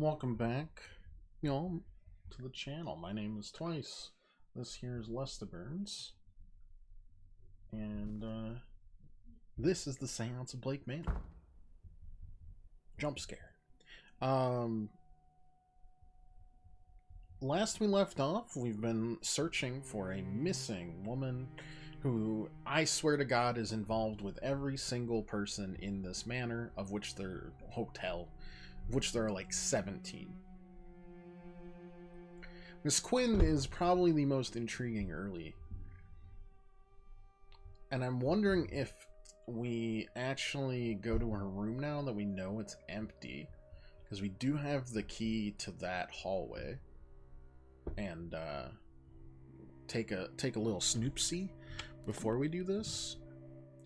Welcome back, y'all, to the channel. My name is Twice. This here is Lester Burns, and this is the Seance of Blake Manor. Jump scare. Last we left off, we've been searching for a missing woman who, I swear to God, is involved with every single person in this manor, of which there hotel, of which there are like 17. Miss Quinn is probably the most intriguing early. And I'm wondering if we actually go to her room now that we know it's empty. Because we do have the key to that hallway. And take a little snoopsy before we do this.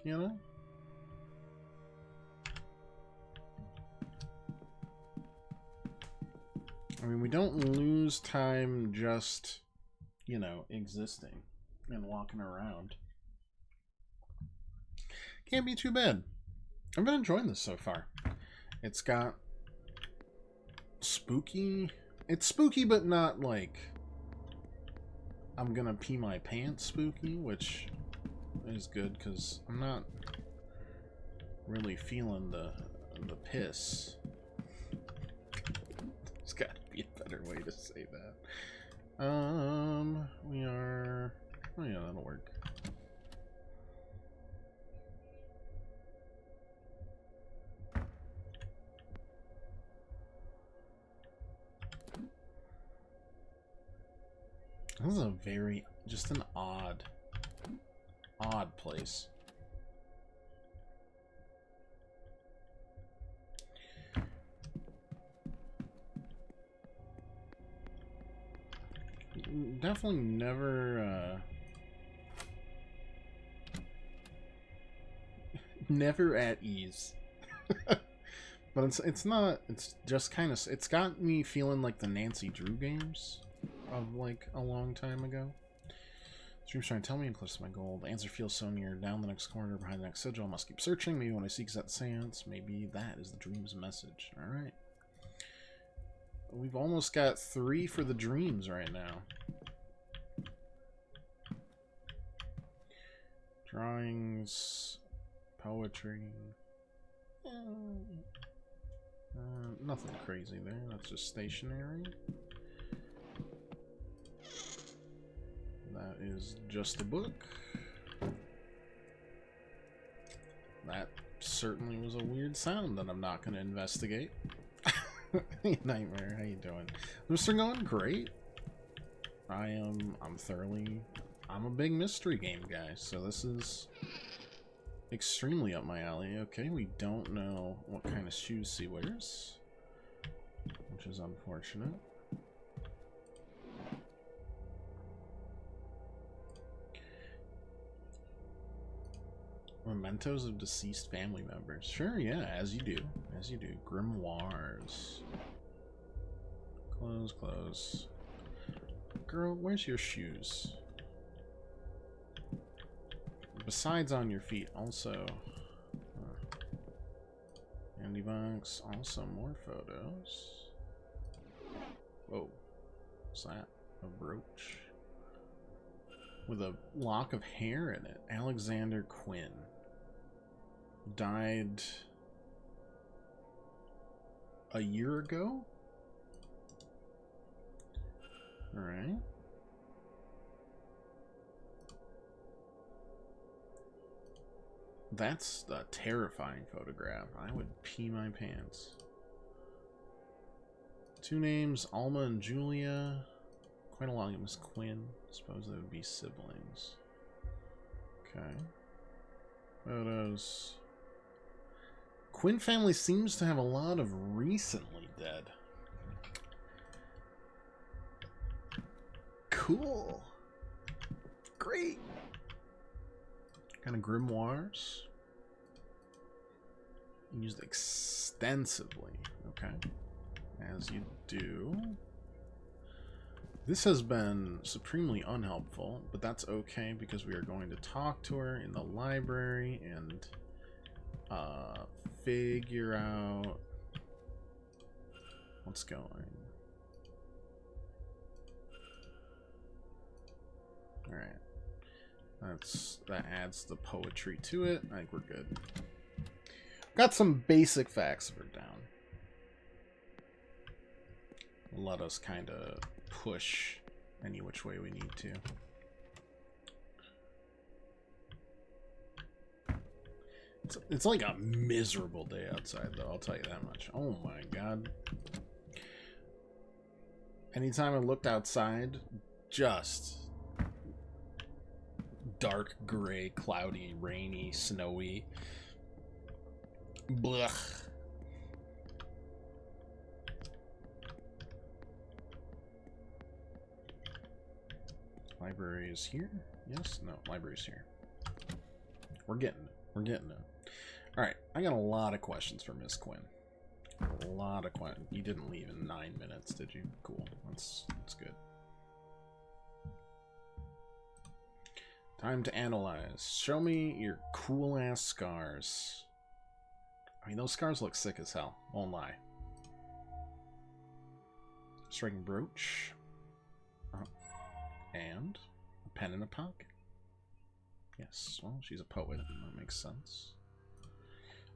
You know? I mean, we don't lose time just, you know, existing and walking around. Can't be too bad. I've been enjoying this so far. It's got spooky. It's spooky, but not like I'm gonna pee my pants spooky, which is good because I'm not really feeling the piss. There's got to be a better way to say that. We are. Oh yeah, that'll work. This is a very, just an odd place. Definitely never, never at ease. But it's not, it's just kind of, it's got me feeling like the Nancy Drew games of like a long time ago. Dream's trying to tell me I'm close to my goal. The answer feels so near. Down the next corner, behind the next sigil. I must keep searching. Maybe when I seek that seance, maybe that is the dream's message. Alright. We've almost got 3 for the dreams right now. Drawings, poetry. Nothing crazy there. That's just stationery. That is just a book. That certainly was a weird sound that I'm not going to investigate. Hey, Nightmare, how you doing? Mr. Going great. I'm a big mystery game guy, so this is extremely up my alley. Okay, we don't know what kind of shoes she wears, which is unfortunate. Mementos of deceased family members. Sure, yeah, as you do. As you do. Grimoires. Clothes. Girl, where's your shoes? Besides on your feet, also. Handy box. Also more photos. Whoa. What's that? A brooch? With a lock of hair in it. Alexander Quinn. Died a year ago? Alright. That's a terrifying photograph. I would pee my pants. 2 names, Alma and Julia. Quite a long name, Miss Quinn. Suppose they would be siblings. Okay. Photos. Quinn family seems to have a lot of recently dead. Cool. Great. Kind of grimoires. Used extensively. Okay. As you do. This has been supremely unhelpful, but that's okay because we are going to talk to her in the library and figure out cards going. Alright. That adds the poetry to it. I think we're good. Got some basic facts for down. Let us kind of push any which way we need to. It's like a miserable day outside, though, I'll tell you that much. Oh my god. Anytime I looked outside, just dark, gray, cloudy, rainy, snowy. Blech. Library is here? Yes? No, library's here. We're getting it. We're getting it. Alright, I got a lot of questions for Miss Quinn. A lot of questions. You didn't leave in 9 minutes, did you? Cool. That's good. Time to analyze. Show me your cool-ass scars. I mean, those scars look sick as hell. Won't lie. Striking brooch. And a pen in a pocket. Yes, well, she's a poet. That makes sense.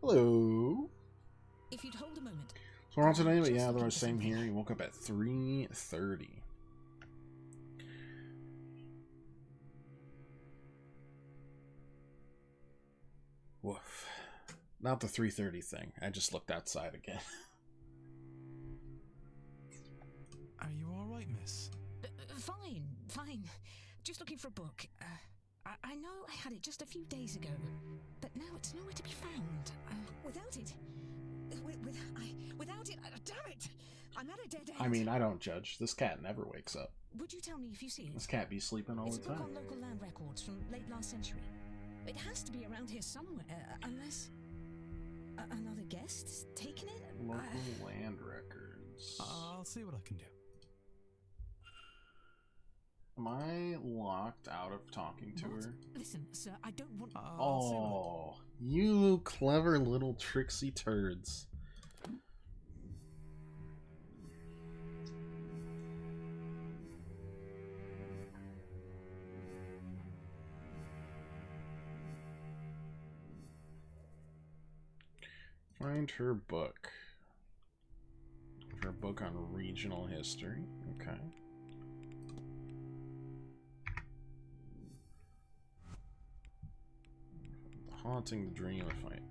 Hello. If you'd hold a moment. So we're on today, but yeah, otherwise same here. He woke up at 3:30. Woof. Not the 3:30 thing. I just looked outside again. Are you alright, miss? Fine. Just looking for a book. I know I had it just a few days ago, but now it's nowhere to be found. Without it, damn it! I'm at a dead end. I mean, I don't judge. This cat never wakes up. Would you tell me if you see it? This cat be sleeping all It's the a book time. on local land records from late last century. It has to be around here somewhere, unless another guest's taken it. Local land records. I'll see what I can do. Am I locked out of talking to her? Listen, sir, I don't want... Oh, you clever little tricksy turds. Find her book. Her book on regional history. Okay. Haunting the dream of fight.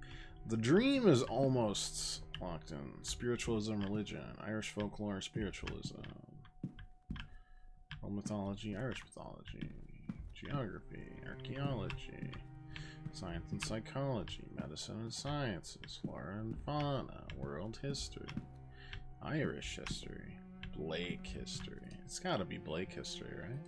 The dream is almost locked in. Spiritualism, religion, Irish folklore, spiritualism, world mythology, Irish mythology, geography, archaeology, science and psychology, medicine and sciences, flora and fauna, world history, Irish history, Blake history. It's gotta be Blake history, right?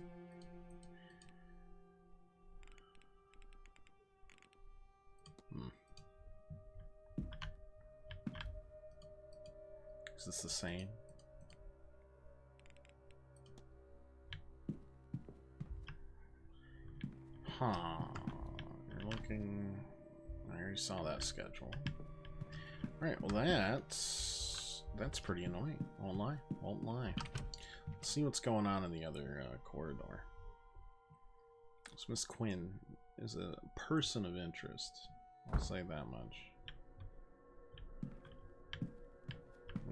Is this the same? Huh. You're looking... I already saw that schedule. Alright, well that's pretty annoying. Won't lie. Won't lie. Let's see what's going on in the other corridor. So Miss Quinn is a person of interest. I'll say that much.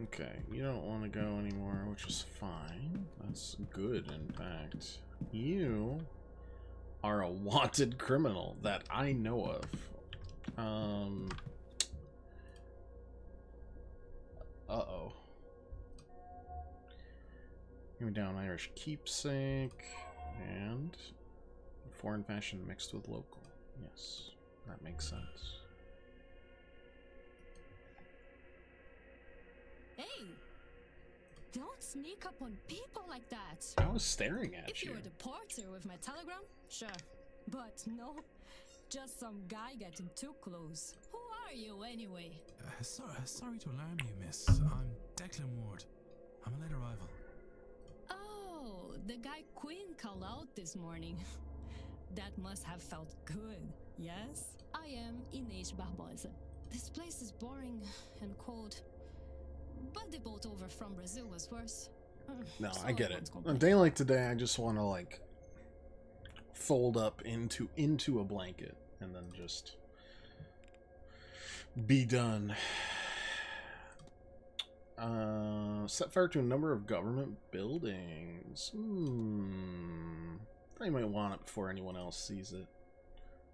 Okay, you don't want to go anymore, which is fine. That's good, in fact. You are a wanted criminal that I know of. Uh-oh. You're down Irish keepsake and foreign fashion mixed with local. Yes, that makes sense. Hey! Don't sneak up on people like that. I was staring at If you. you were the porter with my telegram, sure. But no, just some guy getting too close. Who are you anyway? Sorry to alarm you, miss. I'm Declan Ward. I'm a late arrival. Oh, the guy Queen called out this morning. That must have felt good, yes? I am Inês Barbosa. This place is boring and cold, but the boat over from Brazil was worse. No, So I get it. won't A complain. day like today, I just want to like fold up into a blanket and then just be done. Set fire to a number of government buildings. I might want it before anyone else sees it.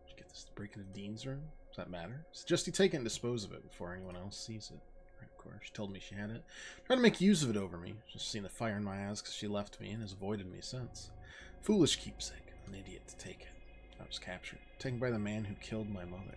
Did you get this to break into Dean's room? Does that matter? Suggest you take it and dispose of it before anyone else sees it. Right, of course. She told me she had it. Tried to make use of it over me. Just seen the fire in my eyes because she left me and has avoided me since. Foolish keepsake. An idiot to take it. I was captured. Taken by the man who killed my mother.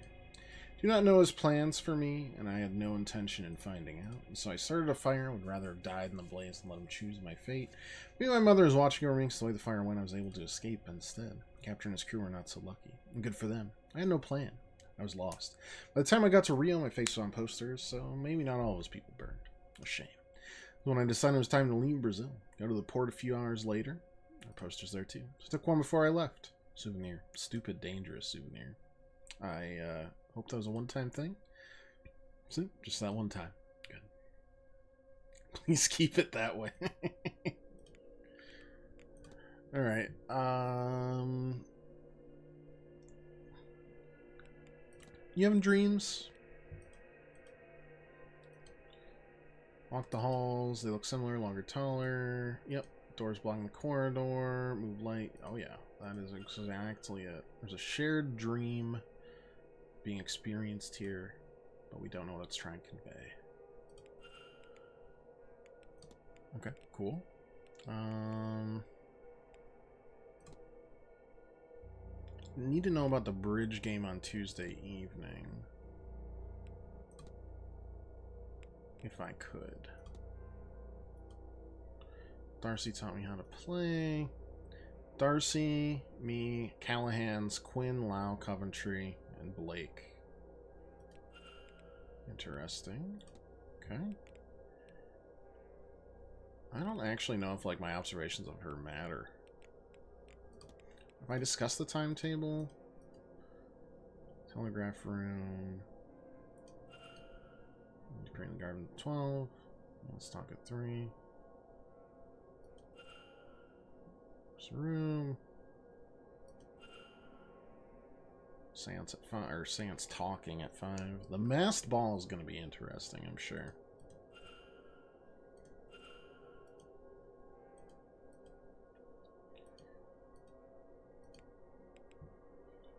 Do not know his plans for me, and I had no intention in finding out. And so I started a fire and would rather have died in the blaze than let him choose my fate. Maybe my mother was watching over me, so the way the fire went, I was able to escape instead. Captain and his crew were not so lucky. And good for them. I had no plan. I was lost. By the time I got to Rio, my face was on posters, so maybe not all of his people burned. A shame. When I decided it was time to leave Brazil, go to the port a few hours later. There were posters there too. Just took one before I left. Souvenir. Stupid, dangerous souvenir. I hope that was a one-time thing. See? Just that one time. Good. Please keep it that way. Alright. You having dreams? Walk the halls. They look similar, longer, taller. Yep. Doors blocking the corridor. Move light. Oh yeah. That is exactly it. There's a shared dream being experienced here, but we don't know what it's trying to convey. Okay, cool. Need to know about the bridge game on Tuesday evening. If I could. Darcy taught me how to play. Darcy, me, Callahan's, Quinn, Lau, Coventry, and Blake. Interesting. Okay. I don't actually know if like my observations of her matter. Have I discussed the timetable? Telegraph room. Create the garden at 12. Let's talk at 3. There's a room. Seance at 5, or Seance talking at 5. The masked ball is going to be interesting, I'm sure.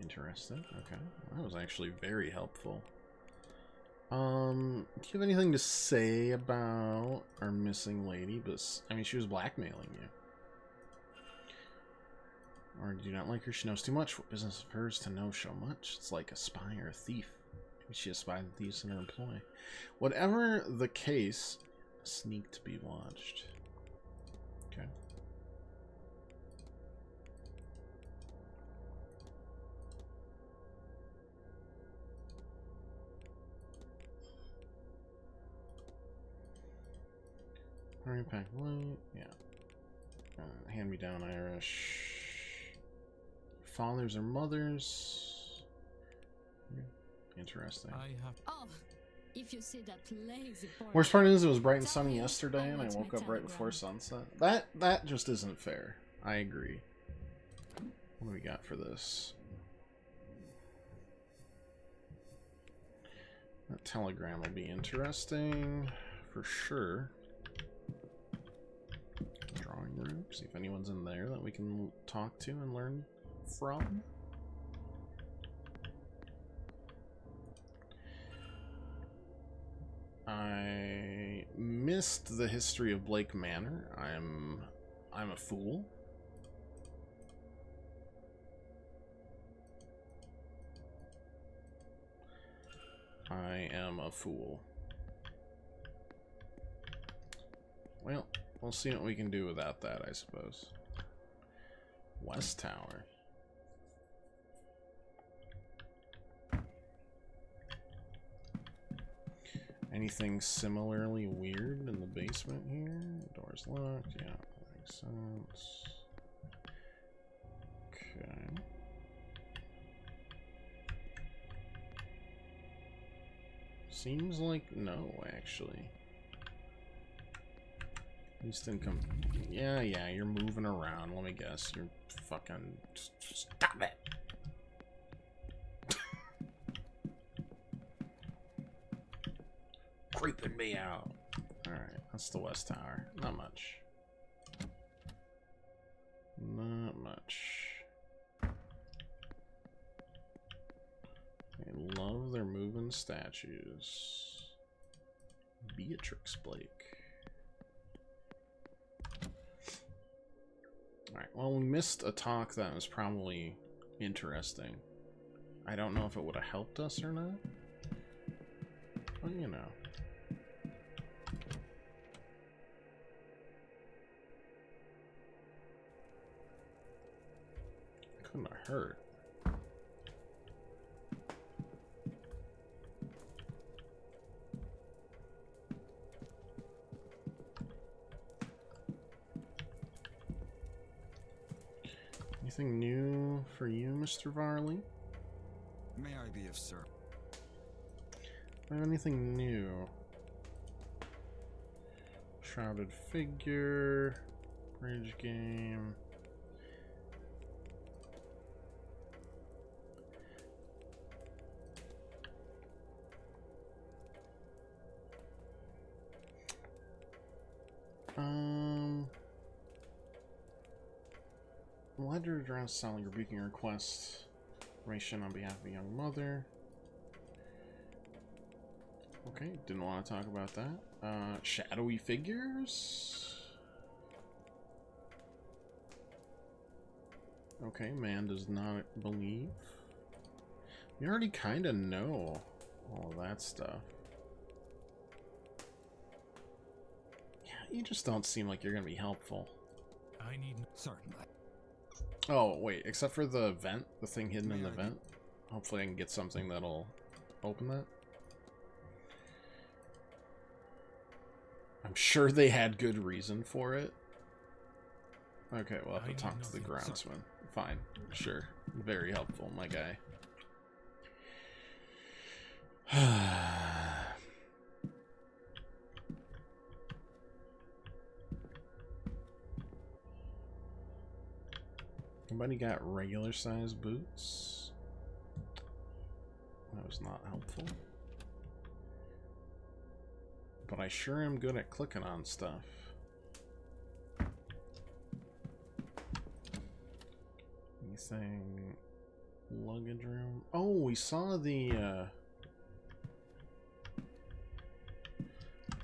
Interesting. Okay, that was actually very helpful. Do you have anything to say about our missing lady? But I mean, she was blackmailing you. Or do you not like her? She knows too much. What business of hers to know so much? It's like a spy or a thief. Maybe she has spied the thieves in her employ. Whatever the case, sneak to be watched. Okay. Impact light, yeah. Hand-me-down Irish. Fathers or mothers? Interesting. I have. Oh, if you see that lazy boy. Worst part is it was bright and sunny yesterday, and I woke up right before sunset. That just isn't fair. I agree. What do we got for this? That telegram will be interesting for sure. Drawing room. See if anyone's in there that we can talk to and learn from. I missed the history of Blake Manor. I'm a fool. I am a fool. Well, we'll see what we can do without that, I suppose. West Tower. Anything similarly weird in the basement here? Door's locked. Yeah, that makes sense. Okay. Seems like no, actually. At least income. Yeah, you're moving around. Let me guess. You're fucking. Stop it! Creeping me out. Alright, that's the West Tower. Not much. Not much. I love their moving statues. Beatrix Blake. Alright, well, we missed a talk that was probably interesting. I don't know if it would have helped us or not. But, you know. Couldn't have hurt. Anything new for you, Mr. Varley? May I be of service? Anything new? Shrouded figure, bridge game. Letter address, selling your beacon request. Ration on behalf of a young mother. Okay, didn't want to talk about that. Shadowy figures. Okay, man does not believe. You already kind of know all that stuff. Yeah, you just don't seem like you're going to be helpful. I need... Certainly. Oh, wait, except for the vent, the thing hidden in the May I vent. Hopefully I can get something that'll open that. I'm sure they had good reason for it. Okay, we'll have to talk to the groundsman. Fine, sure. Very helpful, my guy. Anybody got regular size boots? That was not helpful. But I sure am good at clicking on stuff. Anything? Luggage room? Oh, we saw the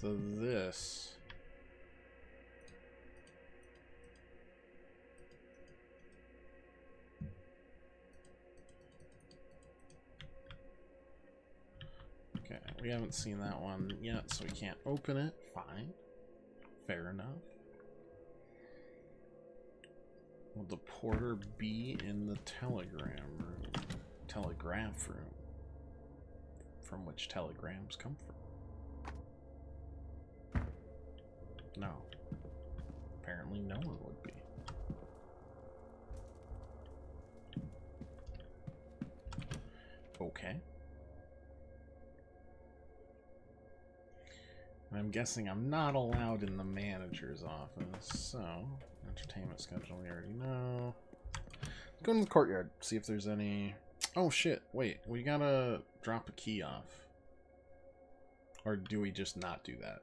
this. Okay, we haven't seen that one yet, so we can't open it. Fine. Fair enough. Will the porter be in the telegram room? Telegraph room. From which telegrams come from? No. Apparently no one would be. Okay. I'm guessing I'm not allowed in the manager's office, so entertainment schedule we already know. Let's go into the courtyard, see if there's any... Oh shit, wait, we gotta drop a key off. Or do we just not do that?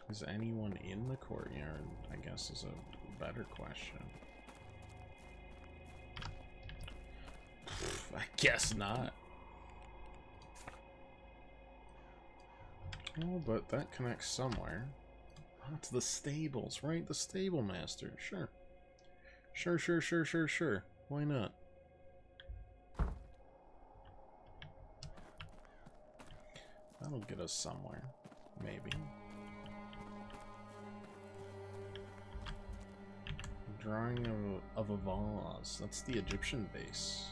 Is anyone in the courtyard, I guess, is a better question. I guess not. Oh, but that connects somewhere. Oh, to the stables, right? The stable master. Sure. Sure. Why not? That'll get us somewhere. Maybe. Drawing of a vase. That's the Egyptian base.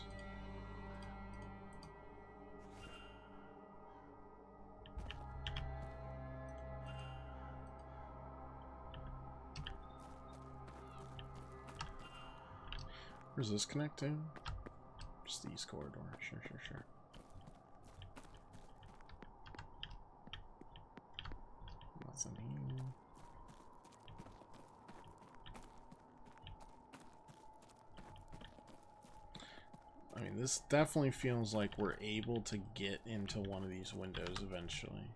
Where's this connect to? Just the east corridor. Sure. Nothing here. I mean, this definitely feels like we're able to get into one of these windows eventually.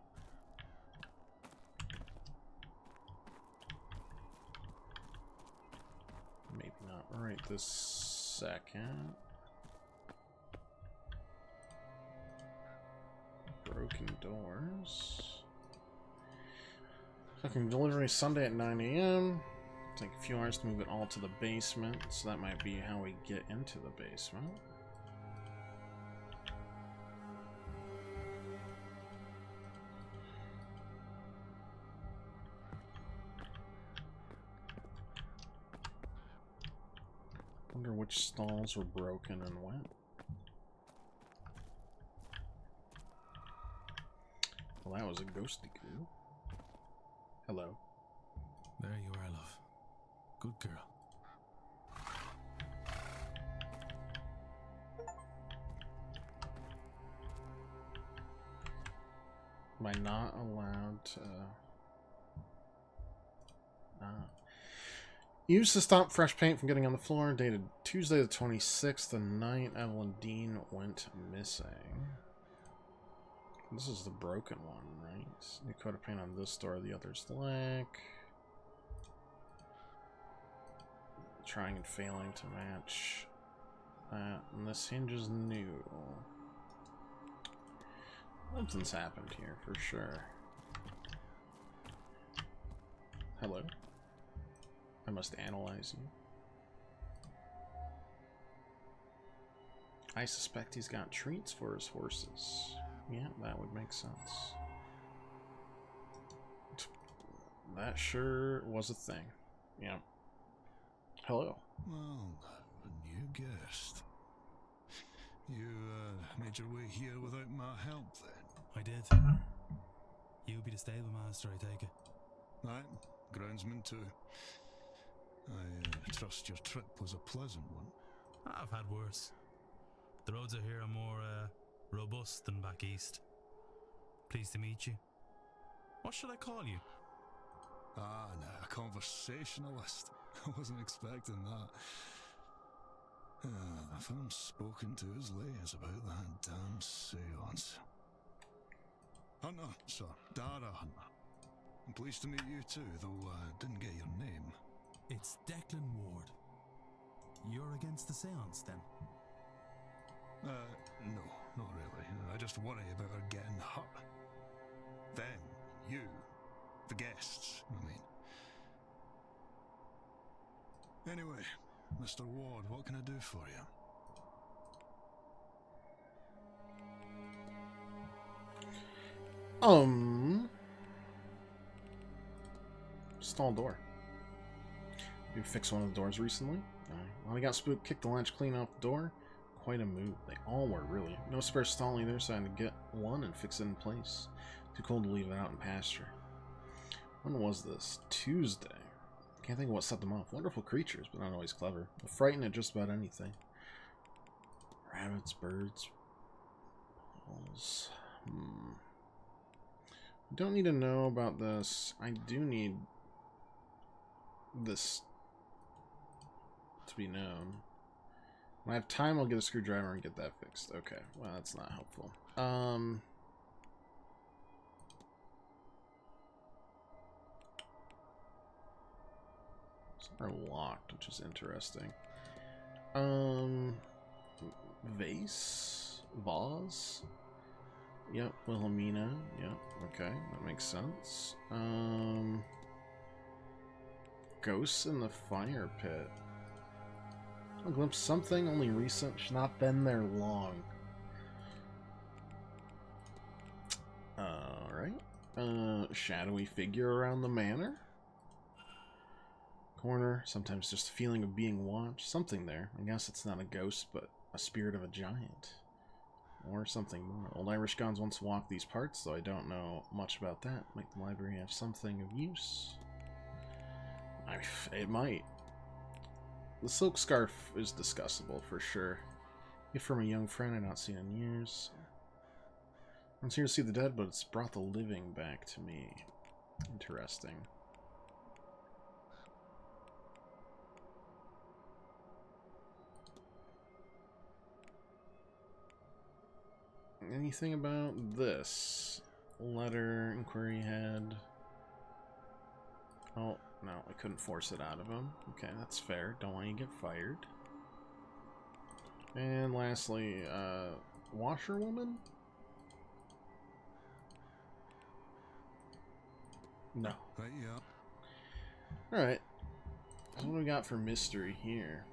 Maybe not right this second. Broken doors. Fucking delivery Sunday at 9 a.m. Take a few hours to move it all to the basement, so that might be how we get into the basement. Wonder which stalls were broken and when. Well, that was a ghosty goo. Hello. There you are, love. Good girl. Am I not allowed to... Used to stop fresh paint from getting on the floor. Dated Tuesday the 26th, the night Evelyn Dean went missing. This is the broken one, right? New coat of paint on this door, the other's black. Trying and failing to match that. And this hinge is new. Something's happened here for sure. Hello? I must analyze you. I suspect he's got treats for his horses. Yeah, that would make sense. That sure was a thing. Yeah. Hello. Well, a new guest. You made your way here without my help then? I did. You'll be the stable master, I take it. Aye, groundsman too. I trust your trip was a pleasant one. I've had worse. The roads out here are more robust than back east. Pleased to meet you. What should I call you? Ah, no, a conversationalist. I wasn't expecting that. If I'm spoken to as late as about that damn seance. Hunter, sir. Dara Hunter. I'm pleased to meet you too, though I didn't get your name. It's Declan Ward. You're against the seance, then? No, not really. I just worry about her getting hurt. Them, you, the guests, I mean. Anyway, Mr. Ward, what can I do for you? Stall door. You fixed one of the doors recently? Well, I got spooked, kicked the latch clean off the door. Quite a move. They all were, really. No spare stall either, so I had to get one and fix it in place. Too cold to leave it out in pasture. When was this? Tuesday. Can't think of what set them off. Wonderful creatures, but not always clever. They'll frighten at just about anything. Rabbits, birds, balls. Don't need to know about this. I do need this to be known. When I have time, I'll get a screwdriver and get that fixed. Okay, well, that's not helpful. Some are locked, which is interesting. Vase? Vase? Yep, Wilhelmina. Yep, okay, that makes sense. Ghosts in the fire pit. A glimpse of something only recent, should not been there long. Alright. Shadowy figure around the manor. Corner, sometimes just a feeling of being watched. Something there. I guess it's not a ghost, but a spirit of a giant. Or something more. Old Irish gods once walked these parts, though I don't know much about that. Might the library have something of use? It might. The silk scarf is discussable, for sure. Gift from a young friend I've not seen in years. I'm here to see the dead, but it's brought the living back to me. Interesting. Anything about this? Letter, inquiry head. Oh, no, I couldn't force it out of him. Okay, that's fair. Don't want you to get fired. And lastly, washerwoman? No. Right, yeah. Alright. So what do we got for mystery here?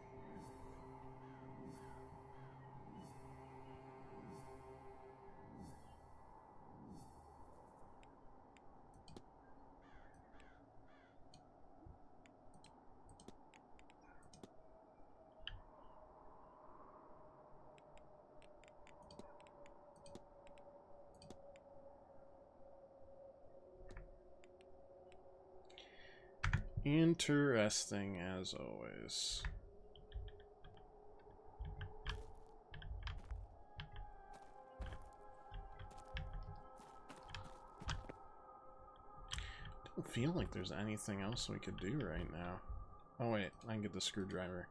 Interesting as always. Don't feel like there's anything else we could do right now. Oh wait, I can get the screwdriver.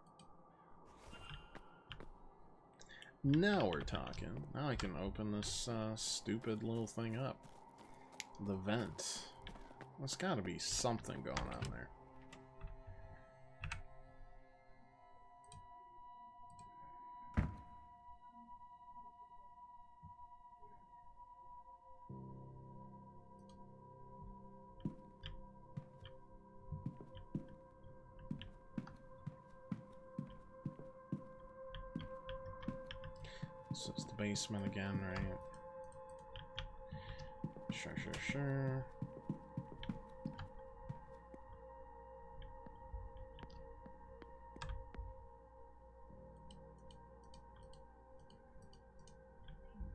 Now we're talking. Now I can open this stupid little thing up. The vent. There's gotta be something going on there. This is the basement again, right? Sure.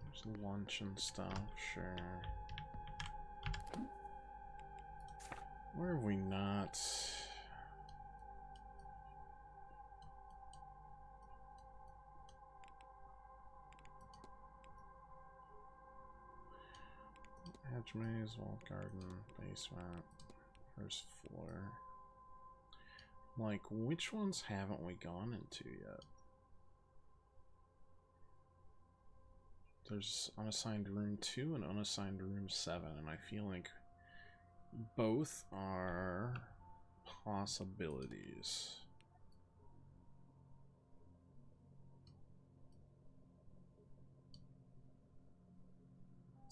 There's lunch and stuff, sure. Where have we not? Hedge maze, walled garden, basement, first floor. Like, which ones haven't we gone into yet? There's unassigned room 2 and unassigned room 7, and I feel like both are possibilities.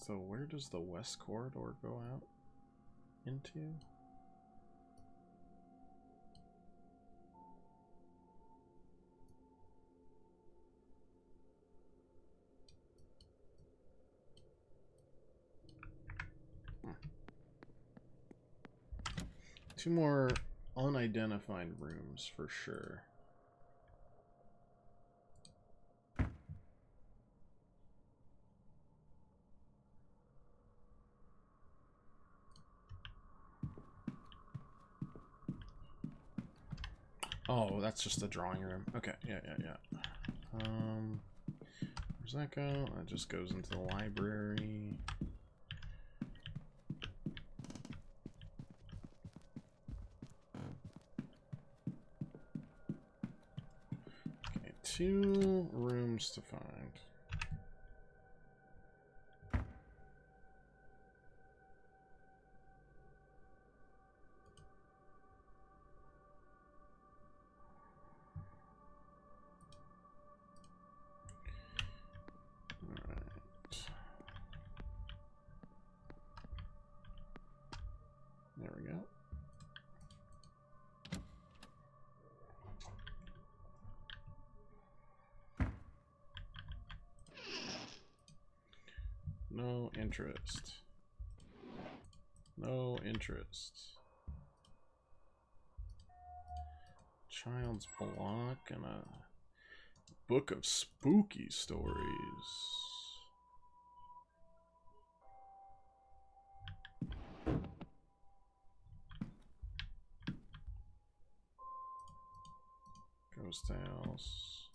So where does the west corridor go out into? Two more unidentified rooms for sure. Oh, that's just the drawing room. Okay, yeah. Where's that go? That just goes into the library. Okay, 2 rooms to find. There we go. No interest. No interest. Child's block and a book of spooky stories. Ghost tales.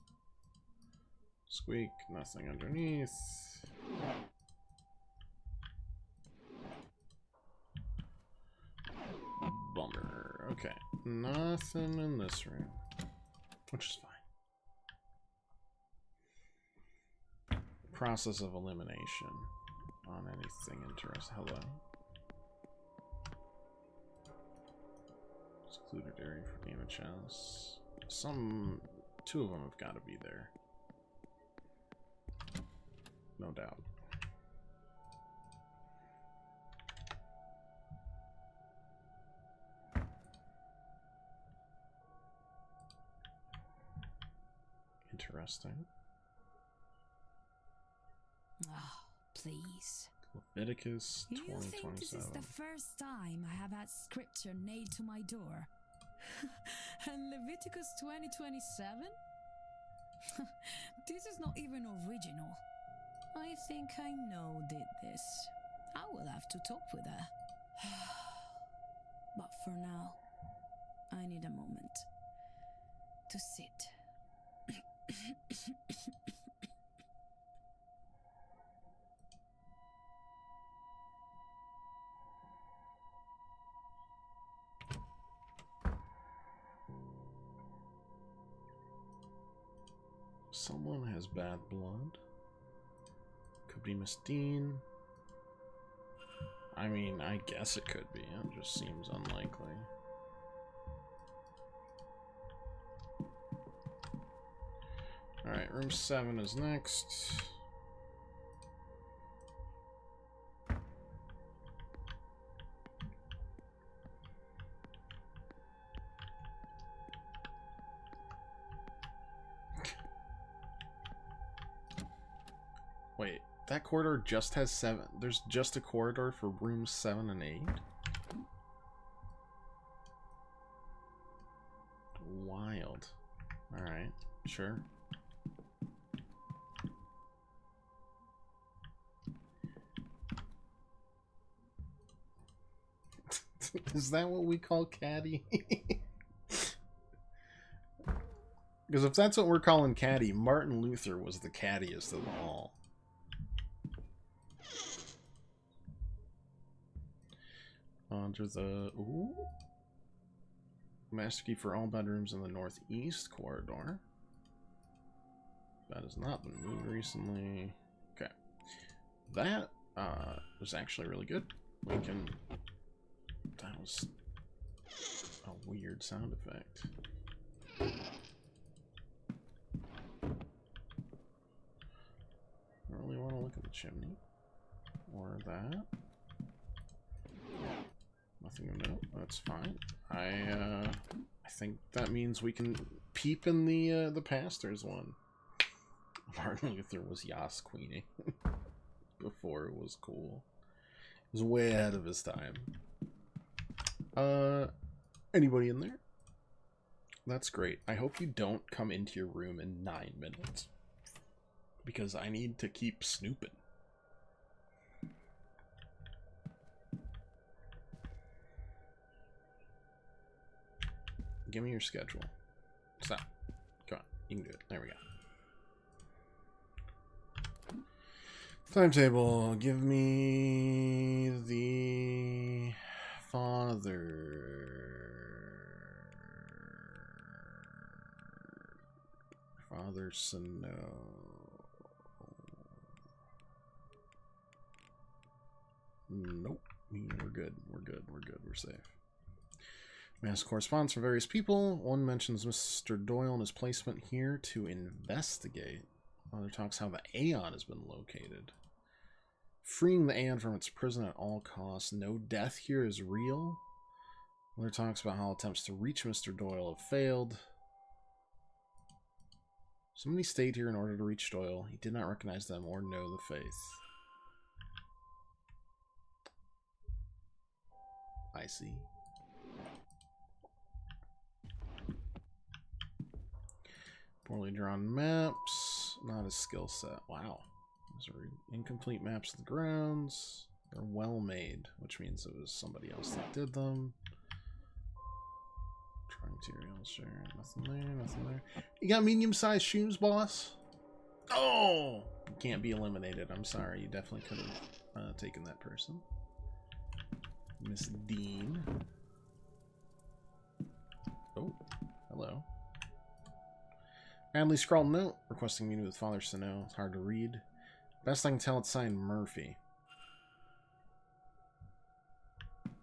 Squeak, nothing underneath. Nothing in this room, which is fine. Process of elimination on anything interesting. Hello. Secluded area for game of chess. Two of them have got to be there. No doubt. Interesting. Oh, please. Leviticus You think this 2027. is the first time I have had scripture nailed to my door? And Leviticus 2027? This is not even original. I think I know did this. I will have to talk with her. But for now, I need a moment to sit. Someone has bad blood. Could be Miss Dean. I mean, I guess it could be. It just seems unlikely. Alright, room 7 is next. Wait, that corridor just has 7. There's just a corridor for rooms 7 and 8? Wild. Alright, sure. Is that what we call caddy? Because if that's what we're calling caddy, Martin Luther was the caddiest of them all. Under the... Ooh. Master key for all bedrooms in the northeast corridor. That has not been moved recently. Okay. That was actually really good. We can... That was a weird sound effect. I really want to look at the chimney. Or that. Nothing to note. That's fine. I think that means we can peep in the pastor's one. Martin Luther was Yas Queenie before it was cool. It was way ahead of his time. Anybody in there? That's great. I hope you don't come into your room in 9 minutes. Because I need to keep snooping. Give me your schedule. Stop. Come on. You can do it. There we go. Timetable. Give me the father. Father Snow. Nope. We're good. We're good. We're good. We're safe. Mass correspondence from various people. One mentions Mr. Doyle and his placement here to investigate. Another talks how the Aeon has been located. Freeing the Aeon from its prison at all costs. No death here is real. Another talks about how attempts to reach Mr. Doyle have failed. Somebody stayed here in order to reach Doyle. He did not recognize them or know the faith. I see. Poorly drawn maps. Not his skill set. Wow. Those are incomplete maps of the grounds. They're well made, which means it was somebody else that did them. Try materials, sure. Nothing there, nothing there. You got medium-sized shoes, boss? Oh! You can't be eliminated. I'm sorry. You definitely could have taken that person. Miss Dean. Oh, hello. Badly scrawled note requesting meeting with Father Sano. It's hard to read. Best I can tell, it's signed Murphy.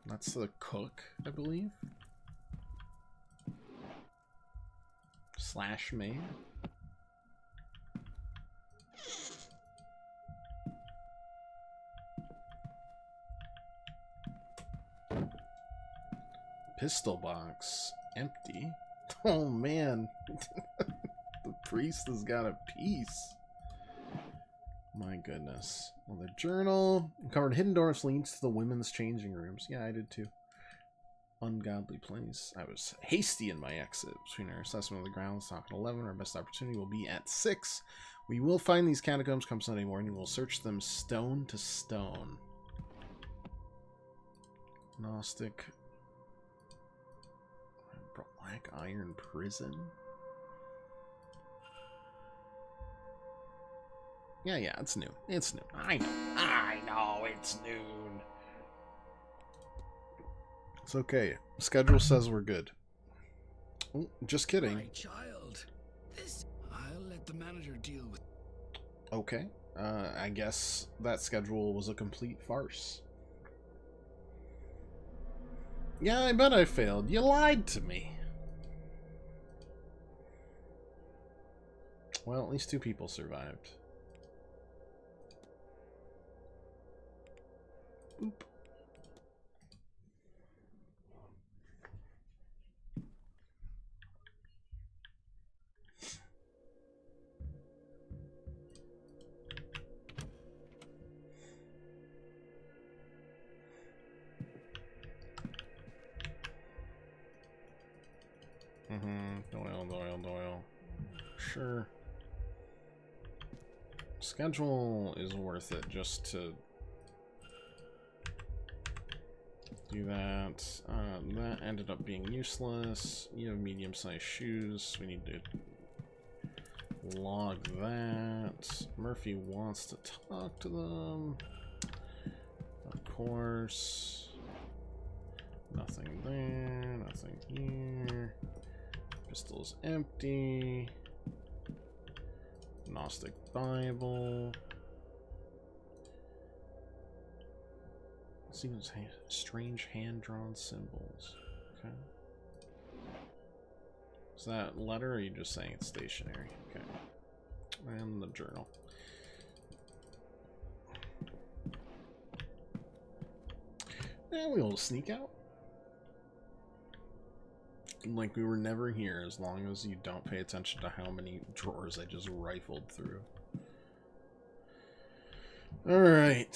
That's the cook, I believe. Slash maid. Pistol box. Empty. Oh man. The priest has got a piece. My goodness. Well, the journal. Uncovered hidden doors leads to the women's changing rooms. Yeah, I did too. Ungodly place. I was hasty in my exit. Between our assessment of the grounds, talk at 11. Our best opportunity will be at 6. We will find these catacombs come Sunday morning. We'll search them stone to stone. Gnostic. Black Iron Prison? Yeah, it's new. It's new. I know, it's noon. It's okay. Schedule says we're good. Oh, just kidding. My child. This I'll let the manager deal with. Okay. I guess that schedule was a complete farce. Yeah, I bet I failed. You lied to me. Well, at least 2 people survived. Boop. Doyle. Sure. Schedule is worth it just to do that. That ended up being useless. You have medium-sized shoes. We need to log that. Murphy wants to talk to them. Of course. Nothing there. Nothing here. Pistol's empty. Gnostic Bible. Seems strange hand-drawn symbols. Okay. Is that letter, or are you just saying it's stationary? Okay. And the journal. And we'll sneak out. Like we were never here, as long as you don't pay attention to how many drawers I just rifled through. Alright.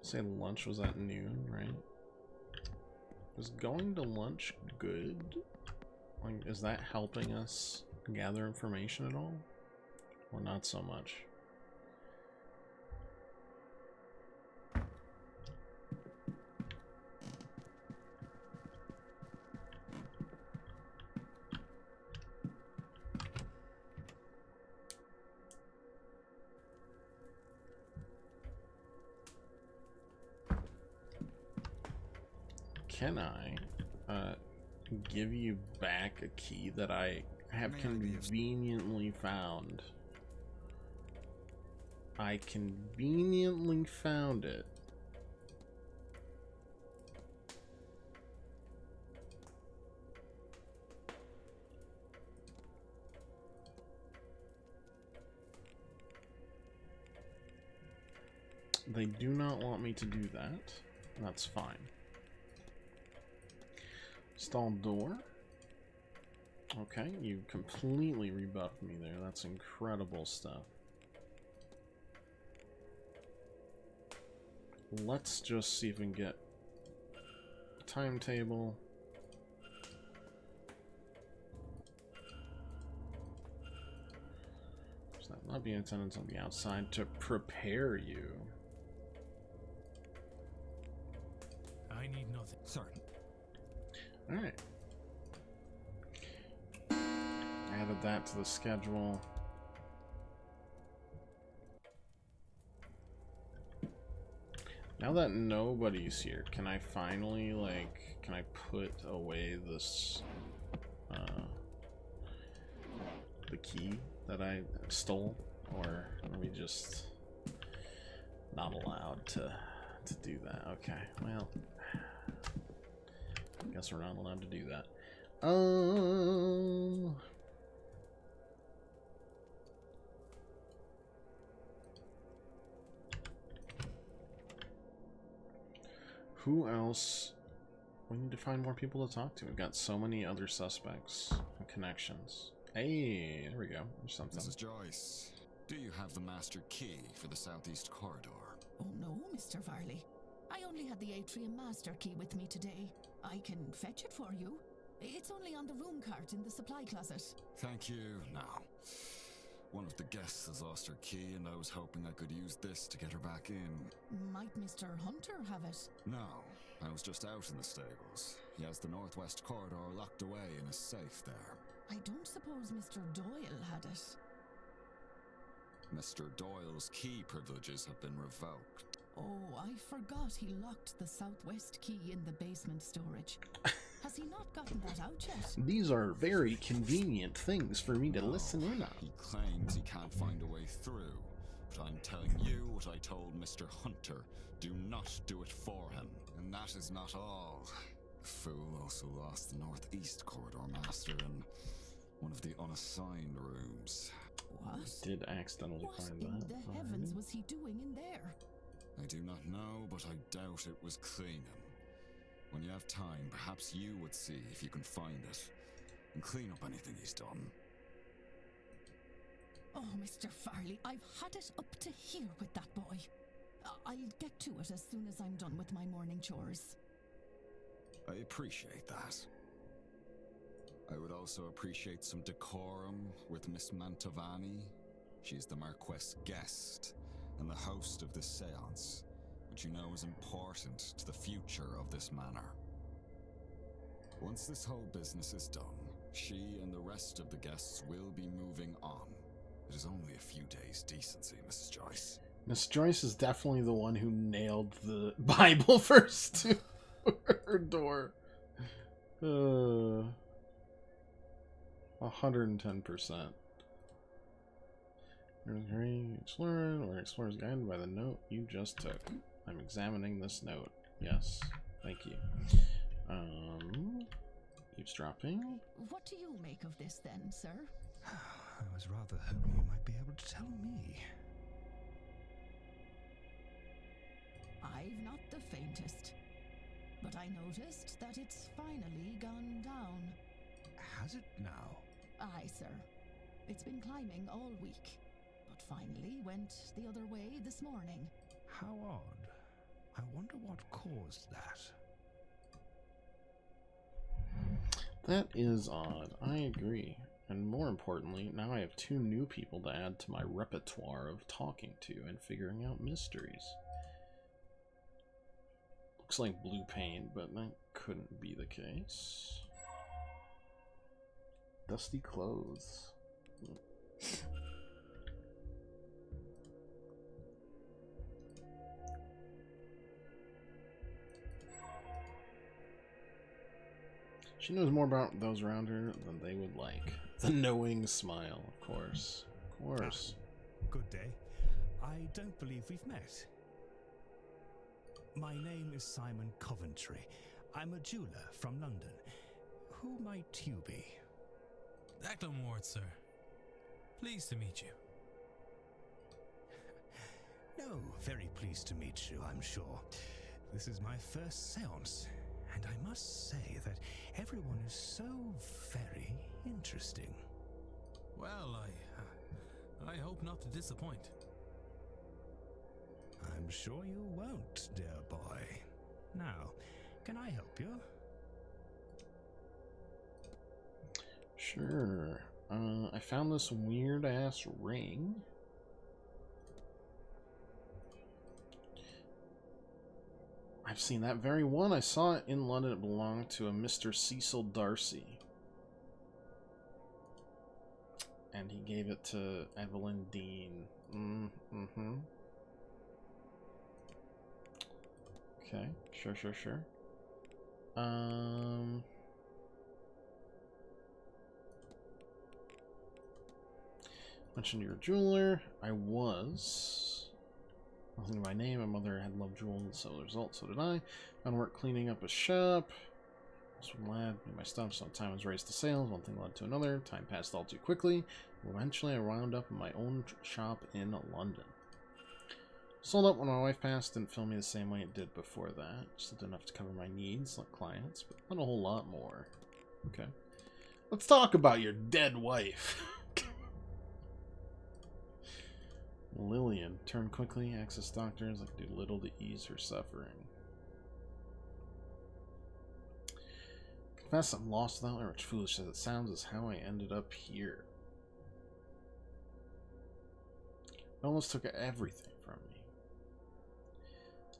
Say lunch was at noon, right? Was going to lunch good? Like, is that helping us gather information at all? Or not so much? Can I give you back a key that I have conveniently found? I conveniently found it. They do not want me to do that. That's fine. Install door. Okay, you completely rebuffed me there. That's incredible stuff. Let's just see if we can get a timetable. So that not be in attendance on the outside to prepare you. I need nothing. Sorry. Alright. Added that to the schedule. Now that nobody's here, can I finally, like, can I put away this, the key that I stole? Or are we just not allowed to do that? Okay, well, I guess we're not allowed to do that. Who else? We need to find more people to talk to. We've got so many other suspects and connections. Hey, there we go. There's something. Mrs. Joyce, do you have the master key for the southeast corridor? Oh no, Mr. Varley. I only had the atrium master key with me today. I can fetch it for you. It's only on the room cart in the supply closet. Thank you. Now, one of the guests has lost her key, and I was hoping I could use this to get her back in. Might Mr. Hunter have it? No, I was just out in the stables. He has the northwest corridor locked away in a safe there. I don't suppose Mr. Doyle had it. Mr. Doyle's key privileges have been revoked. Oh, I forgot he locked the southwest key in the basement storage. Has he not gotten that out yet? These are very convenient things for me to listen in on. He claims he can't find a way through, but I'm telling you what I told Mr. Hunter. Do not do it for him. And that is not all. The fool also lost the northeast corridor master in one of the unassigned rooms. What? Did accidentally What find in that. the heavens was he doing in there? I do not know, but I doubt it was cleaning. When you have time, perhaps you would see if you can find it and clean up anything he's done. Oh, Mr. Farley, I've had it up to here with that boy. I'll get to it as soon as I'm done with my morning chores. I appreciate that. I would also appreciate some decorum with Miss Mantovani. She's the Marquess' guest and the host of this seance, which you know is important to the future of this manor. Once this whole business is done, she and the rest of the guests will be moving on. It is only a few days' decency, Mrs. Joyce. Miss Joyce is definitely the one who nailed the Bible verse to her door. 110%. Explorer, or explorer's guided by the note you just took. I'm examining this note. Yes, thank you. Eavesdropping. What do you make of this then, sir? I was rather hoping you might be able to tell me. I've not the faintest. But I noticed that it's finally gone down. Has it now? Aye, sir. It's been climbing all week, but finally went the other way this morning. How odd. I wonder what caused that. That is odd. I agree. And more importantly, now I have 2 new people to add to my repertoire of talking to and figuring out mysteries. Looks like blue paint, but that couldn't be the case. Dusty clothes. She knows more about those around her than they would like. The knowing smile, of course. Of course. Good day. I don't believe we've met. My name is Simon Coventry. I'm a jeweller from London. Who might you be? Declan Ward, sir. Pleased to meet you. No, very pleased to meet you, I'm sure. This is my first seance, and I must say that everyone is so very interesting. Well, I hope not to disappoint. I'm sure you won't, dear boy. Now, can I help you? Sure. I found this weird-ass ring. I've seen that very one. I saw it in London. It belonged to a Mr. Cecil Darcy. And he gave it to Evelyn Dean. Okay, sure. Mentioned you're a jeweler. I was. Nothing to my name. My mother had loved jewels, so the result, so did I. Found work cleaning up a shop. From lad, knew my stuff, so time was raised to sales. One thing led to another. Time passed all too quickly. Eventually, I wound up in my own shop in London. Sold up when my wife passed. Didn't fill me the same way it did before that. Just did enough to cover my needs, like clients, but not a whole lot more. Okay. Let's talk about your dead wife. Lillian. Turn quickly. Access doctors. I can do little to ease her suffering. Confess I'm lost without her, which foolish as it sounds is how I ended up here. It almost took everything from me.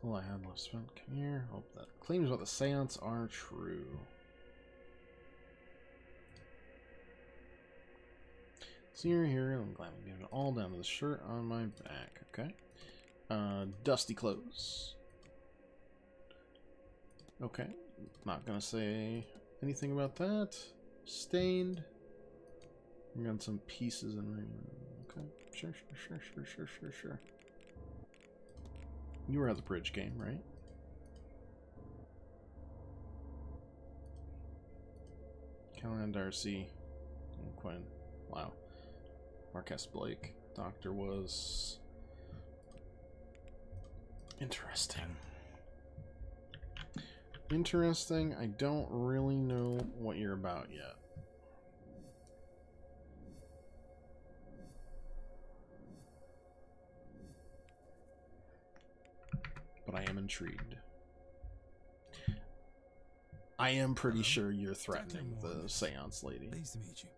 All I had left spent. Come here. Hope that claims about the Seance are true. So you're here, I'm glad we gave it all down to the shirt on my back, okay? Dusty clothes. Okay, not gonna say anything about that. Stained. I got some pieces in my room. Okay, sure. You were at the bridge game, right? Callahan Darcy and Quinn. Wow. Marquess Blake. Doctor was interesting. Interesting. I don't really know what you're about yet. But I am intrigued. I am pretty sure you're threatening the Seance lady. Pleased to meet you.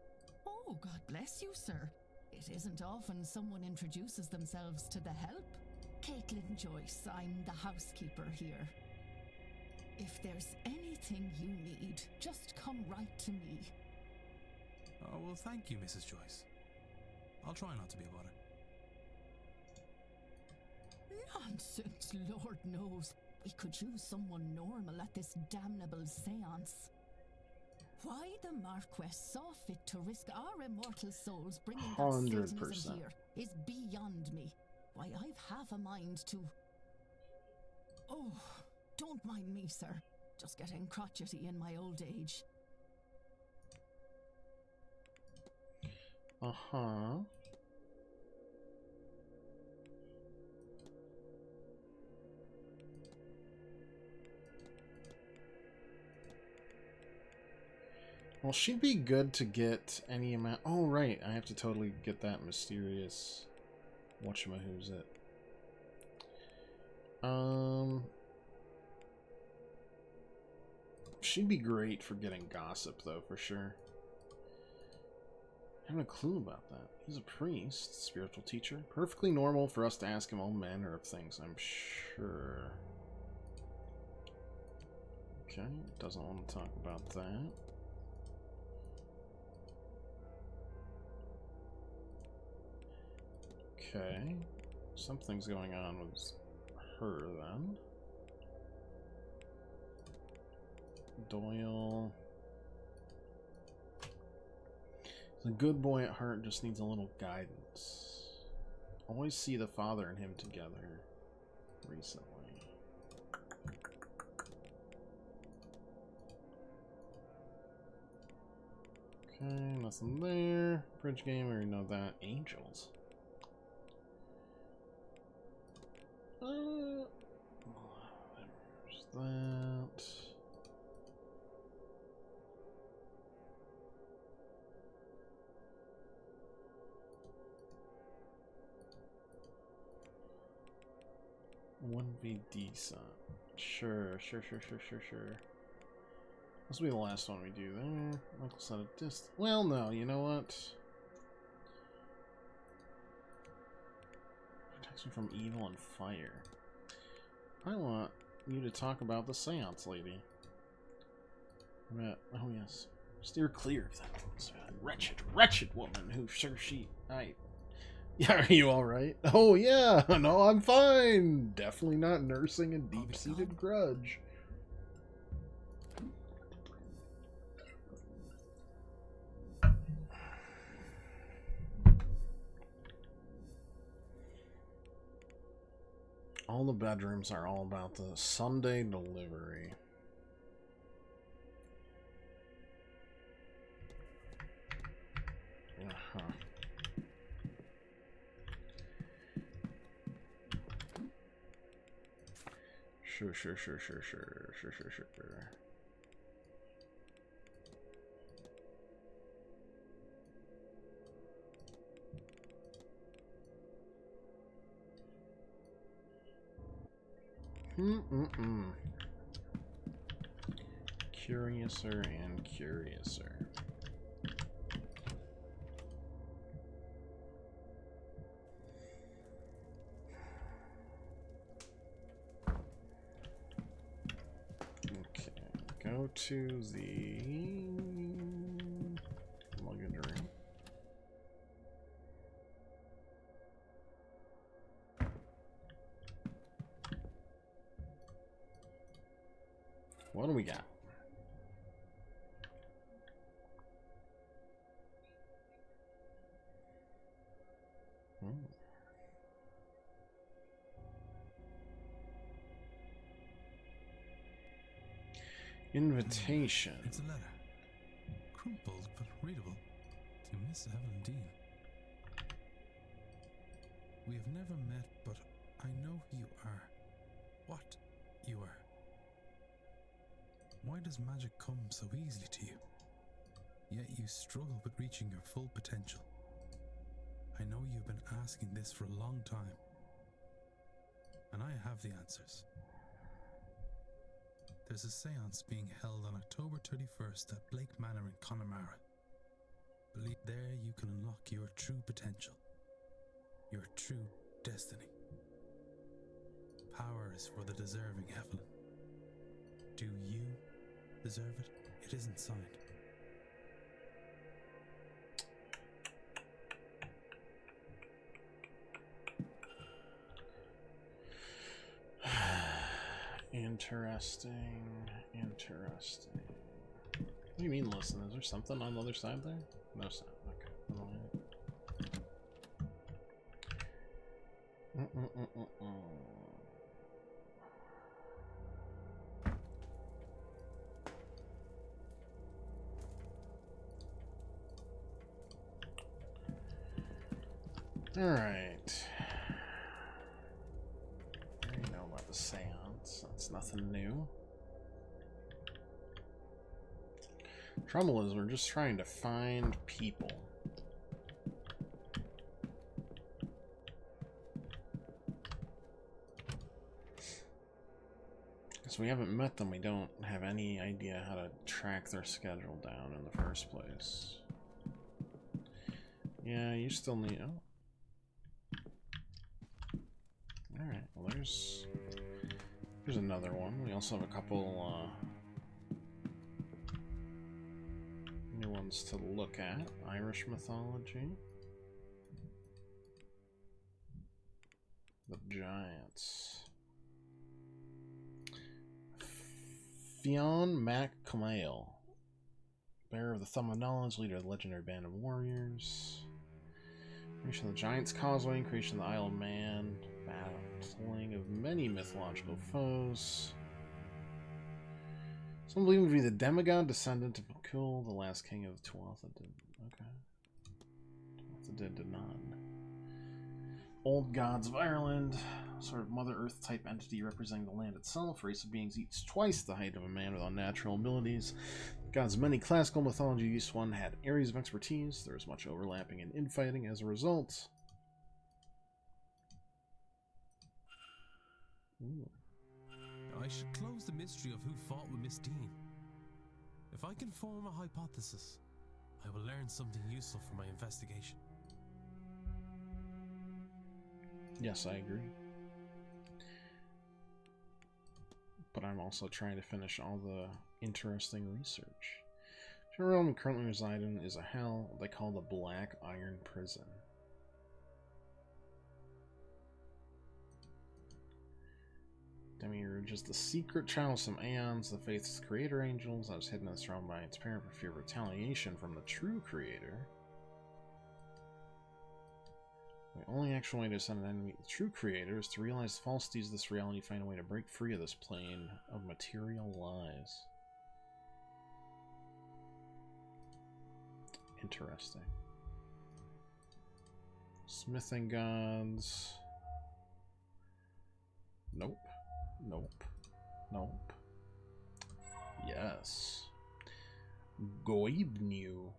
Oh, God bless you, sir. It isn't often someone introduces themselves to the help. Caitlin Joyce, I'm the housekeeper here. If there's anything you need, just come right to me. Oh, well, thank you, Mrs. Joyce. I'll try not to be about it. Nonsense, Lord knows. We could use someone normal at this damnable seance. Why the Marquess saw fit to risk our immortal souls bringing that Satanism here is beyond me. Why, I've half a mind to... Oh, don't mind me, sir. Just getting crotchety in my old age. Uh-huh. Well, she'd be good to get any amount... Oh, right. I have to totally get that mysterious... Whatchamahoo's it. She'd be great for getting gossip, though, for sure. I have a clue about that. He's a priest, spiritual teacher. Perfectly normal for us to ask him all manner of things, I'm sure. Okay, doesn't want to talk about that. Okay, something's going on with her then. Doyle. He's a good boy at heart, just needs a little guidance. Always see the father and him together recently. Okay, nothing there. Bridge game, we already know that. Angels. There's that. Wouldn't be decent. Sure. This will be the last one we do there. Uncle's at a distance. Well, no, you know what? Protection from evil and fire. I want you to talk about the Seance lady. Oh yes. Steer clear of that wretched woman who sure she... Yeah, are you alright? Oh, yeah, no, I'm fine. Definitely not nursing a deep-seated grudge. All the bedrooms are all about the Sunday delivery. Uh-huh. Sure. Curiouser and curiouser. Okay, go to the luggage room. What do we got? Invitation. It's a letter. Crumpled but readable. To Miss Evelyn Dean. We have never met, but I know who you are. What you are. Why does magic come so easily to you? Yet you struggle with reaching your full potential. I know you've been asking this for a long time. And I have the answers. There's a seance being held on October 31st at Blake Manor in Connemara. Believe there you can unlock your true potential. Your true destiny. Power is for the deserving, Evelyn. Do you deserve it? It isn't signed. Interesting. What do you mean, listen? Is there something on the other side there? No sound. Okay. Alright. I already know about the seance. That's nothing new. Trouble is, we're just trying to find people. Because we haven't met them, we don't have any idea how to track their schedule down in the first place. Yeah, you still need... Oh. Alright, well there's another one. We also have a couple new ones to look at. Irish mythology. The Giants. Fionn Mac Camail, bearer of the Thumb of Knowledge, leader of the legendary band of warriors. Creation of the Giants' Causeway, creation of the Isle of Man, battling of many mythological foes. Some believe him to be the demigod descendant of Kul, the last king of Tuatha Dé. Okay. Tuatha Dé Danann. Old gods of Ireland, sort of Mother Earth type entity representing the land itself. Race of beings each twice the height of a man with unnatural abilities. Gods of many classical mythology, each one had areas of expertise. There is much overlapping and infighting as a result. Ooh. I should close the mystery of who fought with Miss Dean. If I can form a hypothesis, I will learn something useful for my investigation. Yes, I agree. But I'm also trying to finish all the interesting research. The realm we currently reside in is a hell they call the Black Iron Prison. Demiurge is the secret child of some aeons, the faith's creator angels, that was hidden and surrounded by its parent for fear of retaliation from the true creator. The only actual way to ascend and meet the true creator is to realize the falsities of this reality, find a way to break free of this plane of material lies. Interesting. Smithing gods. Nope. Nope. Nope. Yes. Goibnu.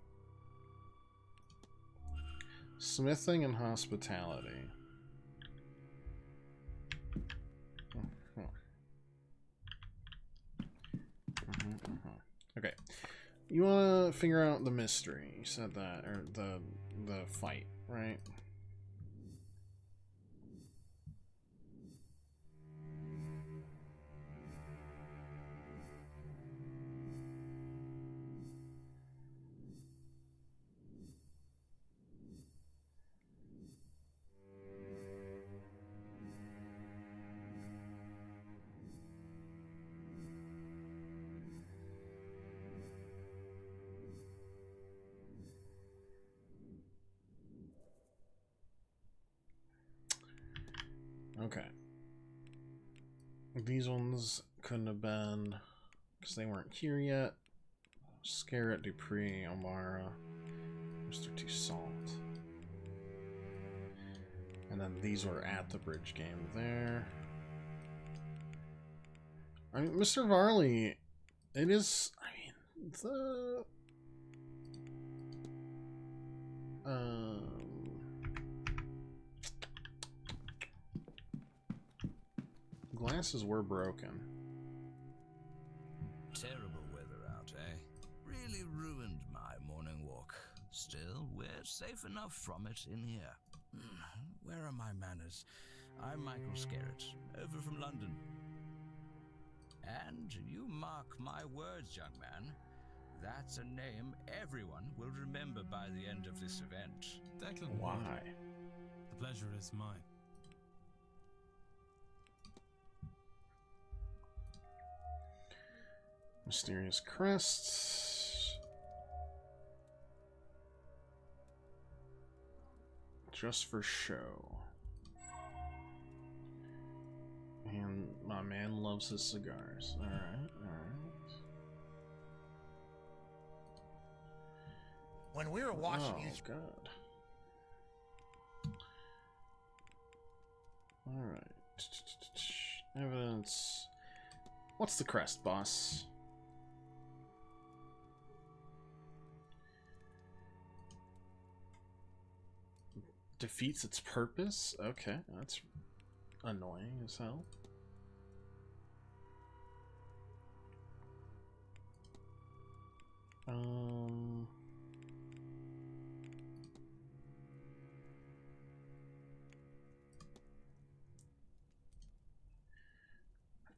Smithing and hospitality. Okay. You want to figure out the mystery. You said that, or the fight, right? Okay. These ones couldn't have been because they weren't here yet. Scarrett, Dupree, Omara, Mr. Toussaint. And then these were at the bridge game there. I mean, Mr. Varley, it is, I mean, the... glasses were broken. Terrible weather out, eh? Really ruined my morning walk. Still, we're safe enough from it in here. Where are my manners? I'm Michael Scarrett, over from London. And you mark my words, young man, that's a name everyone will remember by the end of this event. Declan. Why? The pleasure is mine. Mysterious crests. Just for show. And my man loves his cigars. Alright, alright. When we were watching his... God. Alright. Evidence. What's the crest, boss? Defeats its purpose? Okay, that's annoying as hell.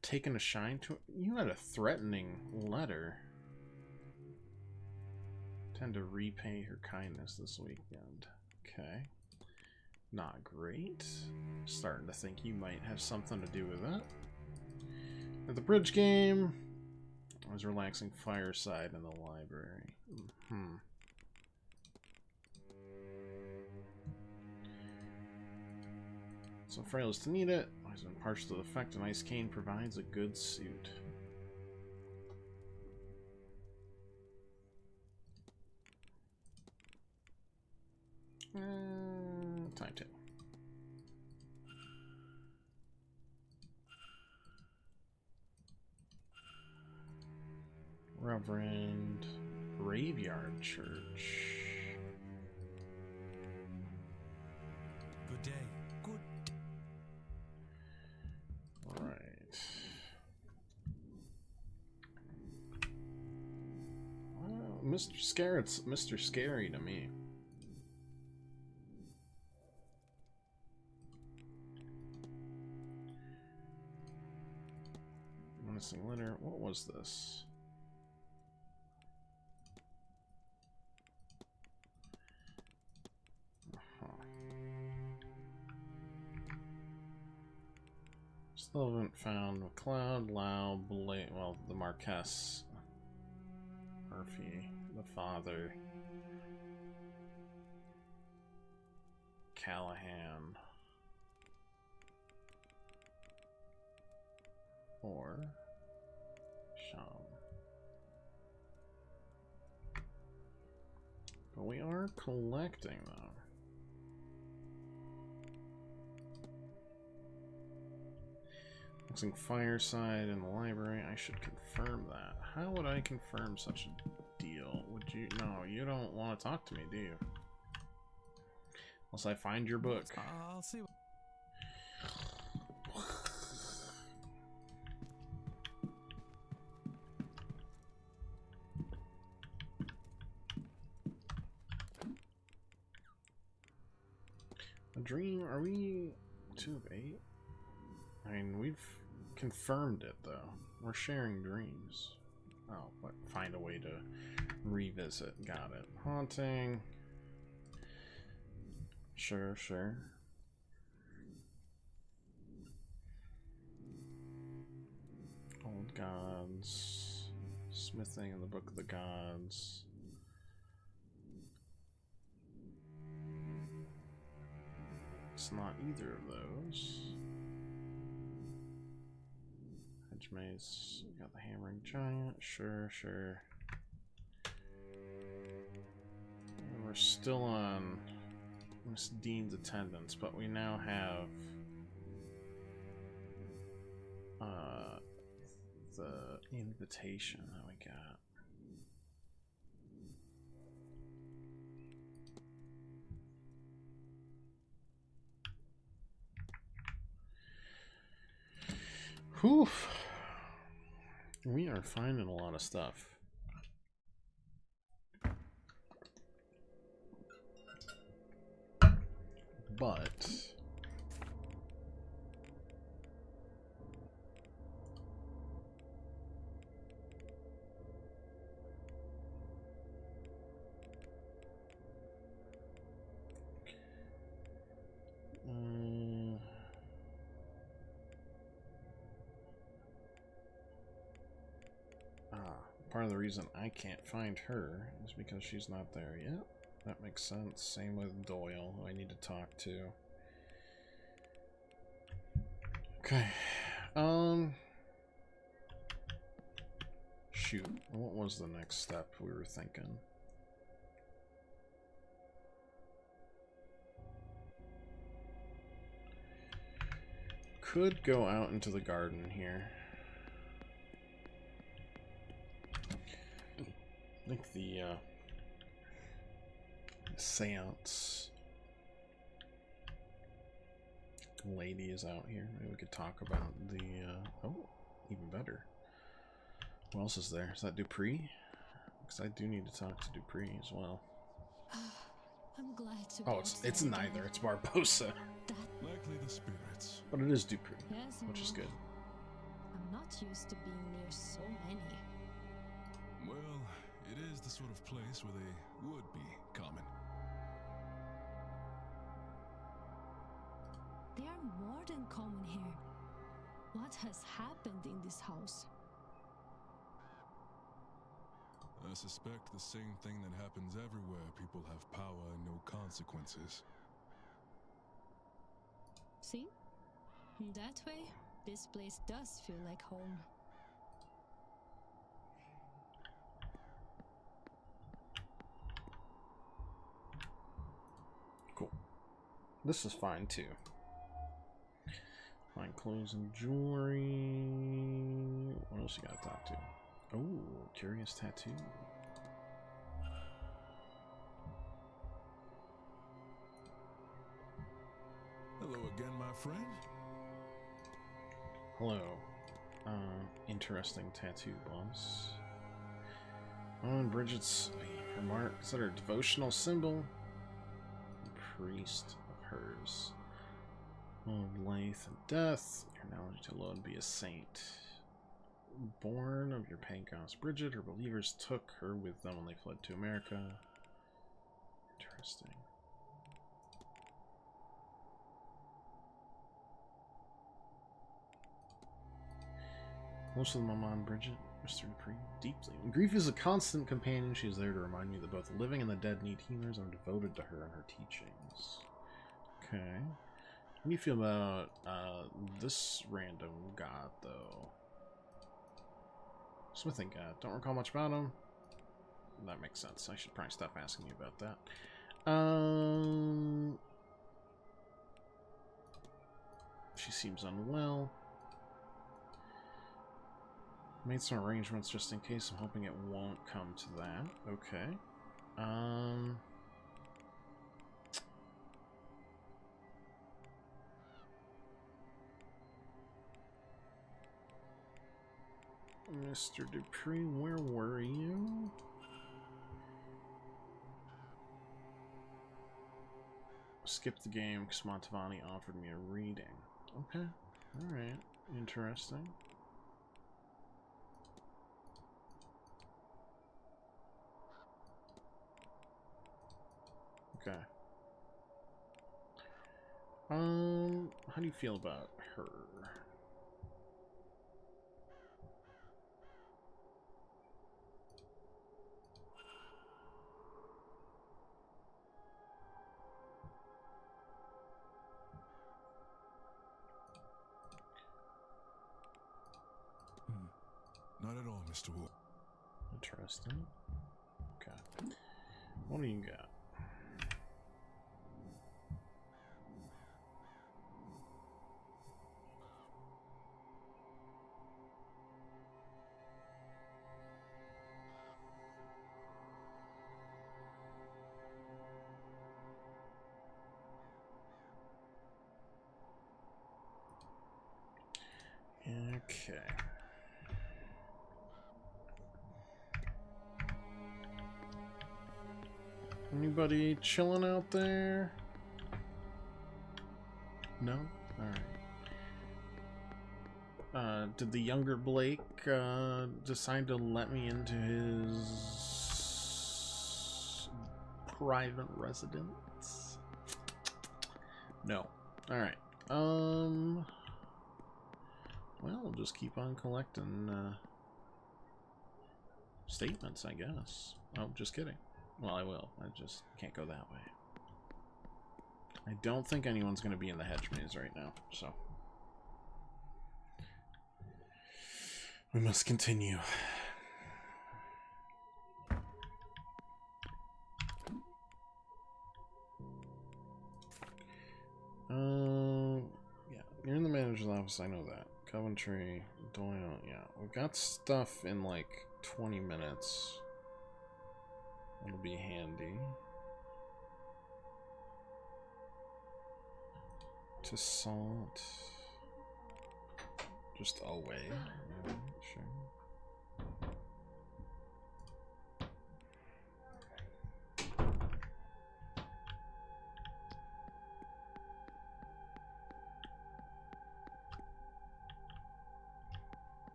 Taken a shine to it. You had a threatening letter. Tend to repay her kindness this weekend. Okay. Not great. Starting to think you might have something to do with that. At the bridge game, I was relaxing fireside in the library. So frail as to need it. Always been partial to the effect an ice cane provides a good suit. Timetable. Reverend Graveyard Church. Good day. Good. Alright. Well, Mr. Scarrett's Mr. Scary to me. Missing letter. What was this? Still haven't found McLeod, Lau, Blake, well, the Marquess, Murphy, the father, Callahan, or Sham. But we are collecting, though. Looks like Fireside in the library. I should confirm that. How would I confirm such a deal? Would you? No, you don't want to talk to me, do you? Unless I find your book. I'll see. A dream? Are we 2 of 8? I mean, we've confirmed it, though. We're sharing dreams. Oh, but find a way to revisit. Got it. Haunting. Sure, sure. Old Gods. Smithing in the Book of the Gods. It's not either of those. Hedge Maze. We got the Hammering Giant. Sure, sure. And we're still on Miss Dean's attendance, but we now have the invitation that we got. Whew. We are finding a lot of stuff. But part of the reason I can't find her is because she's not there yet. That makes sense. Same with Doyle, who I need to talk to. Okay. Shoot. What was the next step we were thinking? Could go out into the garden here. I think the Seance lady is out here. Maybe we could talk about the oh, even better. Who else is there? Is that Dupree? Because I do need to talk to Dupree as well. I'm glad to Oh, be it's outside neither. again. It's Barbosa. Likely the spirits. But it is Dupree, Yes, which is indeed. good. I'm not used to being near so many. Well, it is the sort of place where they would be common. They are more than common here. What has happened in this house? I suspect the same thing that happens everywhere people have power and no consequences. See? In that way, this place does feel like home. Cool. This is fine too. Fine clothes and jewelry. What else you gotta talk to? Oh, curious tattoo. Hello again, my friend. Hello. Interesting tattoo, boss. Oh, and Bridget's remark. Is that her devotional symbol? A priest of hers. Oh, life and death. Your knowledge to alone be a saint. Born of your pagan goddess Bridget, her believers took her with them when they fled to America. Interesting. Most of them on Bridget, Mr. Dupree, deeply. When grief is a constant companion, she is there to remind me that both the living and the dead need healers. I'm devoted to her and her teachings. Okay. How do you feel about this random god, though? Smithing god. Don't recall much about him. That makes sense. I should probably stop asking you about that. She seems unwell. Made some arrangements just in case. I'm hoping it won't come to that. Okay. Mr. Dupree, where were you? Skipped the game because Montavani offered me a reading. Okay. Alright. Interesting. Okay. How do you feel about her? Not at all, Mr. Wood. Interesting. Okay. What do you got? Okay. Anybody chilling out there? No? Alright. Did the younger Blake decide to let me into his private residence? No. Alright. Well, we'll just keep on collecting statements, I guess. Oh, just kidding. Well, I will. I just can't go that way. I don't think anyone's going to be in the hedge maze right now, so we must continue. Yeah, you're in the manager's office, I know that. Coventry, Doyle, yeah. We've got stuff in like 20 minutes. It'll be handy. To salt. Just away. Yeah, sure.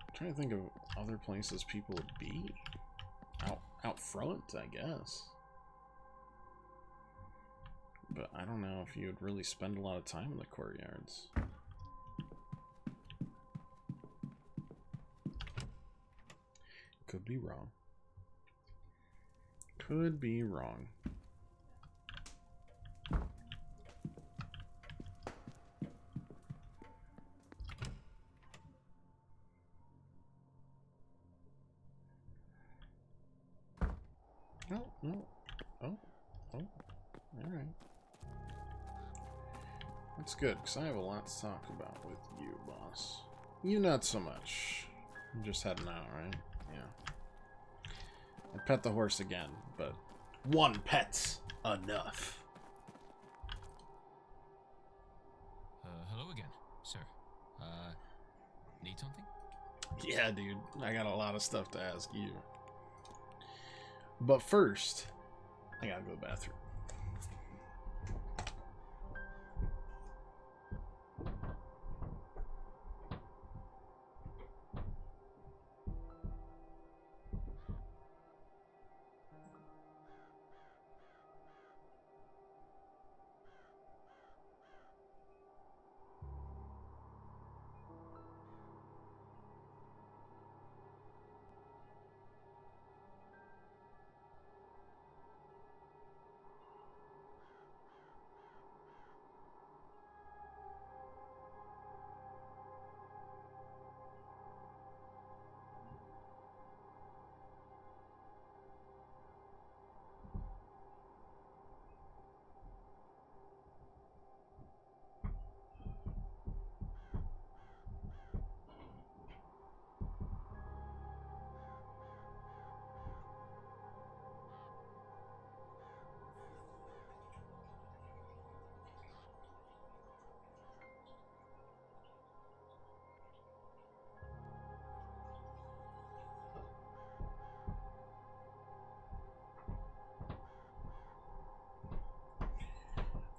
I'm trying to think of other places people would be. Out front, I guess. But I don't know if you would really spend a lot of time in the courtyards. Could be wrong. Could be wrong. No. Oh. Alright. That's good, because I have a lot to talk about with you, boss. You not so much. I'm just heading out, right? Yeah. I pet the horse again, but one pet's enough. Hello again, sir. Need something? Yeah, dude. I got a lot of stuff to ask you. But first, I gotta go to the bathroom.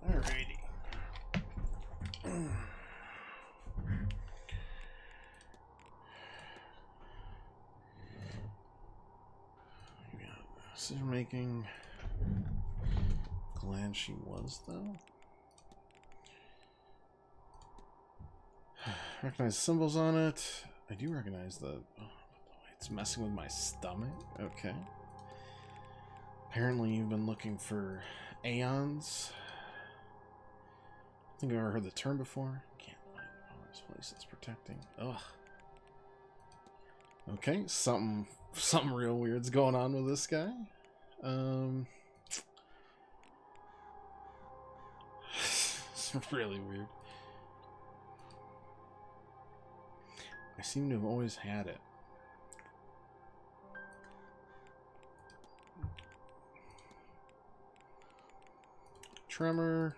Alrighty. Decision making. Glad she was, though. Recognize symbols on it. I do recognize the. Oh, it's messing with my stomach. Okay. Apparently, you've been looking for aeons. I think I've ever heard the term before. Can't find this place it's protecting. Ugh. Okay, something real weird's going on with this guy. It's really weird. I seem to have always had it. Tremor.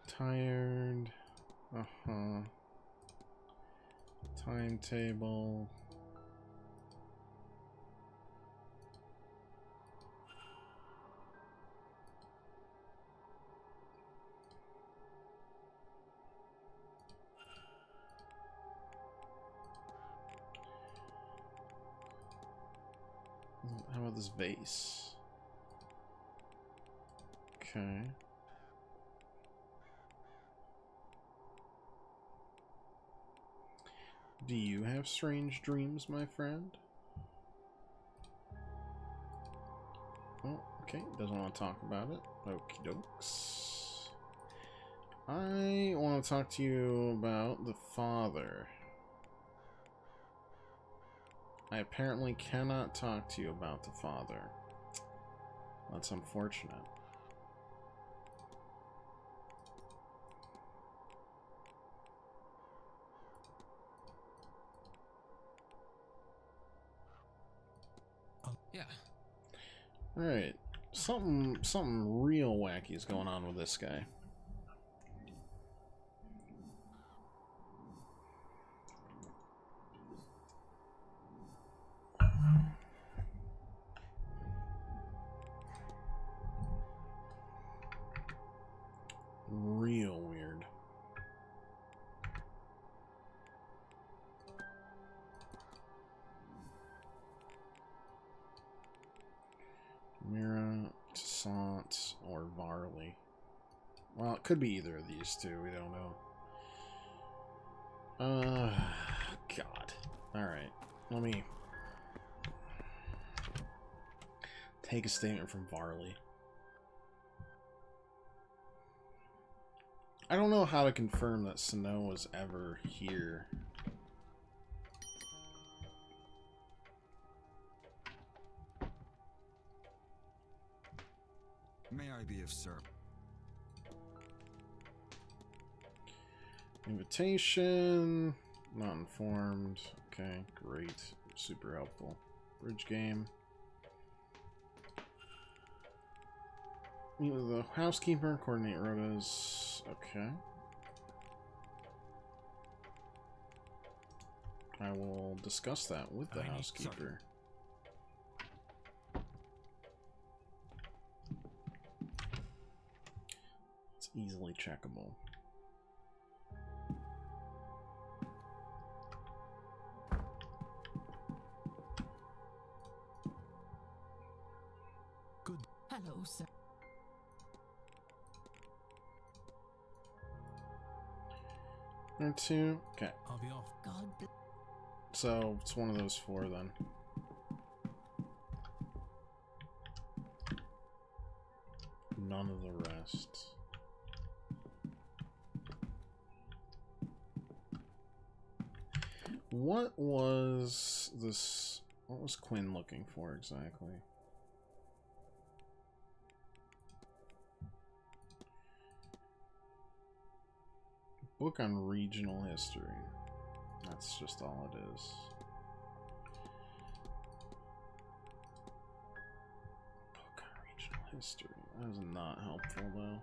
Tired. Timetable. How about this vase? Okay. Do you have strange dreams, my friend? Oh, okay. Doesn't want to talk about it. Okie dokes. I want to talk to you about the father. I apparently cannot talk to you about the father. That's unfortunate. Yeah. Alright. Something real wacky is going on with this guy. Real weird. Mira, Seance, or Varley. Well, it could be either of these two. We don't know. God. Alright. Let me take a statement from Varley. I don't know how to confirm that Snow was ever here. May I be of service? Invitation. Not informed. Okay, great. Super helpful. Bridge game. Meet with the housekeeper. Coordinate rotas. Okay. I will discuss that with the housekeeper. It's easily checkable. Good. Hello, sir. Or two. Okay. I'll be off. God bless. So it's one of those four then. None of the rest. What was this? What was Quinn looking for exactly? Book on regional history. That's just all it is. Book on regional history. That is not helpful though.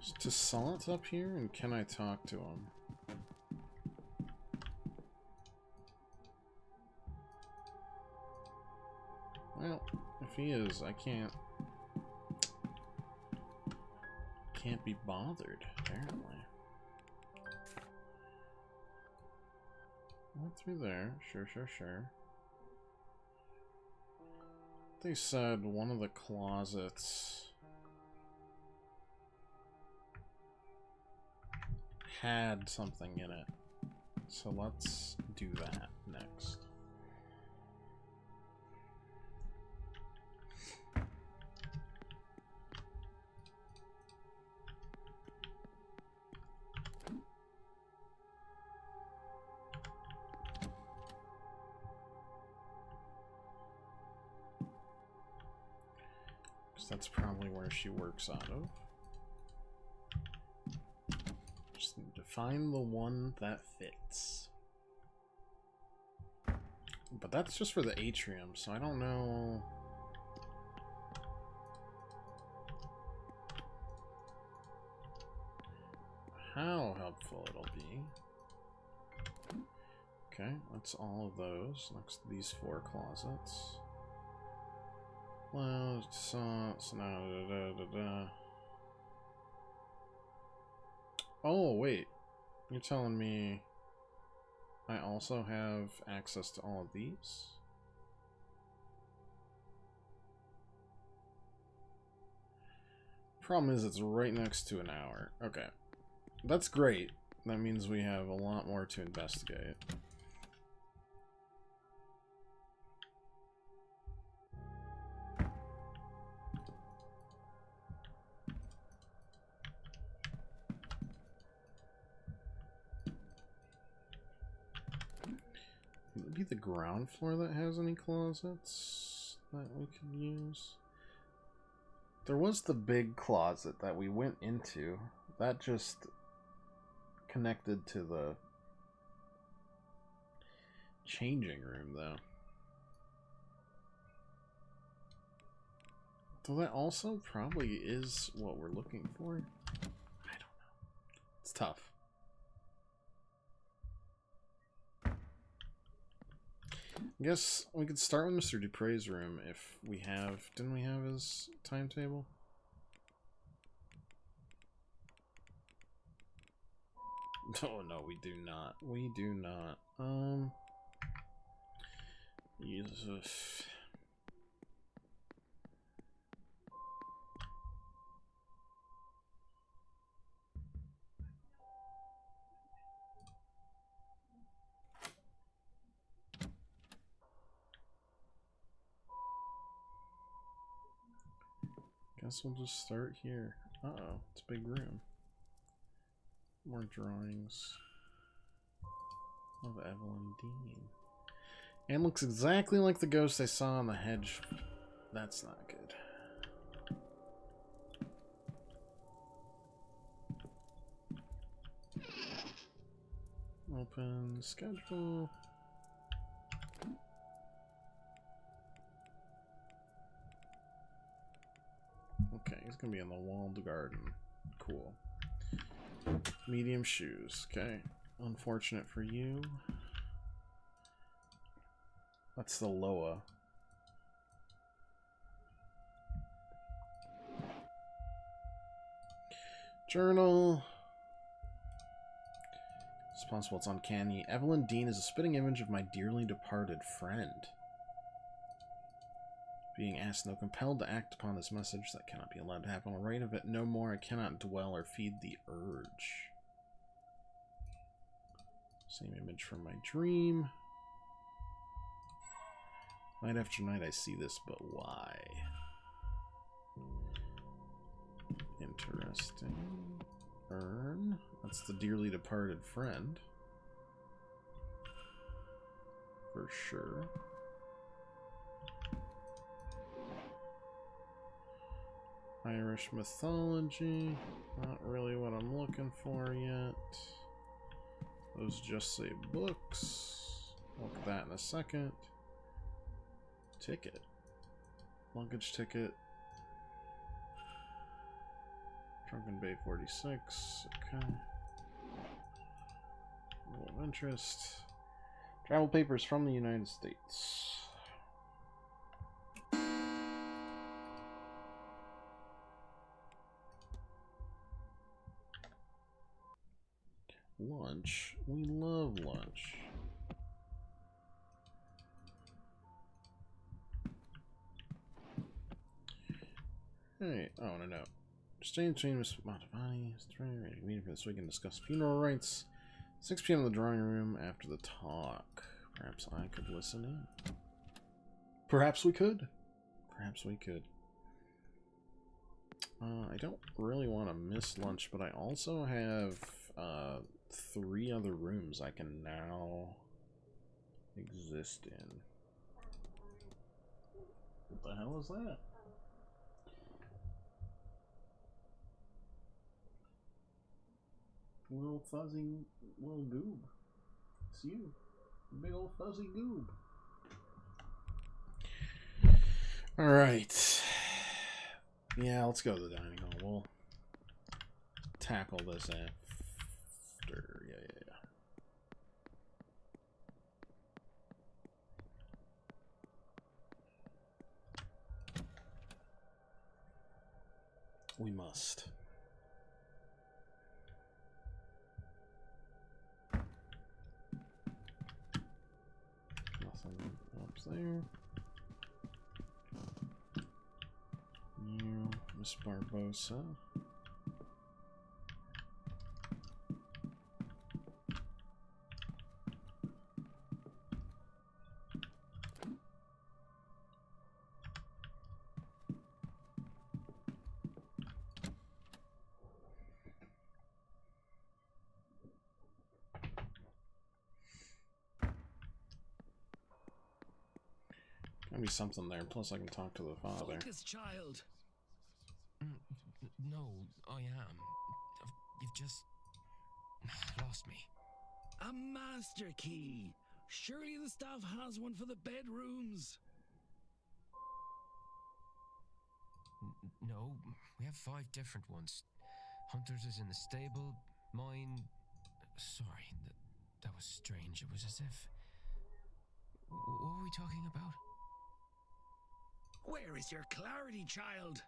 Is Toussaint up here, and can I talk to him? Well, if he is, I can't be bothered, apparently. Let's be there. Sure, sure, sure. They said one of the closets had something in it. So let's do that next. That's probably where she works out of. Just need to find the one that fits. But that's just for the atrium, so I don't know. How helpful it'll be. Okay, that's all of those. Next to these 4 closets. Well, so now, Oh, wait. You're telling me I also have access to all of these? Problem is, it's right next to an hour. Okay. That's great. That means we have a lot more to investigate. Would it be the ground floor that has any closets that we could use? There was the big closet that we went into. That just connected to the changing room, though. So that also probably is what we're looking for. I don't know. It's tough. I guess we could start with Mr. Dupre's room if we have... Didn't we have his timetable? Oh, no, we do not. We do not. Jesus. Guess we'll just start here. Uh-oh, it's a big room. More drawings of Evelyn Dean. And looks exactly like the ghost I saw on the hedge. That's not good. Open schedule. Okay, he's gonna be in the walled garden. Cool. Medium shoes. Okay. Unfortunate for you. That's the Loa. Journal. It's possible it's uncanny. Evelyn Dean is a spitting image of my dearly departed friend. Being asked, no, compelled to act upon this message that cannot be allowed to happen. I'll write of it no more. I cannot dwell or feed the urge. Same image from my dream. Night after night I see this, but why? Interesting. Urn. That's the dearly departed friend. For sure. Irish mythology. Not really what I'm looking for yet. Those just say books. Look at that in a second. Ticket. Luggage ticket. Drunken Bay 46. Okay. Rule of interest. Travel papers from the United States. Lunch. We love lunch. Hey, oh, and a note. Stay between Miss Montavani. Ready to meet for this weekend. Discuss funeral rites. 6 p.m. in the drawing room after the talk. Perhaps I could listen in. Perhaps we could. Perhaps we could. I don't really want to miss lunch, but I also have 3 other rooms I can now exist in. What the hell is that? Little fuzzy little goob. It's you. Big old fuzzy goob. Alright. Yeah, let's go to the dining hall. We'll tackle this after. Yeah. We must. Nothing up there. You, Miss Barbosa. Gotta be something there. Plus, I can talk to the father. Focus, child. No, I am. You've just lost me. A master key. Surely the staff has one for the bedrooms. No, we have 5 different ones. Hunter's is in the stable. Mine. Sorry, that was strange. It was as if. What were we talking about? Where is your clarity, child?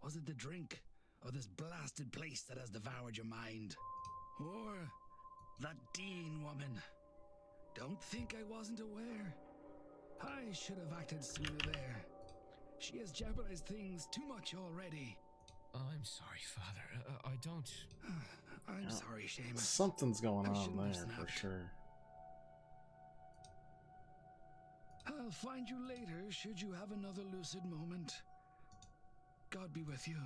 Was it the drink, or this blasted place that has devoured your mind? Or that Dean woman? Don't think I wasn't aware. I should have acted sooner there. She has jeopardized things too much already. I'm sorry, Father. I don't... I'm sorry, Seamus. Something's going on there, for sure. I'll find you later should you have another lucid moment. God be with you.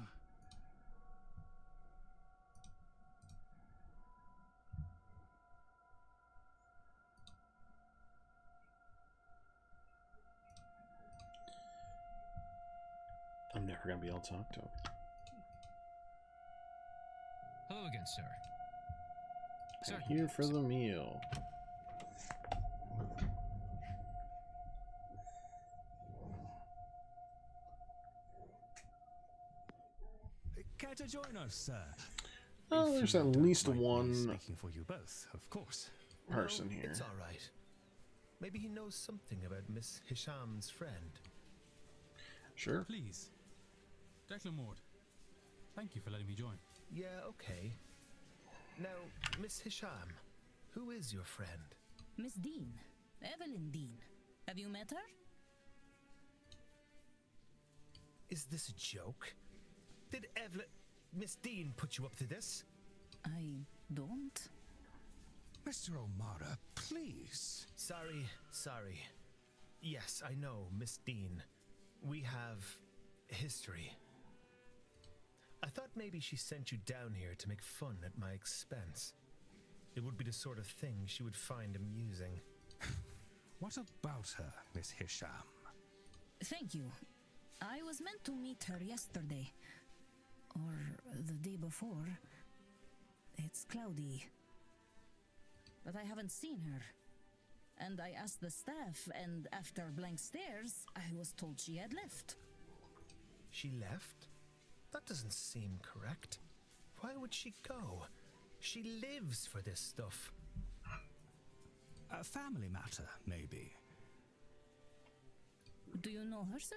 I'm never gonna be able to talk to him. Hello again, sir. I'm here for the meal. Care to join us, sir? Oh, there's at least one speaking for you both, of course. person here. It's all right. Maybe he knows something about Miss Hisham's friend. Sure. Please. Declan Ward. Thank you for letting me join. Yeah, okay. Now, Miss Hisham, who is your friend? Miss Dean. Evelyn Dean. Have you met her? Is this a joke? Did Miss Dean put you up to this? I don't. Mr. O'Mara, please. Sorry. Yes, I know, Miss Dean. We have history. I thought maybe she sent you down here to make fun at my expense. It would be the sort of thing she would find amusing. What about her, Miss Hisham? Thank you. I was meant to meet her yesterday. Or the day before. It's cloudy. But I haven't seen her. And I asked the staff, and after blank stares, I was told she had left. She left? That doesn't seem correct. Why would she go? She lives for this stuff. A family matter, maybe. Do you know her, sir?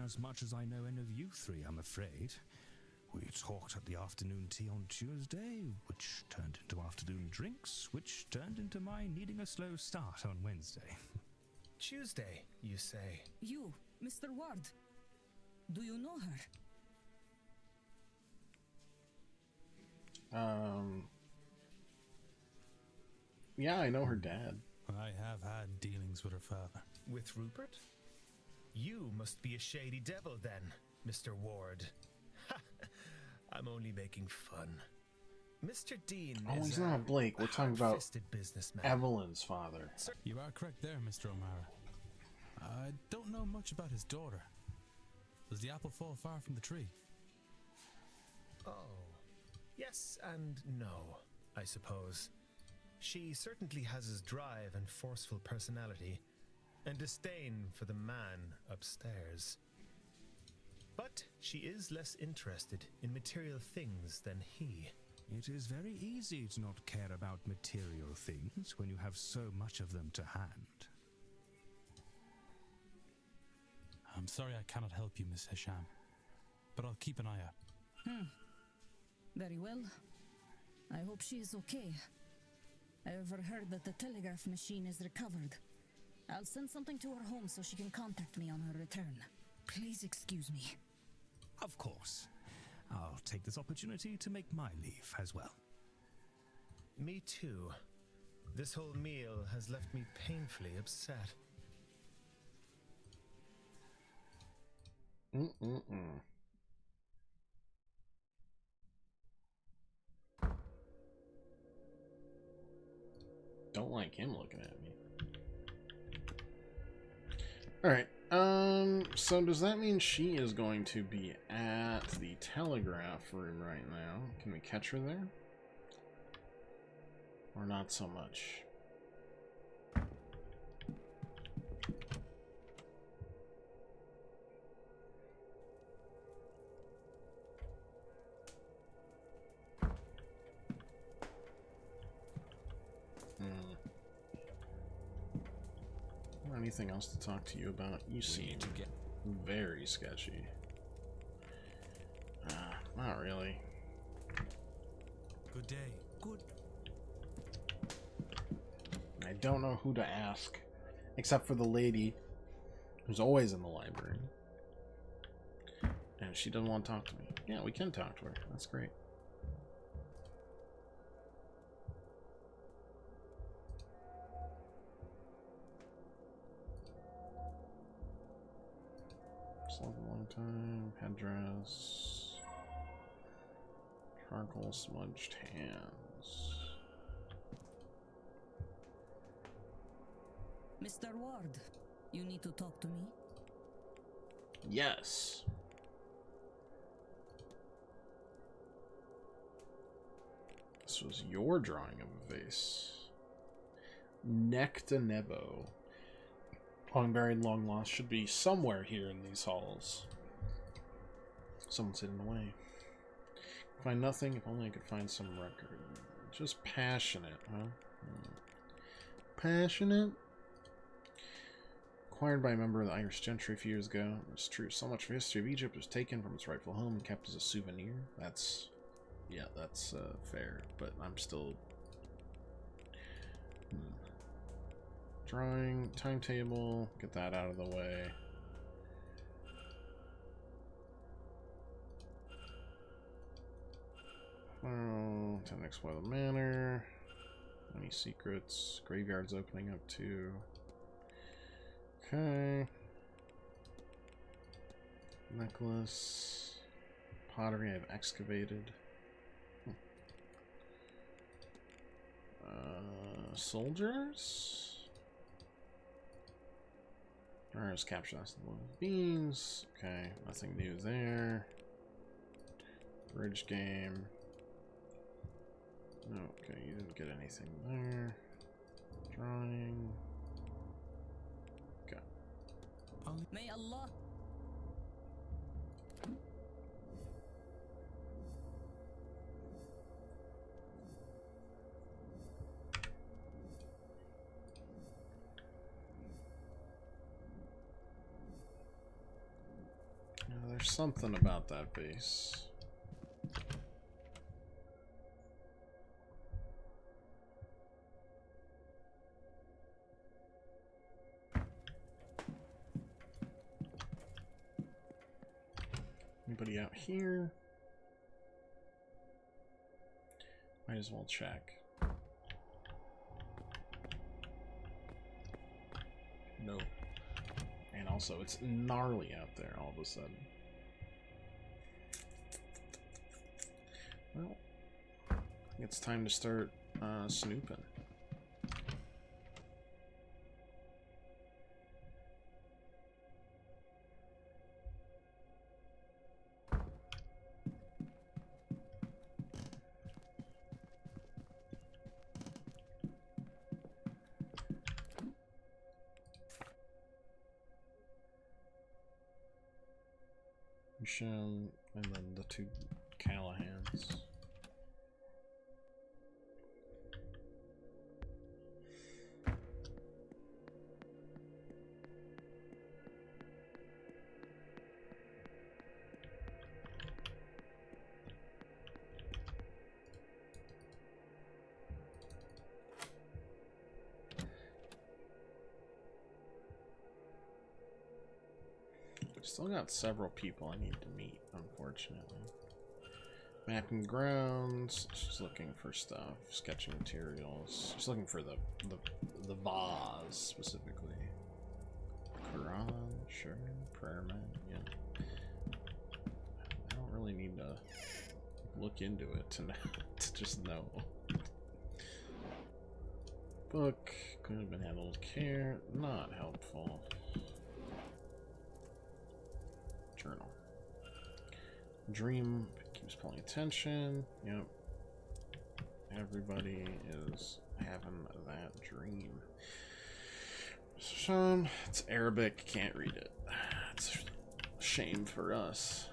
As much as I know any of you 3, I'm afraid. We talked at the afternoon tea on Tuesday, which turned into afternoon drinks, which turned into my needing a slow start on Wednesday. Tuesday, you say? You, Mr. Ward. Do you know her? Yeah, I know her dad. I have had dealings with her father. With Rupert? You must be a shady devil then, Mr. Ward. Ha! I'm only making fun. Mr. Dean Oh, is he's not Blake. We're talking about businessman. Evelyn's father. You are correct there, Mr. O'Mara. I don't know much about his daughter. Does the apple fall far from the tree? Oh, yes and no, I suppose. She certainly has his drive and forceful personality, and disdain for the man upstairs. But she is less interested in material things than he. It is very easy to not care about material things when you have so much of them to hand. I'm sorry I cannot help you, Miss Hisham, but I'll keep an eye out. Very well. I hope she is okay. I overheard that the telegraph machine is recovered. I'll send something to her home so she can contact me on her return. Please excuse me. Of course. I'll take this opportunity to make my leave as well. Me too. This whole meal has left me painfully upset. Don't like him looking at me. Alright, so does that mean she is going to be at the telegraph room right now? Can we catch her there? Or not so much? Anything else to talk to you about? You seem very sketchy. Not really. Good day. Good. I don't know who to ask, except for the lady who's always in the library. And she doesn't want to talk to me. Yeah, we can talk to her. That's great. Slept a long time. Headdress. Charcoal smudged hands. Mr. Ward, you need to talk to me? Yes. This was your drawing of a vase. Necta Nebo. Long buried, long lost should be somewhere here in these halls. Someone's hidden away. Find nothing, if only I could find some record. Just passionate, huh? Passionate? Acquired by a member of the Irish gentry a few years ago. It's true, so much of the history of Egypt was taken from its rightful home and kept as a souvenir. That's... yeah, that's fair, but I'm still... Drawing, timetable, get that out of the way. Oh, time to explore the manor. Any secrets? Graveyard's opening up too. Okay. Necklace. Pottery I've excavated. Soldiers? Alright, capture that's the one. Beans. Okay, nothing new there. Bridge game. Okay, you didn't get anything there. Drawing. Okay. May Allah. There's something about that vase. Anybody out here? Might as well check. No. And also, it's gnarly out there all of a sudden. Well, I think it's time to start snooping. Michelle, and then the two Callahans. Still got several people I need to meet, unfortunately. Mapping grounds. She's looking for stuff. Sketching materials. She's looking for the vase specifically. Quran, sure. Prayer man, yeah. I don't really need to look into it to just know. Book could have been handled with care. Not helpful. Journal. Dream keeps pulling attention. Yep. Everybody is having that dream. It's Arabic. Can't read it. It's a shame for us.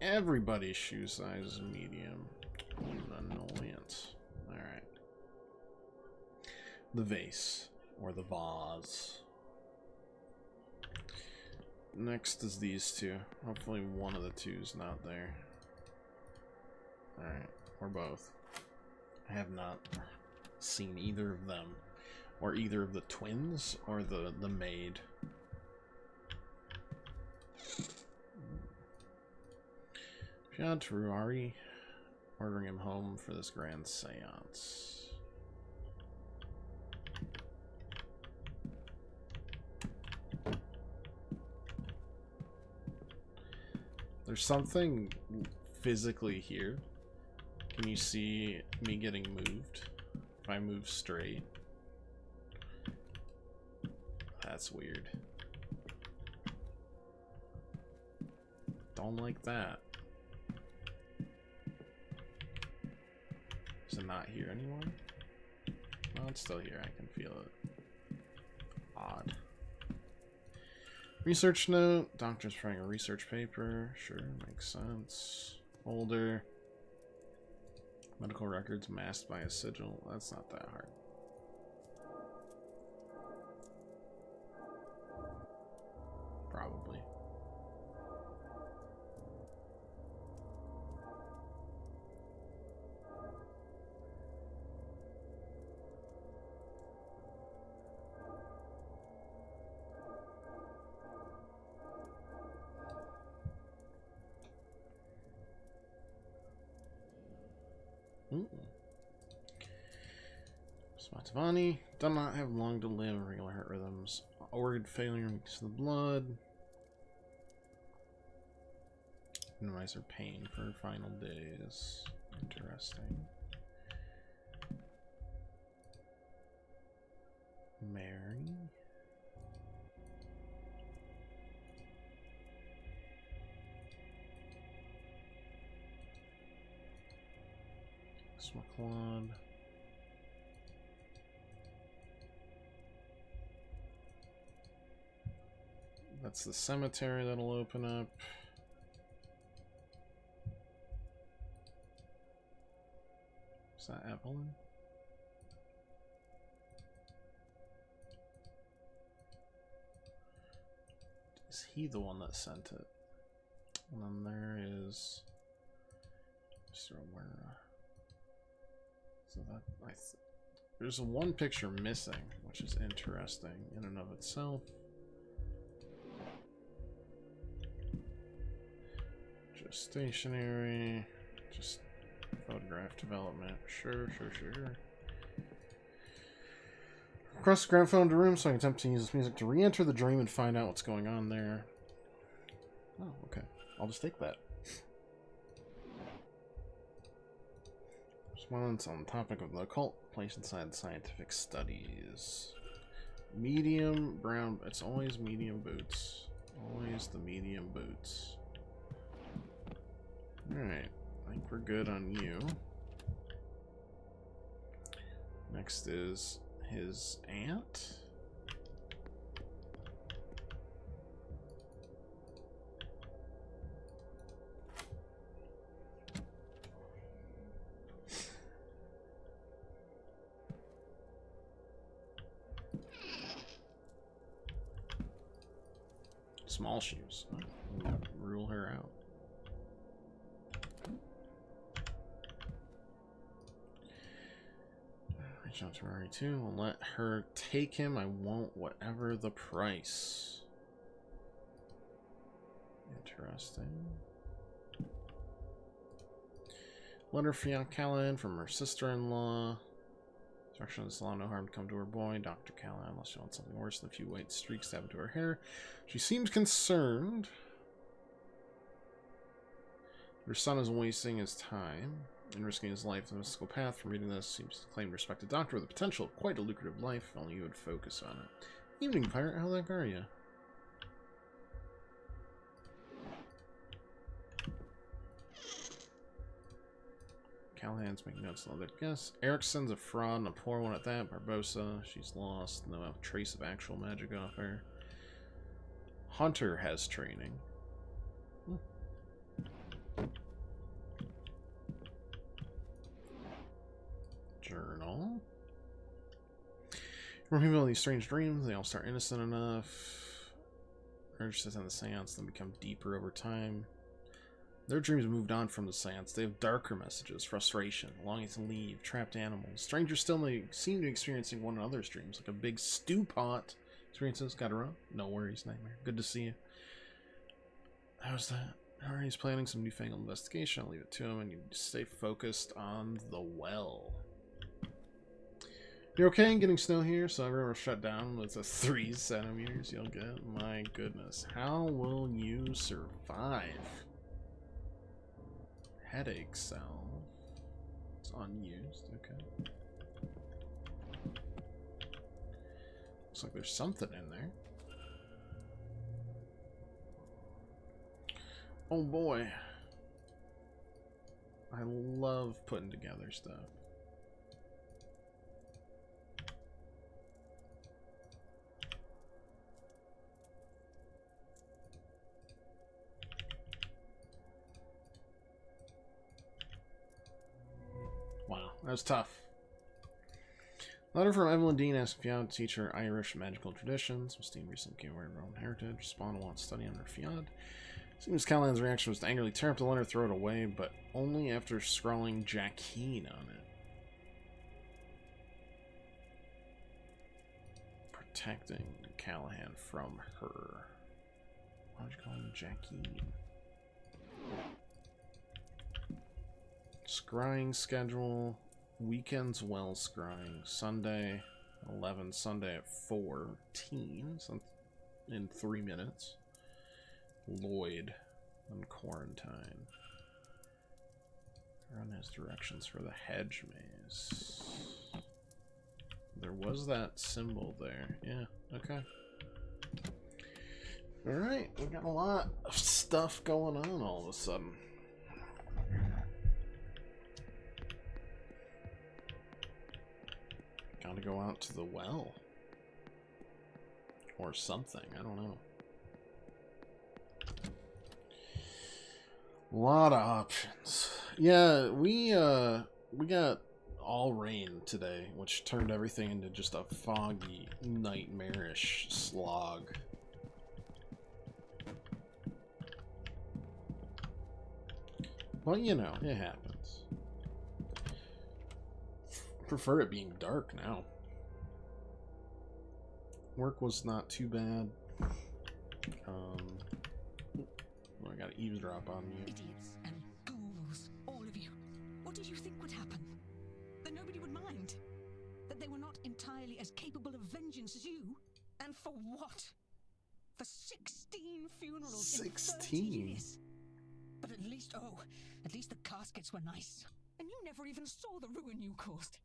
Everybody's shoe size is medium. Annoyance. Alright. The vase. Or the vase. Next is these two. Hopefully one of the two is not there. Alright. Or both. I have not seen either of them. Or either of the twins or the maid. Shout out to Ruari, ordering him home for this grand seance. There's something physically here. Can you see me getting moved? If I move straight. That's weird. Don't like that. Is it not here anymore? No, it's still here. I can feel it. Odd. Research note. Doctor's writing a research paper. Sure, makes sense. Older. Medical records masked by a sigil. That's not that hard. Probably. Smatavani do not have long to live. Regular heart rhythms. Organ failure makes the blood. Minimize her pain for her final days. Interesting. Mary. Smaklod. That's the cemetery that'll open up. Is that Evelyn? Is he the one that sent it? And then there is So where? So that there's one picture missing, which is interesting in and of itself. Just stationary, just photograph development. Sure. Request the ground phone to room so I can attempt to use this music to re-enter the dream and find out what's going on there. Oh, okay. I'll just take that. Response on the topic of the occult, place inside scientific studies. Medium brown. It's always medium boots. Always the medium boots. Alright. I think we're good on you. Next is his aunt. Small shoes. Rule her out. Reach out to Rory too. I'll let her take him. I won't, whatever the price. Interesting. Letter Fiat Callahan from her sister-in-law. Instructions allow no harm to come to her boy, Dr. Callahan, unless she wants something worse than a few white streaks stabbed into her hair. She seems concerned. Her son is wasting his time and risking his life in the mystical path. From reading this, seems to claim respected doctor with the potential of quite a lucrative life, if only you would focus on it. Evening, pirate. How the heck are you? Callahan's making notes on other guess. Erickson's a fraud and a poor one at that. Barbosa, she's lost. No trace of actual magic off her. Hunter has training. Journal. From people these strange dreams, they all start innocent enough. Urge to attend the seance, then become deeper over time. Their dreams moved on from the seance. They have darker messages, frustration, longing to leave, trapped animals. Strangers still may seem to be experiencing one another's dreams, like a big stew pot. Experiences, got her up? No worries, Nightmare. Good to see you. How's that? He's planning some newfangled investigation. I'll leave it to him, and you stay focused on the well. You're okay in getting snow here, so everywhere shut down with the 3 centimeters you'll get. My goodness. How will you survive? Headache cell. It's unused, okay. Looks like there's something in there. Oh boy. I love putting together stuff. Wow, that was tough. Letter from Evelyn Dean asking Fiad to teach her Irish magical traditions. Christine recently came away her own heritage. Spawn wants to study under Fiad. Seems Callahan's reaction was to angrily tear up the letter, throw it away, but only after scrawling Jackeen on it. Protecting Callahan from her. Why would you call him Jackeen? Scrying schedule. Weekends well scrying. Sunday 11, Sunday at 14. So in 3 minutes. Lloyd on quarantine. Run his directions for the hedge maze. There was that symbol there. Yeah, okay. Alright, we got a lot of stuff going on all of a sudden. Gotta go out to the well. Or something, I don't know. A lot of options. Yeah, we got all rain today, which turned everything into just a foggy, nightmarish slog. Well, you know, it happens. prefer it being dark now. Work was not too bad. I got to eavesdrop on you. Idiots and ghouls, all of you. What did you think would happen? That nobody would mind? That they were not entirely as capable of vengeance as you? And for what? For 16 funerals in 30 years? But at least the caskets were nice. And you never even saw the ruin you caused.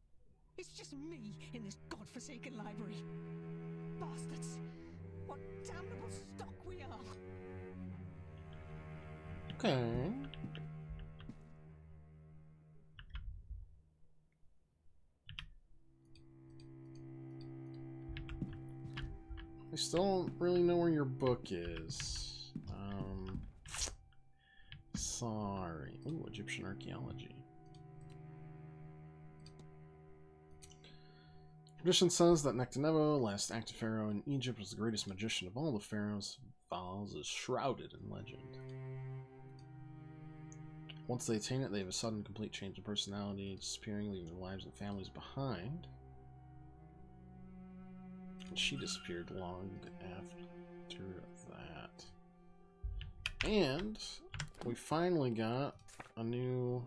It's just me in this godforsaken library. Bastards. What damnable stock we are. Okay. I still don't really know where your book is. Sorry. Ooh, Egyptian archaeology. Tradition says that Nectanebo, last active pharaoh in Egypt, was the greatest magician of all the pharaohs. Vaz is shrouded in legend. Once they attain it, they have a sudden, complete change in personality, disappearing, leaving their lives and families behind. And she disappeared long after that. And we finally got a new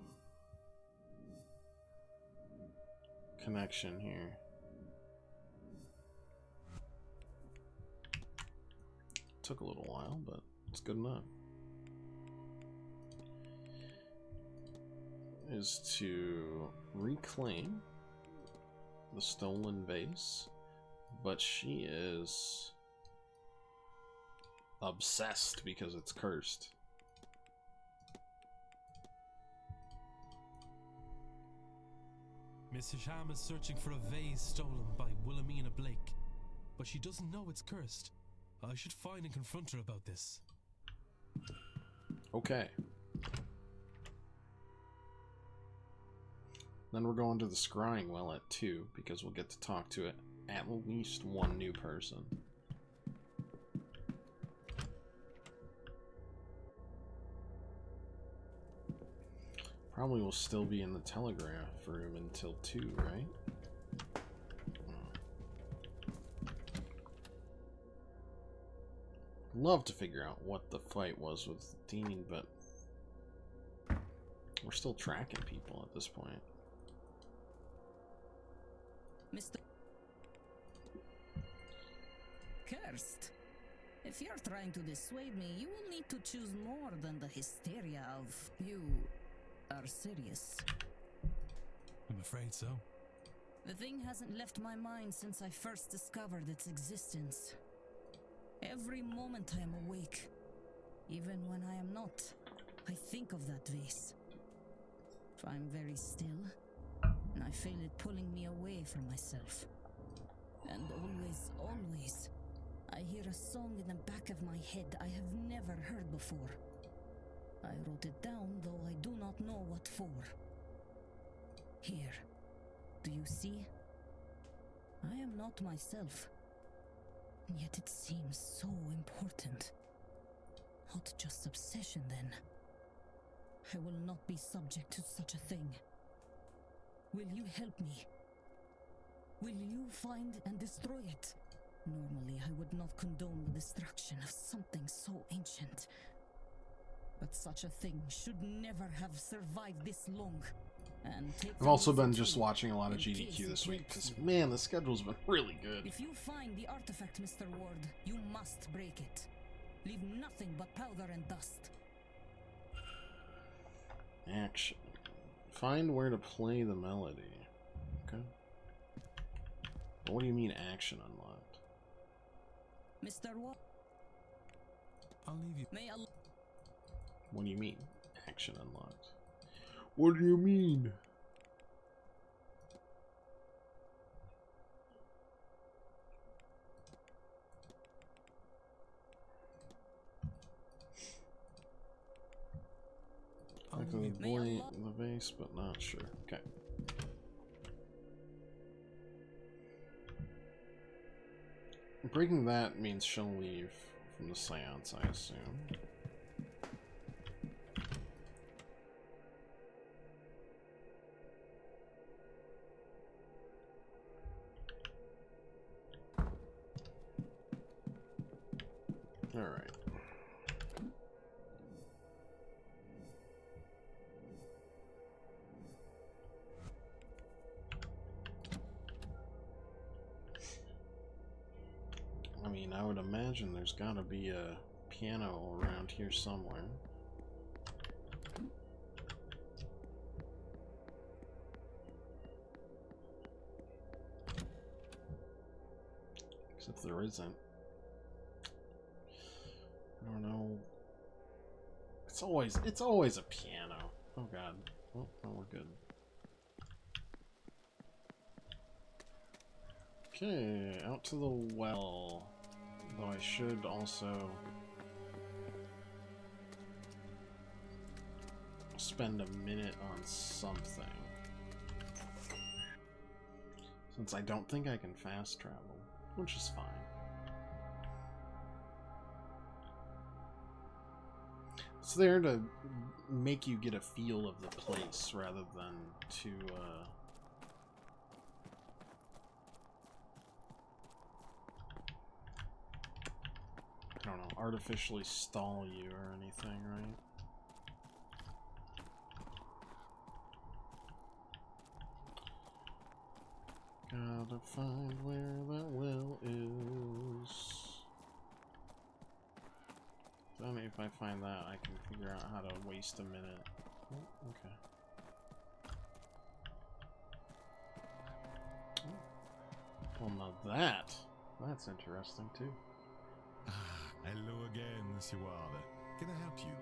connection here. Took a little while, but it's good enough. Is to reclaim the stolen vase, but she is obsessed because it's cursed. Miss Hisham is searching for a vase stolen by Wilhelmina Blake, but she doesn't know it's cursed. I should find and confront her about this. Okay. Then we're going to the scrying well at 2, because we'll get to talk to it at least one new person. Probably will still be in the telegraph room until 2, right? Love to figure out what the fight was with Dean, but we're still tracking people at this point. Mr. Cursed. If you're trying to dissuade me, you will need to choose more than the hysteria of you are serious. I'm afraid so. The thing hasn't left my mind since I first discovered its existence. Every moment I am awake, even when I am not, I think of that vase. If I'm very still, and I feel it pulling me away from myself. And always, I hear a song in the back of my head I have never heard before. I wrote it down, though I do not know what for. Here, do you see? I am not myself. And yet it seems so important. Not just obsession, then. I will not be subject to such a thing. Will you help me? Will you find and destroy it? Normally, I would not condone the destruction of something so ancient. But such a thing should never have survived this long. And I've also been just watching a lot of GDQ this week, because, man, the schedule's been really good. If you find the artifact, Mr. Ward, you must break it. Leave nothing but powder and dust. Action. Find where to play the melody. Okay. But what do you mean action unlocked? Mr. Ward. I'll leave you. May Allah. What do you mean action unlocked? What do you mean? I can blame the vase, but not sure. Okay. Breaking that means she'll leave from the seance, I assume. Alright. I mean, I would imagine there's gotta be a piano around here somewhere. Except there isn't. I don't know. It's always a piano. Oh god. Oh, we're good. Okay, out to the well. Though I should also spend a minute on something. Since I don't think I can fast travel, which is fine. It's there to make you get a feel of the place rather than to I don't know, artificially stall you or anything, right? Gotta find where that well is. Then if I find that, I can figure out how to waste a minute. Oh, okay. Well, now that's interesting too. Hello again, Monsieur Wilder. Can I help you?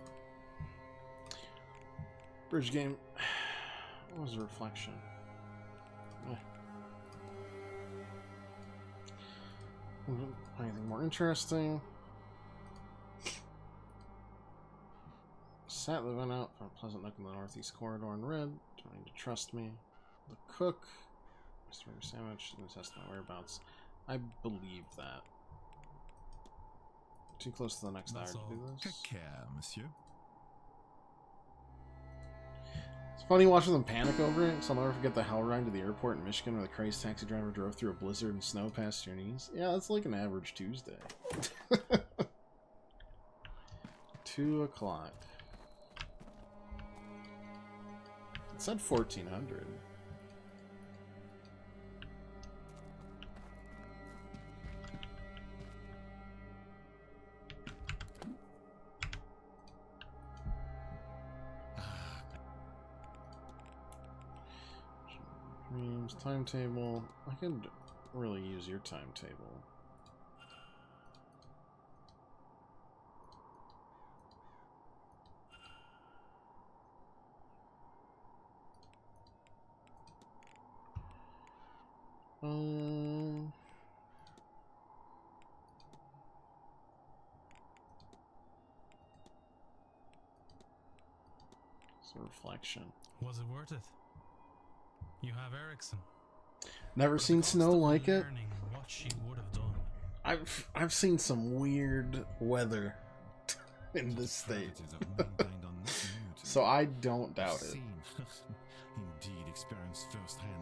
Bridge game. What was a reflection? Anything more interesting? Sat the vent out for a pleasant nook in the northeast corridor in red. Don't need to trust me. The cook. Mr. Sandwich didn't test my whereabouts. I believe that. Too close to the next hour to do this. Take care, monsieur. It's funny watching them panic over it, so I'll never forget the hell ride to the airport in Michigan where the crazed taxi driver drove through a blizzard and snow past your knees. Yeah, that's like an average Tuesday. 2 o'clock. It said 1400. Dreams, timetable. I could really use your timetable. It's a reflection. Was it worth it? You have Erickson. Never seen snow like it. What she would have done. I've seen some weird weather in this state, so I don't doubt it. Indeed, experienced firsthand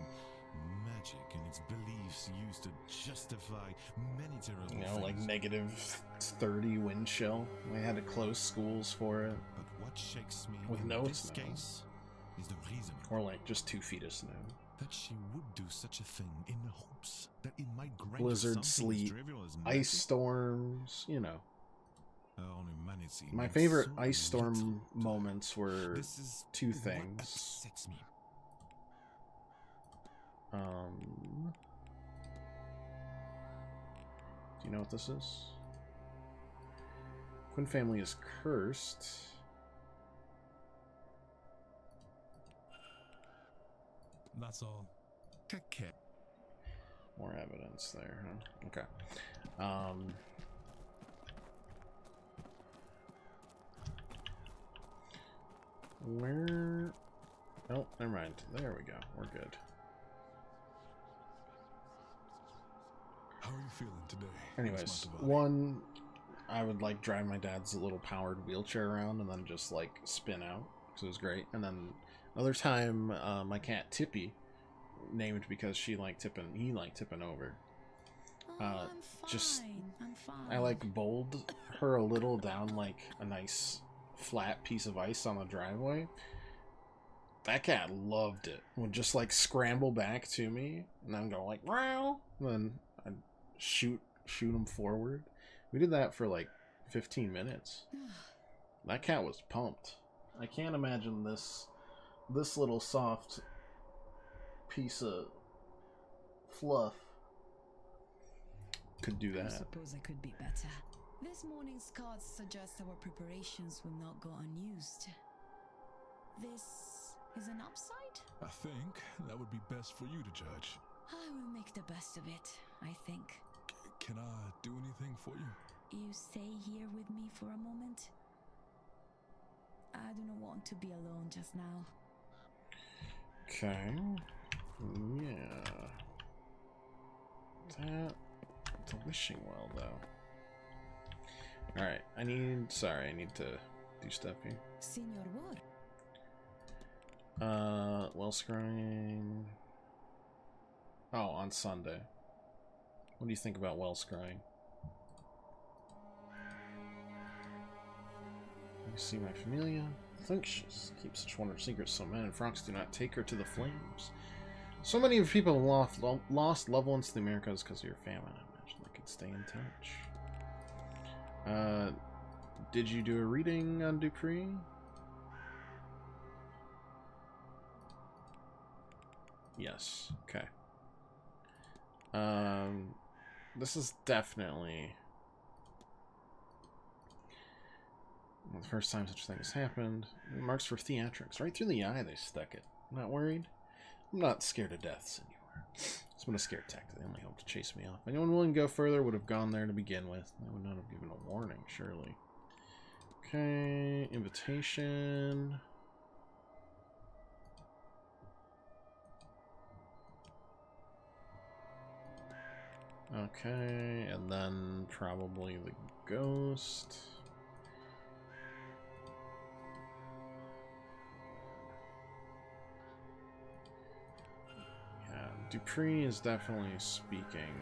magic and its beliefs used to justify many terrible You know, like things. negative 30 wind chill. We had to close schools for it. But what shakes me With in no this snow. case is the reason. Or like just 2 feet of snow. That she would do such a thing in the hopes that it might grant Blizzard, something as sleet, trivial as ice magic. storms, you know. Her own humanity My meant favorite so ice storm little. moments were This is 2 what things. upsets me. Do you know what this is? Quinn family is cursed. That's all. Take care. More evidence there, huh? Okay. Where... Oh, never mind. There we go. We're good. How are you feeling today? Anyways, Miss Montalbano? one, I would like drive my dad's little powered wheelchair around and then just like spin out, because it was great. And then another time, my cat Tippy, named because he liked tipping over. Uh, just I'm fine. I like bowled her a little down like a nice flat piece of ice on the driveway. That cat loved it. Would just like scramble back to me and then go like wow. Then I'd shoot him forward. We did that for like 15 minutes. That cat was pumped. I can't imagine this little soft piece of fluff could do I that. suppose I could be better. This morning's cards suggest our preparations will not go unused. This is an upside? I think that would be best for you to judge. I will make the best of it, I think. Can I do anything for you? You stay here with me for a moment? I do not want to be alone just now. Okay. Yeah. It's a wishing well, though. Alright, I need to do stuff here. Senor what? Well scrying. Oh, on Sunday. What do you think about well scrying? You see my familia? Functious. Keep such wondrous secrets so men and frogs do not take her to the flames. So many of people have lost loved ones to the Americas because of your famine. I imagine they could stay in touch. Did you do a reading on Dupree? Yes. Okay. This is definitely the first time such a thing has happened. Marks for theatrics. Right through the eye they stuck it. Not worried? I'm not scared of death, senor. It's been a scare tactic. They only hope to chase me off. Anyone willing to go further would have gone there to begin with. I would not have given a warning, surely. Okay, invitation. Okay, and then probably the ghost. Yeah, Dupree is definitely speaking.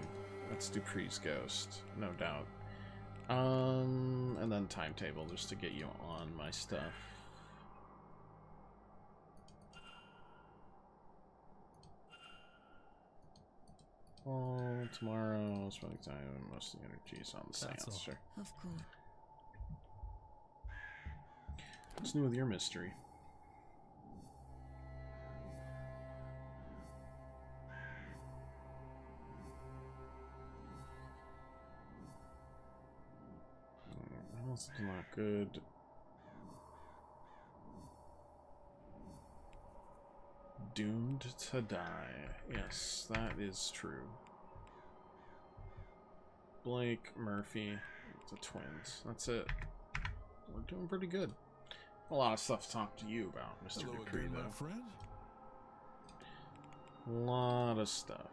That's Dupree's ghost, no doubt. And then timetable just to get you on my stuff. Well, tomorrow, spending time, most of the energies on the seance, sure. Of course. What's new with your mystery? That's not good. Doomed to die. Yes, that is true. Blake, Murphy, the twins. That's it. We're doing pretty good. A lot of stuff to talk to you about, Mr. Hello Dupree, again, though. my friend. A lot of stuff.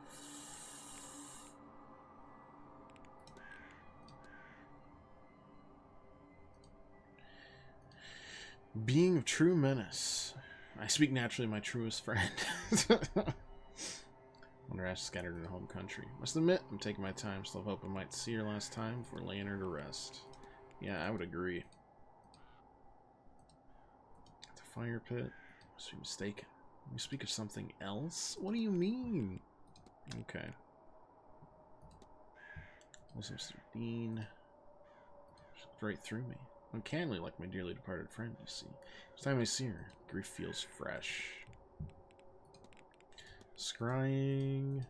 Being of true menace. I speak naturally, my truest friend. Wonder Ash scattered in her home country. Must admit, I'm taking my time. Still hope I might see her last time before laying her to rest. Yeah, I would agree. The fire pit. Must be mistaken. You speak of something else? What do you mean? Okay. Listen, Mr. Dean. She looked right through me. Uncannily like my dearly departed friend, you see. Each time I see her, grief feels fresh. Scrying.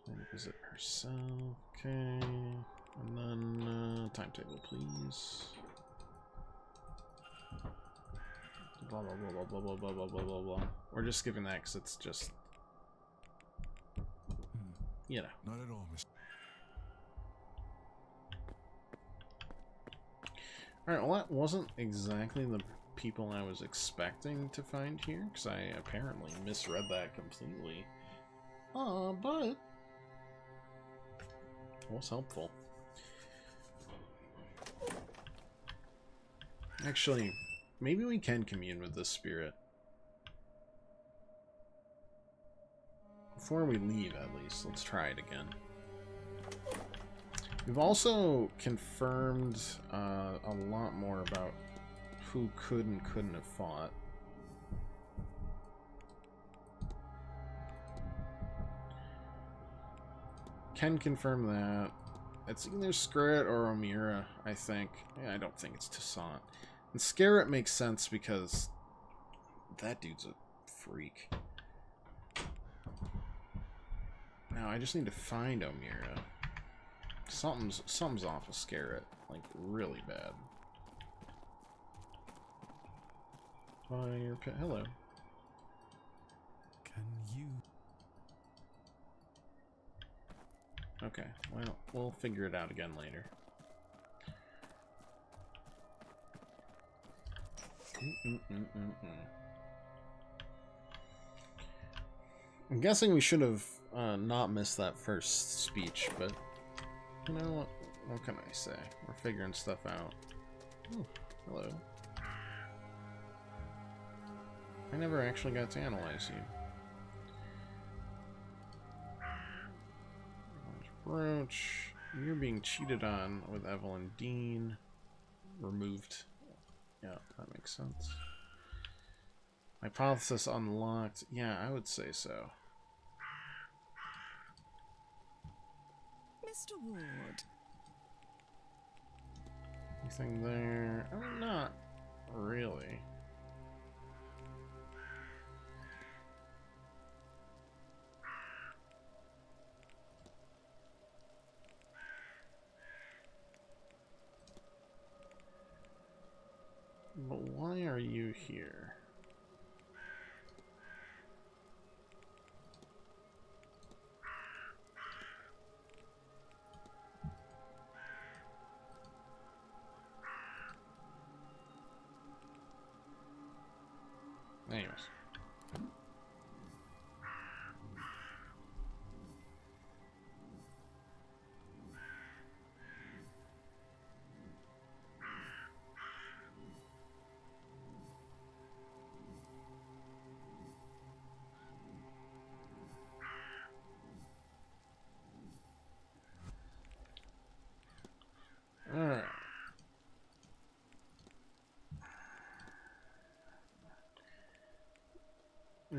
Plan to visit herself. Okay. And then, timetable, please. Blah, blah, blah, blah, blah, blah, blah, blah, blah, blah. We're just skipping that because it's just, you know. Not at all, Mr. Alright, well that wasn't exactly the people I was expecting to find here, because I apparently misread that completely. But it was helpful. Actually, maybe we can commune with this spirit. before we leave, at least, let's try it again. We've also confirmed a lot more about who could and couldn't have fought. Can confirm that. It's either Scarlet or Omira, I think. Yeah, I don't think it's Toussaint. And Scarlet makes sense because that dude's a freak. Now I just need to find Omira. Something's off with Scarlet, like really bad. Fire pit. Hello. Can you? Okay, well, we'll figure it out again later. I'm guessing we should have not missed that first speech, but you know what can I say? We're figuring stuff out. Ooh, hello. I never actually got to analyze you. Brooch. You're being cheated on with Evelyn Dean. Removed. Yeah, that makes sense. Hypothesis unlocked. Yeah, I would say so. Mr. Ward. Anything there? Oh, not really. But why are you here? Anyways. Alright.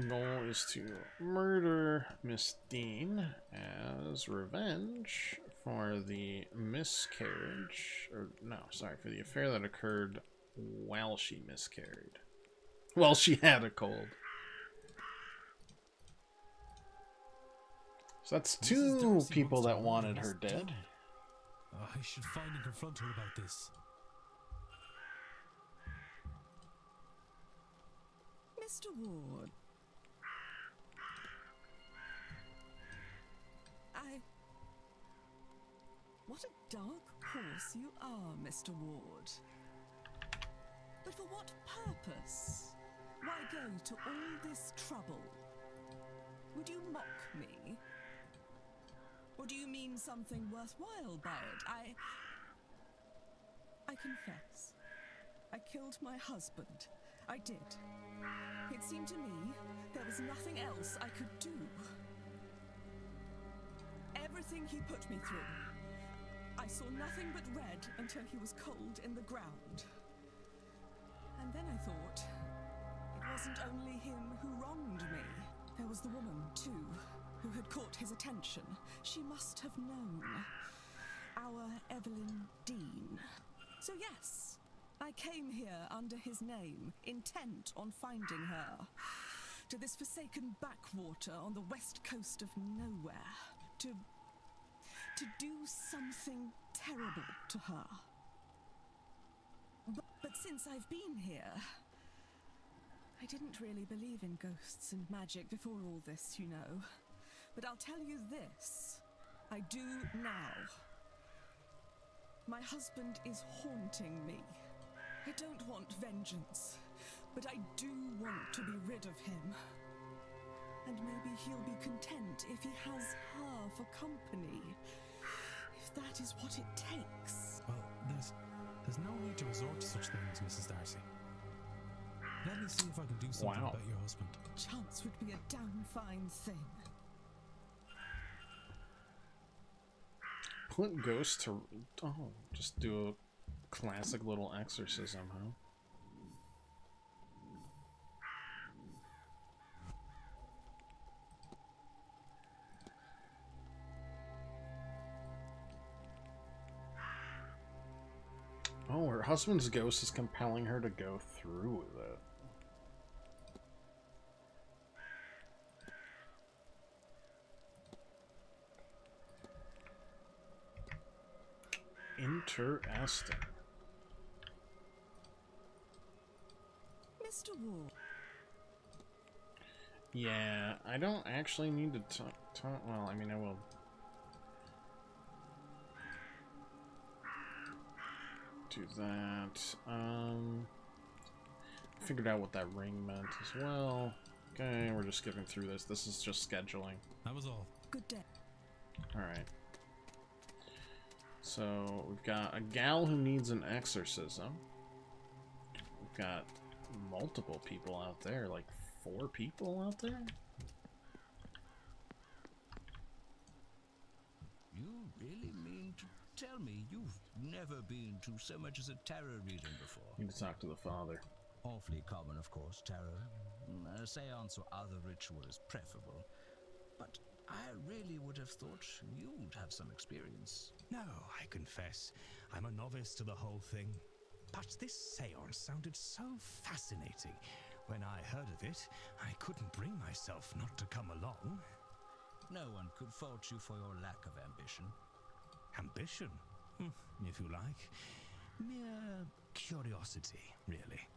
Goal is to murder Miss Dean as revenge for the miscarriage, or no, sorry, for the affair that occurred while she miscarried. While she had a cold. So that's two people that wanted her dead. I should find and confront her about this. Mr. Ward. What a dark horse you are, Mr. Ward. But for what purpose? Why go to all this trouble? Would you mock me? Or do you mean something worthwhile by it? I confess. I killed my husband. I did. It seemed to me there was nothing else I could do. Everything he put me through. I saw nothing but red until he was cold in the ground. And then I thought, it wasn't only him who wronged me. There was the woman, too, who had caught his attention. She must have known. Our Evelyn Dean. So yes, I came here under his name, intent on finding her. To this forsaken backwater on the west coast of nowhere. To do something terrible to her. But since I've been here, I didn't really believe in ghosts and magic before all this, you know. But I'll tell you this, I do now. My husband is haunting me. I don't want vengeance, but I do want to be rid of him. And maybe he'll be content if he has her for company. If that is what it takes. Well, there's no need to resort to such things, Mrs. Darcy. Let me see if I can do something about your husband. Chance would be a damn fine thing. Clint Ghost to... Oh, just do a classic little exorcism, huh? Oh, her husband's ghost is compelling her to go through with it. Interesting. Mr. Ward. Yeah, I don't actually need to talk. Well, I mean, I will. Do that. Figured out what that ring meant as well. Okay, we're just skipping through this. This is just scheduling. That was all. Good day. Alright. So, we've got a gal who needs an exorcism. We've got multiple people out there, like 4 people out there? You really mean to tell me you've never been to so much as a tarot reading before? Need to talk to the father. Awfully common, of course, tarot. A seance or other ritual is preferable. But I really would have thought you'd have some experience. No, I confess, I'm a novice to the whole thing. But this seance sounded so fascinating. When I heard of it, I couldn't bring myself not to come along. No one could fault you for your lack of ambition. Ambition? If you like. Mere curiosity, really.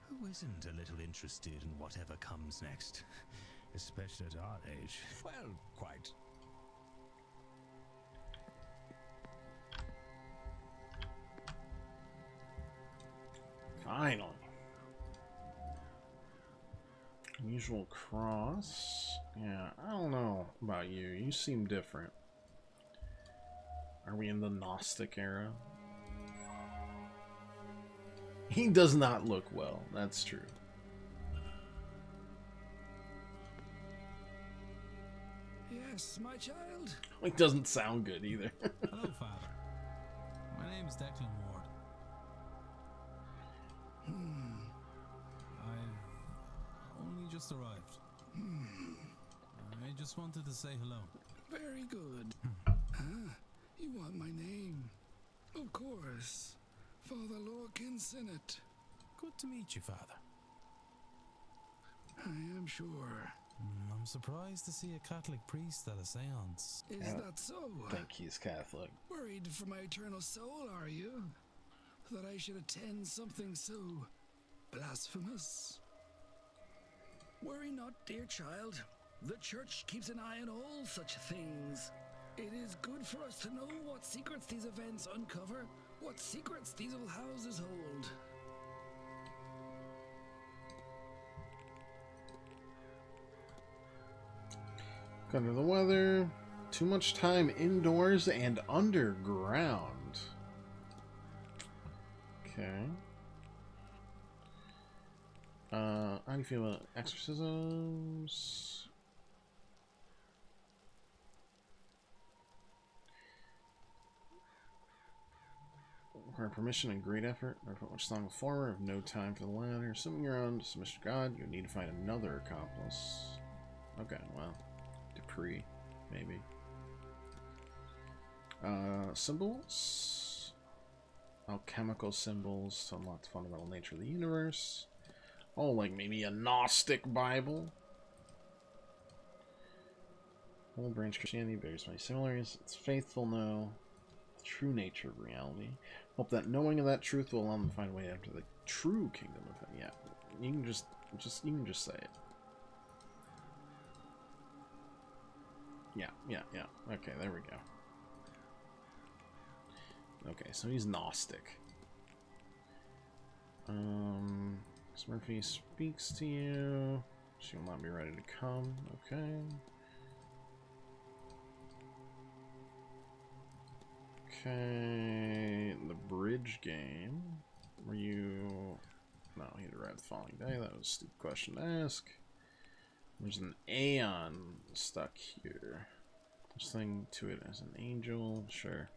Who isn't a little interested in whatever comes next? Especially at our age. Well, quite. Finally. Unusual cross. Yeah, I don't know about you. You seem different. Are we in the Gnostic era? He does not look well. That's true. Yes, my child. He doesn't sound good either. Hello, Father. My name's Declan Ward. I've only just arrived. I just wanted to say hello. Very good. You want my name? Of course. Father Lorcan Sinnott. Good to meet you, Father. I am sure. I'm surprised to see a Catholic priest at a seance. Is that so? I think he's Catholic. Worried for my eternal soul, are you? That I should attend something so blasphemous? Worry not, dear child. The church keeps an eye on all such things. It is good for us to know what secrets these events uncover, what secrets these old houses hold. Under the weather. Too much time indoors and underground. Okay. How do you feel about exorcisms? Require permission and great effort. Not much long the former, have no time for the latter. Assuming your own submission to God, you need to find another accomplice. Okay, well. Dupree, maybe. Symbols. Alchemical symbols to unlock the fundamental nature of the universe. Oh, like maybe a Gnostic Bible. Whole branch Christianity bears many similarities. It's faithful, no. The true nature of reality. Hope that knowing of that truth will allow them to find a way after the true kingdom of heaven. Yeah, you can just you can just say it. Yeah. Okay, there we go. Okay, so he's Gnostic. Murphy speaks to you. She will not be ready to come. Okay. Okay, the bridge game. Were you... No, he had arrived the following day. That was a stupid question to ask. There's an Aeon stuck here. Listening to it as an angel, sure.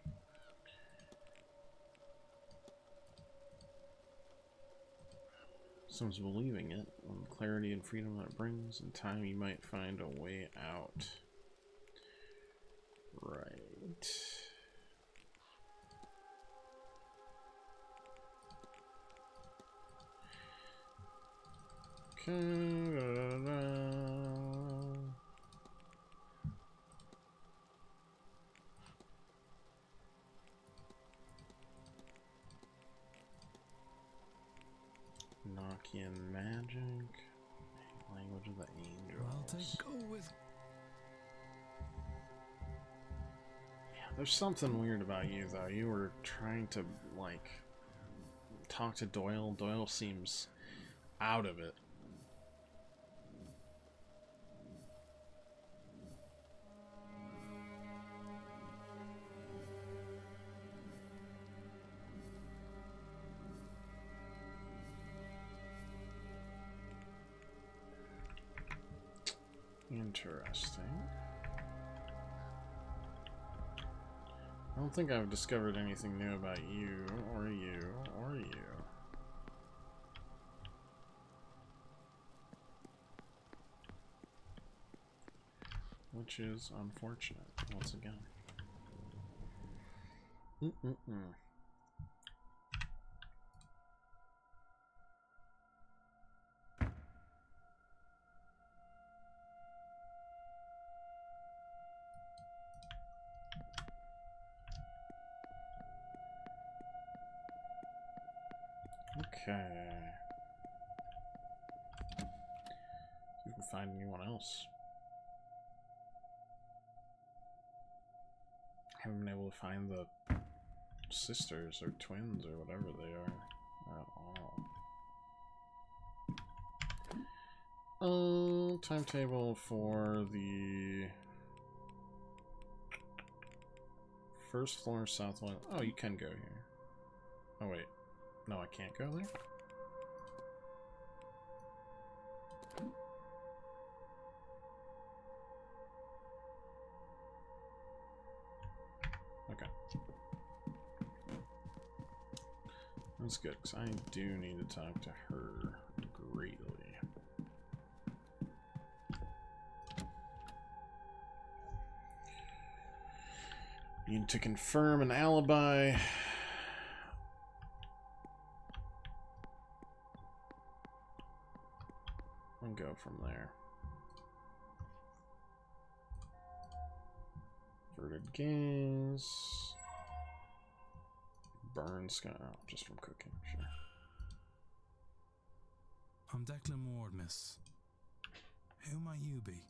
Someone's believing it. On the clarity and freedom that it brings, in time you might find a way out. Right. Okay. Nokian magic. Language of the angels. I'll take Go with. Yeah, there's something weird about you, though. You were trying to, like, talk to Doyle. Doyle seems out of it. Interesting. I don't think I've discovered anything new about you, or you, or you. Which is unfortunate, once again. Okay. You can find anyone else. Haven't been able to find the sisters or twins or whatever they are at all. Timetable for the first floor southwest. Oh, you can go here. Oh wait, no, I can't go there. Okay. That's good, because I do need to talk to her greatly. Need to confirm an alibi. And go from there. Averted gaze. Burn sky. Oh, just from cooking, sure. I'm Declan Ward, miss. Who might you be?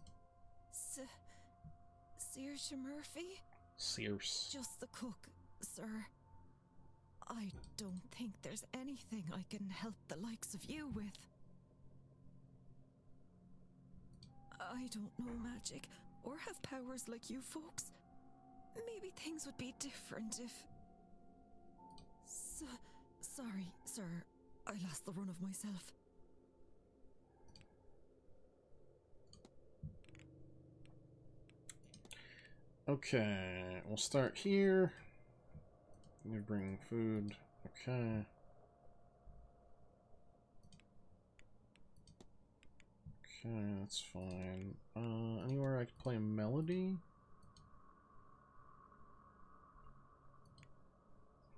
Saoirse Murphy? Sears. Just the cook, sir. I don't think there's anything I can help the likes of you with. I don't know magic or have powers like you folks. Maybe things would be different if... Sorry, sir. I lost the run of myself. Okay, we'll start here. You bring food. Okay. Okay, that's fine. Anywhere I can play a melody?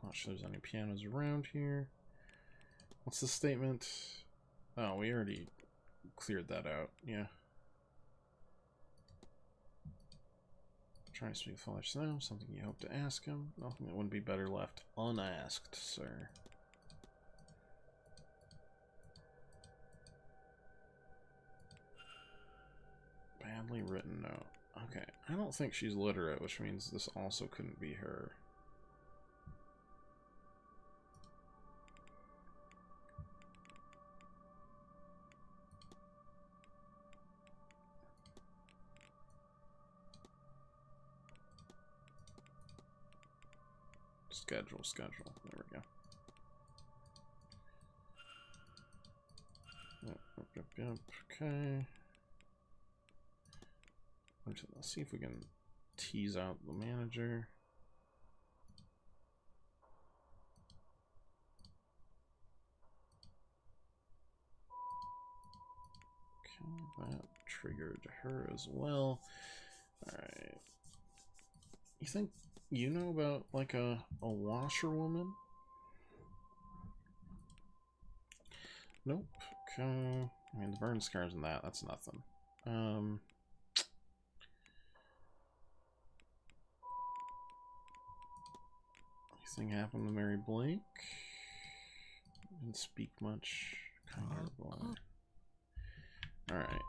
Not sure there's any pianos around here. What's the statement? Oh, we already cleared that out. Yeah. Trying to speak with Father Snow. Something you hope to ask him. Nothing that wouldn't be better left unasked, sir. Badly written note. Okay, I don't think she's literate, which means this also couldn't be her. Schedule. There we go. Yep. Okay. Let's see if we can tease out the manager. Okay, that triggered her as well. Alright. You think you know about, like, a washerwoman? Nope. Okay. I mean, the burn scars and that's nothing. Anything happened to Mary Blake? Didn't speak much. Kinder boy. Alright.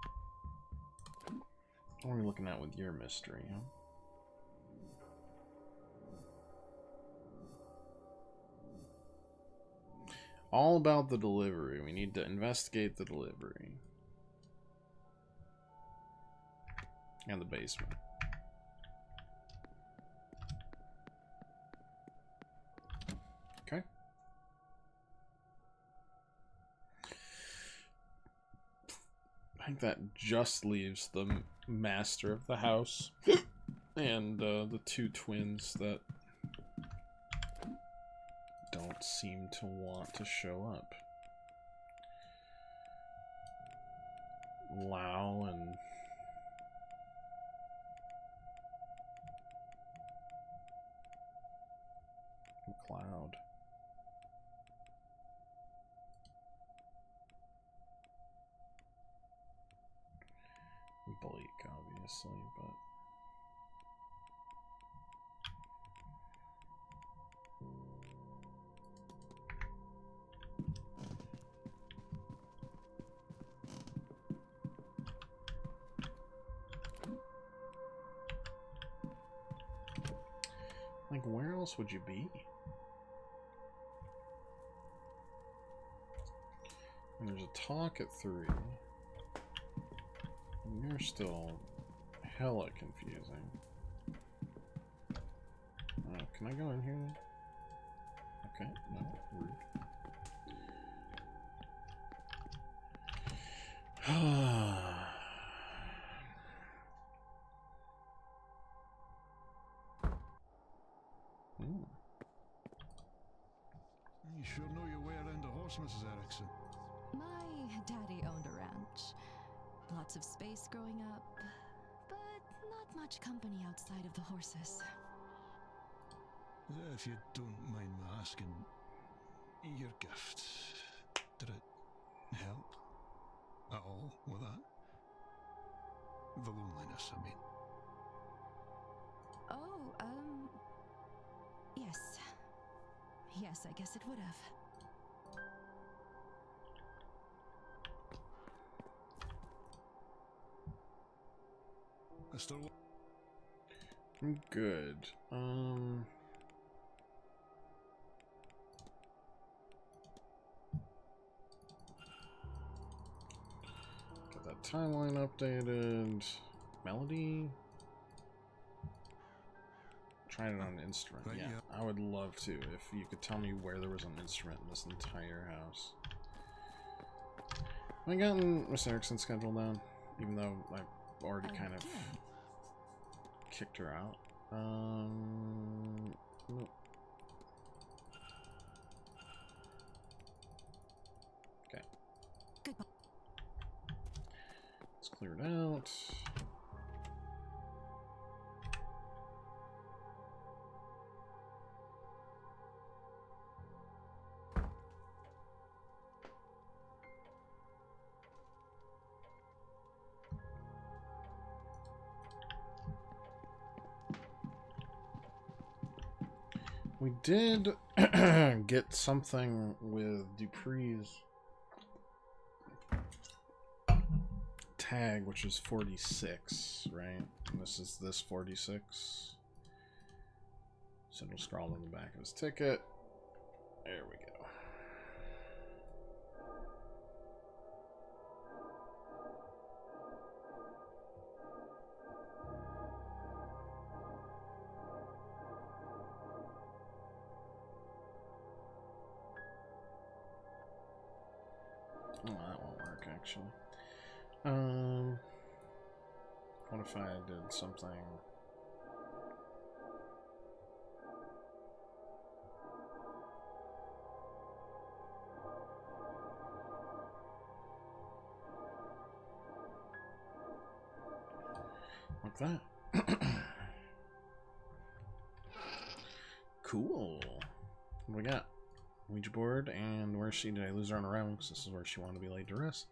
What are we looking at with your mystery, huh? All about the delivery. We need to investigate the delivery. And the basement. Okay. I think that just leaves the master of the house and the two twins that don't seem to want to show up. Lau and McLeod. Blake, obviously, but like, where else would you be? And there's a talk at 3. And you're still hella confusing. Oh, can I go in here then? Okay, no, rude. You sure know your way around a horse, Mrs. Erickson. My daddy owned a ranch. Lots of space growing up, but not much company outside of the horses. If you don't mind me asking, your gift, did it help at all with that? The loneliness, I mean. Oh, yes. Yes, I guess it would have. I'm good. Get that timeline updated. Melody? Trying it on an instrument. Right, Yeah, yeah. I would love to if you could tell me where there was an instrument in this entire house. Have I gotten Miss Erickson's schedule down? Even though I've already kind of kicked her out. Nope. Okay. Goodbye. Let's clear it out. We did get something with Dupree's tag, which is 46, right? And this is this 46. So we'll scroll on the back of his ticket. There we go. Oh, that won't work, actually. What if I did something Like that. Cool. What do we got? Ouija board, and where did I lose her on a round? Because this is where she wanted to be laid to rest.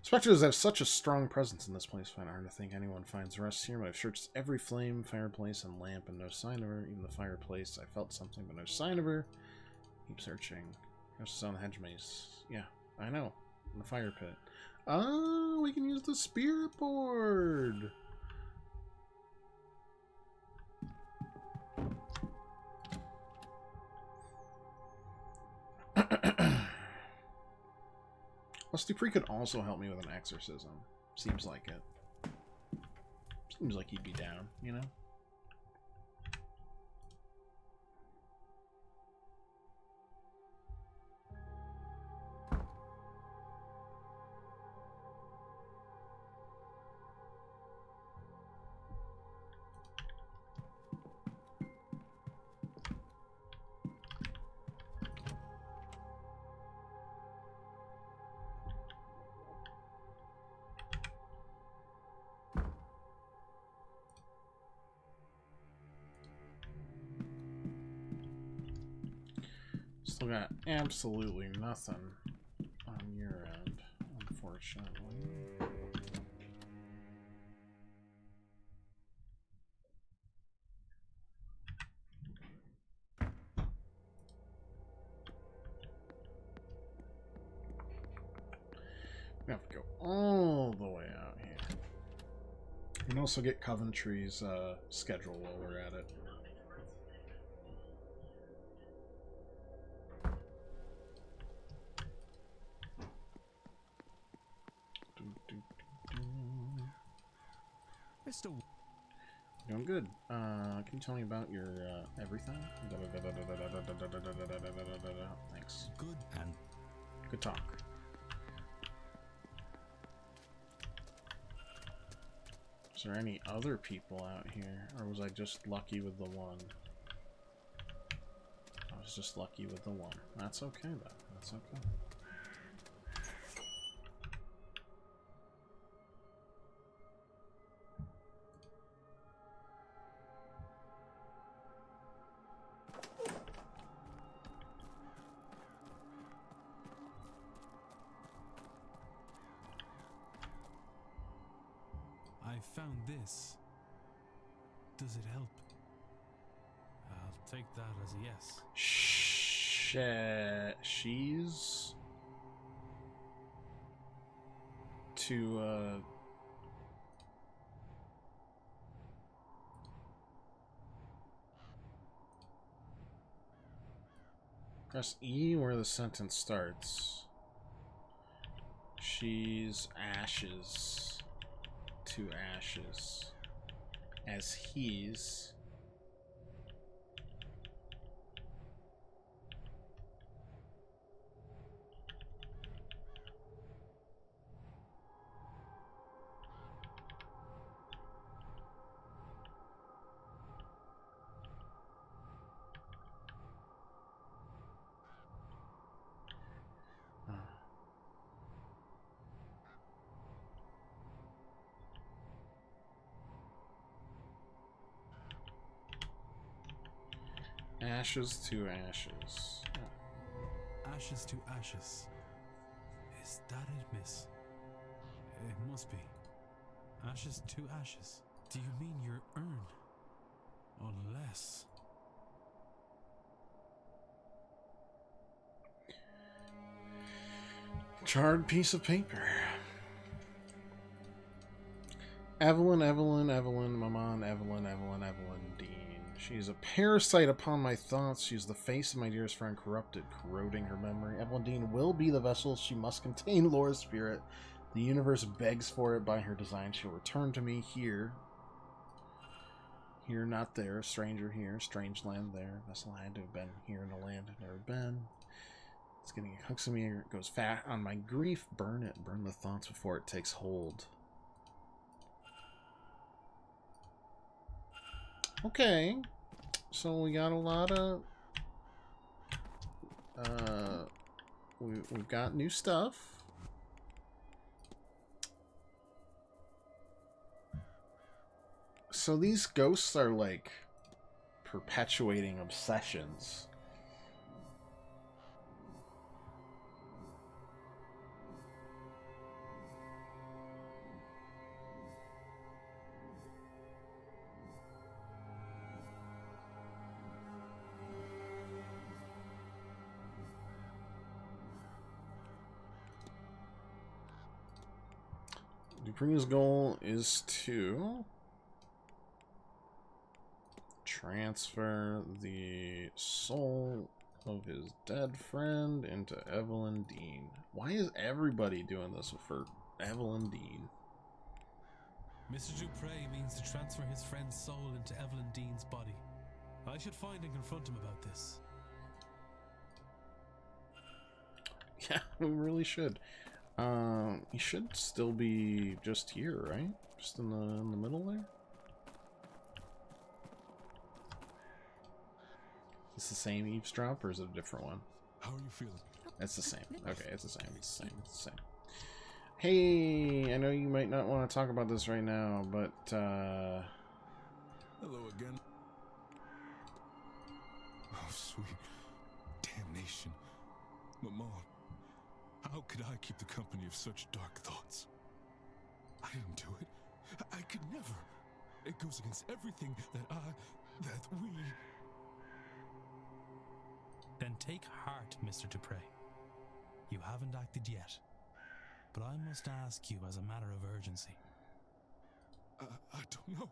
Spectres have such a strong presence in this place. Find it hard to think anyone finds rest here, but I've searched every flame, fireplace, and lamp, and no sign of her. Even the fireplace, I felt something, but no sign of her. Keep searching. She's on the hedge maze. Yeah, I know. In the fire pit. Oh, we can use the spirit board. Plus, Dupree could also help me with an exorcism. Seems like it. Seems like he'd be down, you know? Still got absolutely nothing on your end, unfortunately. We have to go all the way out here. We can also get Coventry's schedule while we're at it. Mr. Doing good. Can you tell me about your everything? Thanks. Good and good talk. Is there any other people out here, or was I just lucky with the one? I was just lucky with the one. That's okay though. That's okay. I found this. Does it help? I'll take that as a yes. She's to press E where the sentence starts. She's ashes to ashes as he's ashes to ashes. Oh. Ashes to ashes. Is that it, miss? It must be. Ashes to ashes. Do you mean your urn? Unless... Charred piece of paper. Evelyn, Maman, Evelyn, Dean. She is a parasite upon my thoughts. She is the face of my dearest friend, corrupted, corroding her memory. Evelyn Dean will be the vessel. She must contain Laura's spirit. The universe begs for it by her design. She'll return to me here. Here, not there. Stranger here. Strange land there. Vessel had to have been here in a land I've never been. It's getting hooks in me. It goes fat on my grief. Burn it. Burn the thoughts before it takes hold. Okay, so we got a lot of we've got new stuff. So these ghosts are like perpetuating obsessions. Dupree's goal is to transfer the soul of his dead friend into Evelyn Dean. Why is everybody doing this for Evelyn Dean? Mr. Dupre means to transfer his friend's soul into Evelyn Dean's body. I should find and confront him about this. Yeah, we really should. He should still be just here, right? Just in the middle there. Is it the same eavesdrop, or is it a different one? How are you feeling? It's the same. Okay, it's the same. It's the same. It's the same. Hey, I know you might not want to talk about this right now, but hello again. Oh, sweet damnation, Mama. How could I keep the company of such dark thoughts? I didn't do it. I could never. It goes against everything that we... Then take heart, Mr. Dupre. You haven't acted yet. But I must ask you as a matter of urgency. I don't know.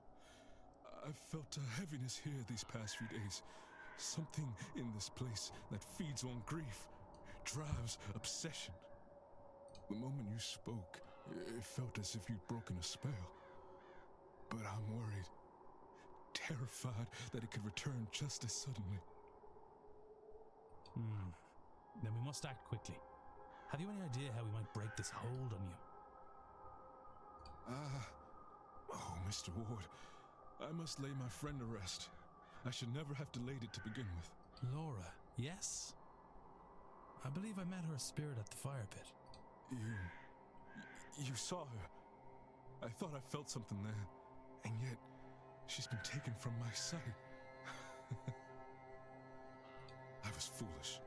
I've felt a heaviness here these past few days. Something in this place that feeds on grief, drives obsession. The moment you spoke, it felt as if you'd broken a spell. But I'm worried, terrified that it could return just as suddenly. Then we must act quickly. Have you any idea how we might break this hold on you? Oh, Mr. Ward, I must lay my friend to rest. I should never have delayed it to begin with. Laura, yes? I believe I met her spirit at the fire pit. You saw her. I thought I felt something there, and yet she's been taken from my sight. I was foolish,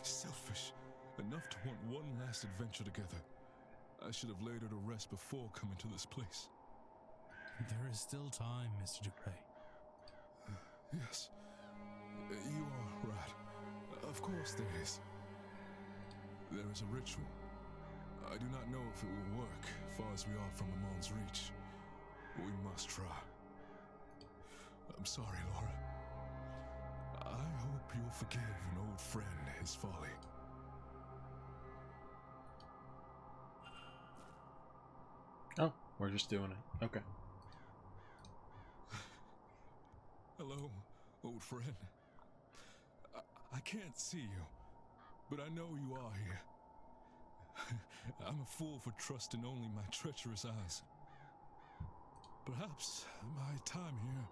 selfish, enough to want one last adventure together. I should have laid her to rest before coming to this place. There is still time, Mr. Dupre. Yes, you are right. Of course there is. There is a ritual. I do not know if it will work, far as we are from Amon's reach. We must try. I'm sorry, Laura. I hope you'll forgive an old friend his folly. Oh, we're just doing it. Okay. Hello, old friend. I can't see you, but I know you are here. I'm a fool for trusting only my treacherous eyes. Perhaps my time here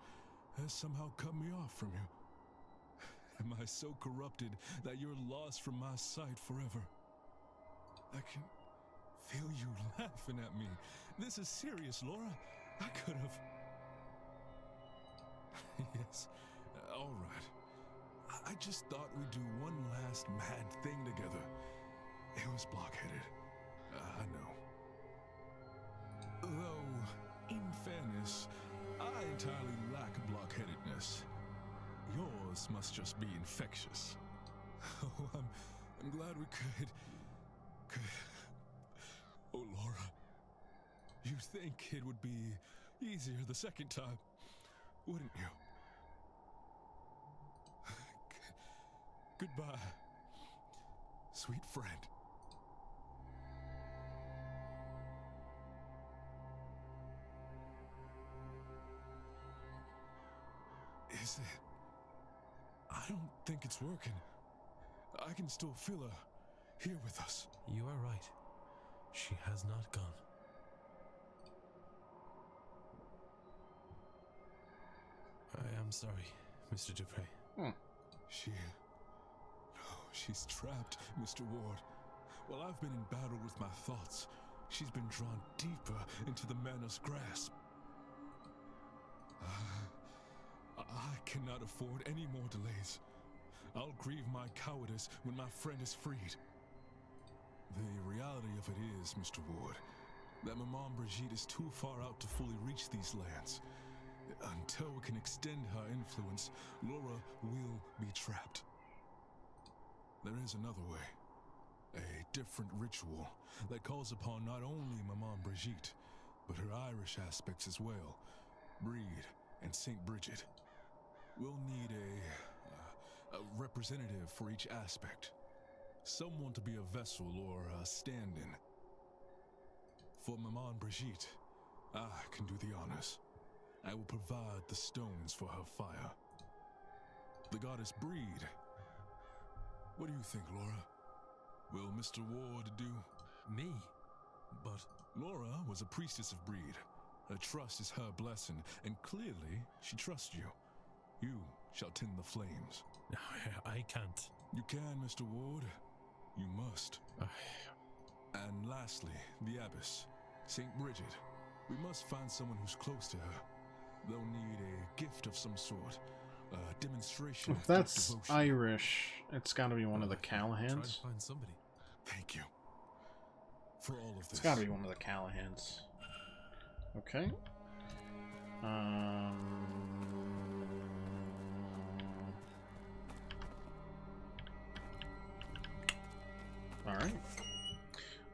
has somehow cut me off from you. Am I so corrupted that you're lost from my sight forever? I can feel you laughing at me. This is serious, Laura. I could have... Yes, all right. I just thought we'd do one last mad thing together. It was blockheaded. I know. Though, in fairness, I entirely lack blockheadedness. Yours must just be infectious. Oh, I'm glad we could... Oh, Laura. You'd think it would be easier the second time, wouldn't you? Goodbye, sweet friend. Is it? I don't think it's working. I can still feel her here with us. You are right. She has not gone. I am sorry, Mr. Dupre. She's trapped, Mr. Ward. While I've been in battle with my thoughts, she's been drawn deeper into the Manor's grasp. I cannot afford any more delays. I'll grieve my cowardice when my friend is freed. The reality of it is, Mr. Ward, that Maman Brigitte is too far out to fully reach these lands. Until we can extend her influence, Laura will be trapped. There is another way. A different ritual that calls upon not only Maman Brigitte, but her Irish aspects as well, Breed and St. Bridget. We'll need a representative for each aspect. Someone to be a vessel or a stand-in. For Maman Brigitte, I can do the honors. I will provide the stones for her fire. The goddess Breed. What do you think, Laura? Will Mr. Ward do? Me? But Laura was a priestess of Breed. Her trust is her blessing, and clearly she trusts you. You shall tend the flames. I can't. You can, Mr. Ward. You must. And lastly, the Abbess, St. Bridget. We must find someone who's close to her. They'll need a gift of some sort. A demonstration If of that's devotion. Irish, it's got to be one of the Callahans. Try to find somebody. Thank you. For all of this. It's got to be one of the Callahans. Okay. Alright.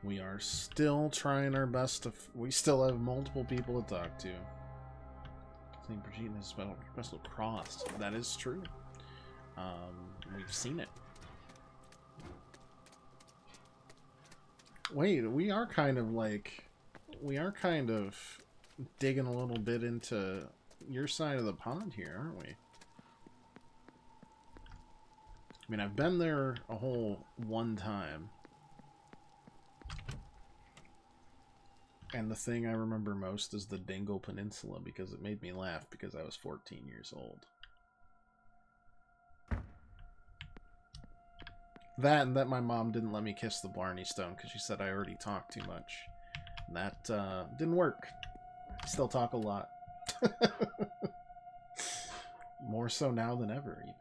We are still trying our best to... we still have multiple people to talk to. St. Brigitte has a special cross. That is true. We've seen it. Wait, we are kind of like... we are kind of digging a little bit into your side of the pond here, aren't we? I mean, I've been there a whole one time. And the thing I remember most is the Dingle Peninsula, because it made me laugh because I was 14 years old. That and that my mom didn't let me kiss the Blarney Stone because she said I already talked too much. And that didn't work. I still talk a lot. More so now than ever, even.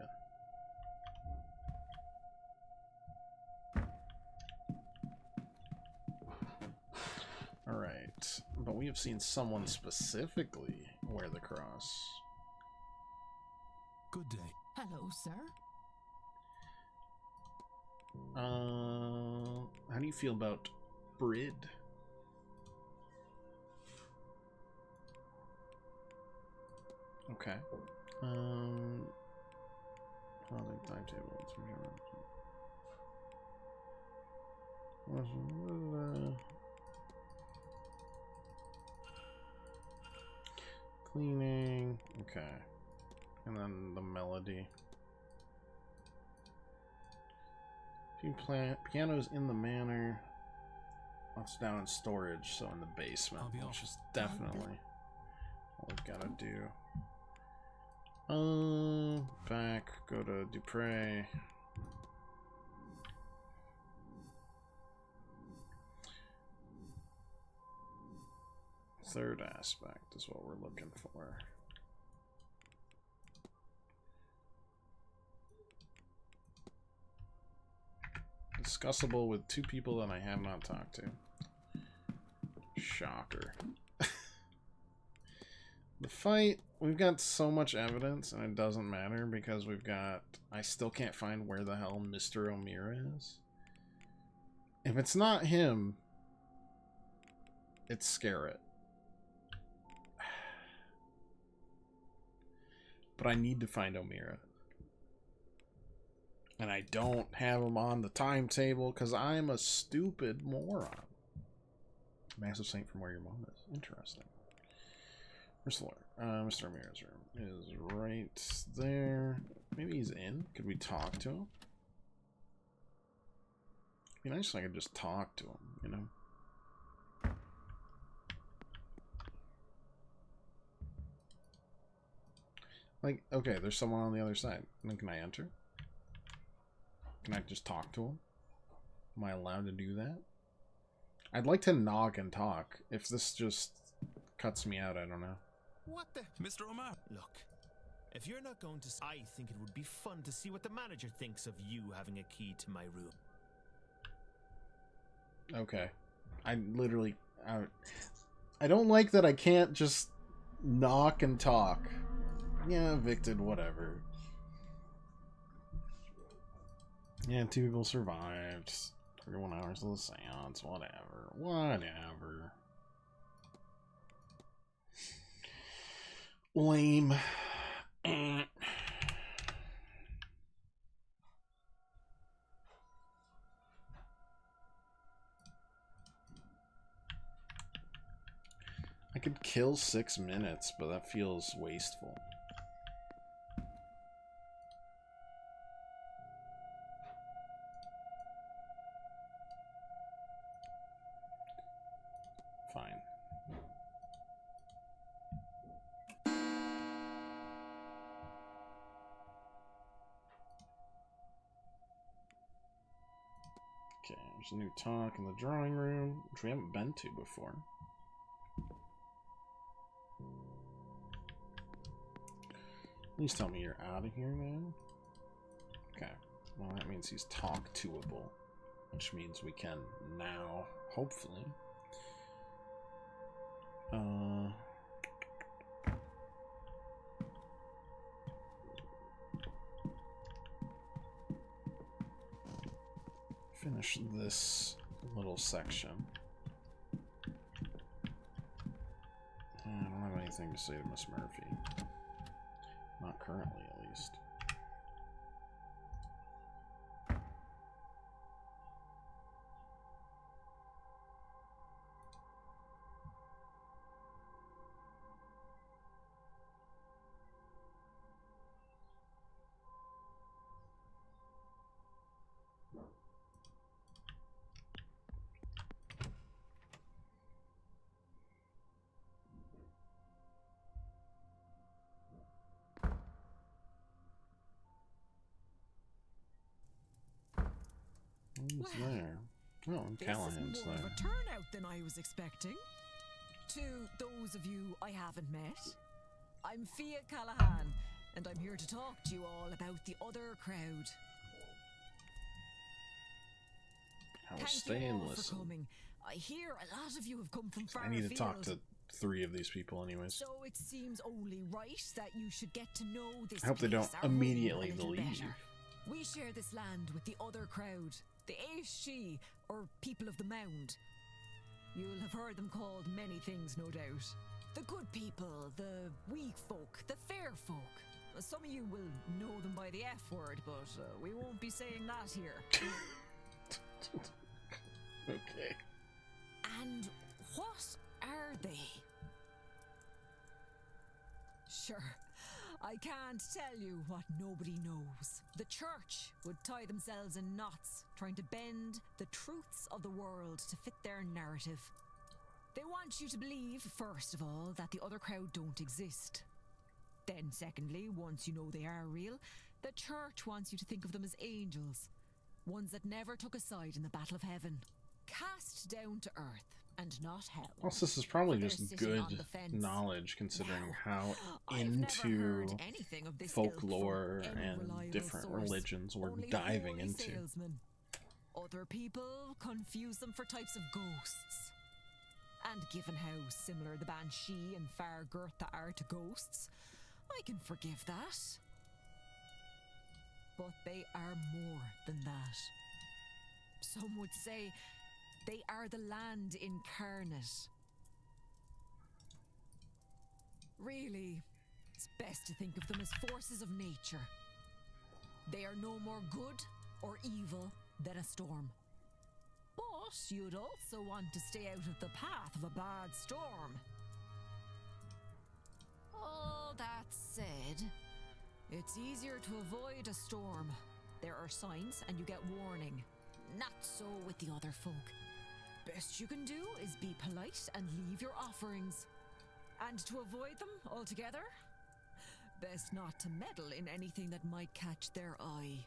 Alright, but we have seen someone specifically wear the cross. Good day. Hello, sir. How do you feel about Brid? Okay. Timetable. Cleaning. Okay. And then the melody. Piano's in the manor. That's down in storage, so in the basement, which is definitely what we've got to do. Back, go to Dupre. Third aspect is what we're looking for. Discussable with two people that I have not talked to. Shocker. The fight, we've got so much evidence, and it doesn't matter because we've got... I still can't find where the hell Mr. O'Meara is. If it's not him, it's Scarrett. But I need to find O'Meara. And I don't have him on the timetable because I'm a stupid moron. Massive saint from where your mom is. Interesting. Where's the lawyer? Mr. O'Meara's room is right there. Maybe he's in. Could we talk to him? It'd be nice if I could just talk to him, you know? Like, okay, there's someone on the other side. And then can I enter? Can I just talk to him? Am I allowed to do that? I'd like to knock and talk. If this just cuts me out, I don't know. What the? Mr. Omar! Look, if you're not going to... I think it would be fun to see what the manager thinks of you having a key to my room. Okay. I literally... I don't like that I can't just knock and talk. Yeah, evicted, whatever. Yeah, 2 people survived. 31 hours of the seance, whatever. Whatever. Lame. I could kill 6 minutes, but that feels wasteful. Fine. Okay, there's a new talk in the drawing room, which we haven't been to before. Please tell me you're out of here now. Okay. Well, that means he's talk-toable, which means we can now, hopefully, finish this little section. I don't have anything to say to Miss Murphy. Not currently, at least. Who's there? Oh, Callahan's This is more there. of a turnout than I was expecting. To those of you I haven't met, I'm Fia Callahan, and I'm here to talk to you all about the other crowd. I will Thank stay you and all listen. for coming. I hear a lot of you have come from far I need to afield, talk to 3 of these people anyways. so it seems only right that you should get to know this I hope they don't place, our home, immediately a little leave. better. We share this land with the other crowd, the Aishi, or people of the Mound. You'll have heard them called many things, no doubt. The good people, the weak folk, the fair folk. Some of you will know them by the F word, but we won't be saying that here. Okay. And what are they? Sure, I can't tell you what nobody knows. The church would tie themselves in knots, trying to bend the truths of the world to fit their narrative. They want you to believe, first of all, that the other crowd don't exist. Then, secondly, once you know they are real, the church wants you to think of them as angels, ones that never took a side in the battle of heaven, cast down to earth and not hell. Also, this is probably They're just sitting good on the fence. knowledge considering how I've never into heard anything of this ilk from folklore any and reliable different source. religions we're Only diving holy into. salesmen. Other people confuse them for types of ghosts. And given how similar the Banshee and Fargurtha are to ghosts, I can forgive that. But they are more than that. Some would say they are the land incarnate. Really, it's best to think of them as forces of nature. They are no more good or evil than a storm. But you'd also want to stay out of the path of a bad storm. All that said, it's easier to avoid a storm. There are signs and you get warning. Not so with the other folk. Best you can do is be polite and leave your offerings. And to avoid them altogether, best not to meddle in anything that might catch their eye.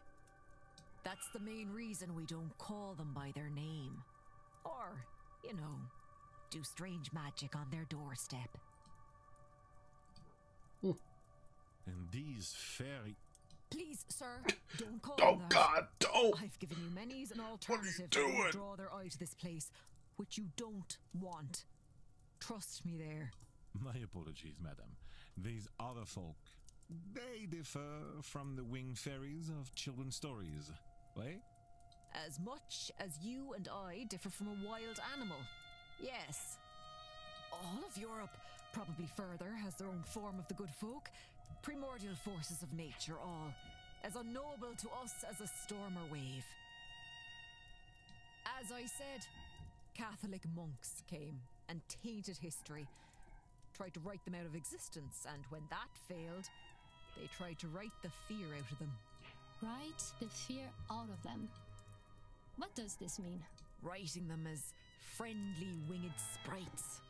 That's the main reason we don't call them by their name. Or, you know, do strange magic on their doorstep. And these fairy... Please, sir, don't call Oh, them that. God, don't! I've given you many's an alternative doing? that will draw their eye to this place, which you don't want. Trust me there. My apologies, madam. These other folk, they differ from the winged fairies of children's stories, right? As much as you and I differ from a wild animal. Yes. All of Europe, probably further, has their own form of the good folk. Primordial forces of nature, all. As unknowable to us as a storm or wave. As I said, Catholic monks came and tainted history. Tried to write them out of existence, and when that failed, they tried to write the fear out of them. Write the fear out of them. What does this mean? Writing them as friendly winged sprites.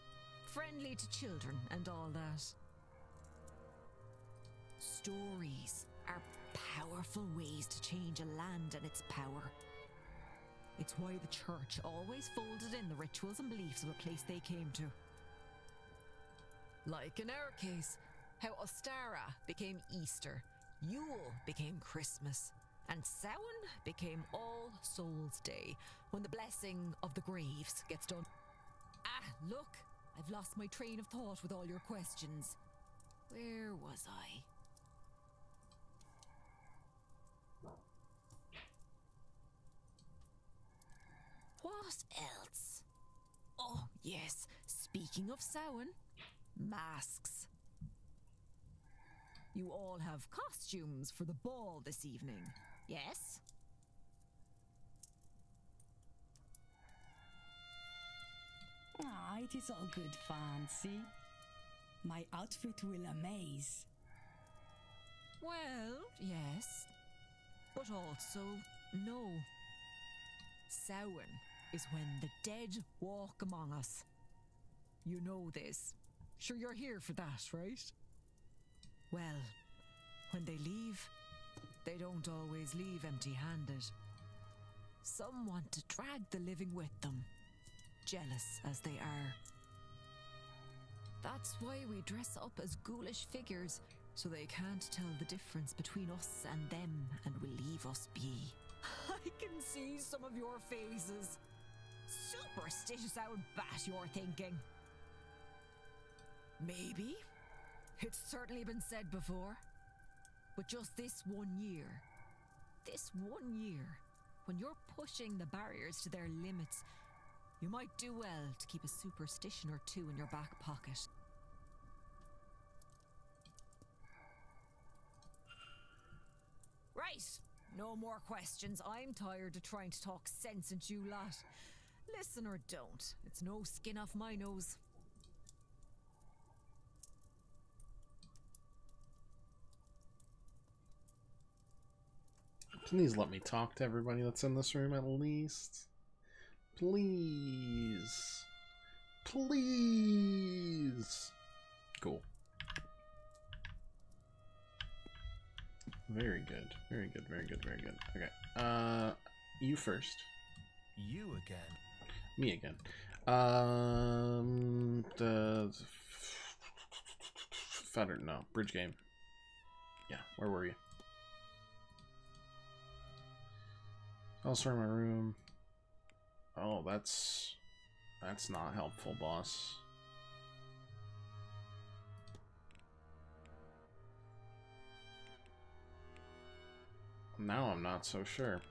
Friendly to children and all that. Stories are powerful ways to change a land and its power. It's why the church always folded in the rituals and beliefs of a place they came to. Like in our case, how Ostara became Easter, Yule became Christmas, and Samhain became All Souls' Day, when the blessing of the graves gets done. Ah, look, I've lost my train of thought with all your questions. Where was I? What else? Oh, yes, speaking of Samhain, masks. You all have costumes for the ball this evening, yes? Ah, it is all good fancy. My outfit will amaze. Well, yes, but also no. Samhain is when the dead walk among us. You know this. Sure you're here for that, right? Well, when they leave, they don't always leave empty-handed. Some want to drag the living with them, jealous as they are. That's why we dress up as ghoulish figures, so they can't tell the difference between us and them and will leave us be. I can see some of your faces. Superstitious old bat, you're thinking. Maybe. It's certainly been said before. But just this 1 year, when you're pushing the barriers to their limits, you might do well to keep a superstition or two in your back pocket. Right, no more questions. I'm tired of trying to talk sense into you lot. Listen or don't, it's no skin off my nose. Please let me talk to everybody that's in this room at least. Please. Please. Cool. Very good. Very good, very good, very good. Okay. You first. You again. Me again. The Fetter, no, bridge game. Yeah, where were you? Also in my room. Oh, that's not helpful, boss. Now I'm not so sure.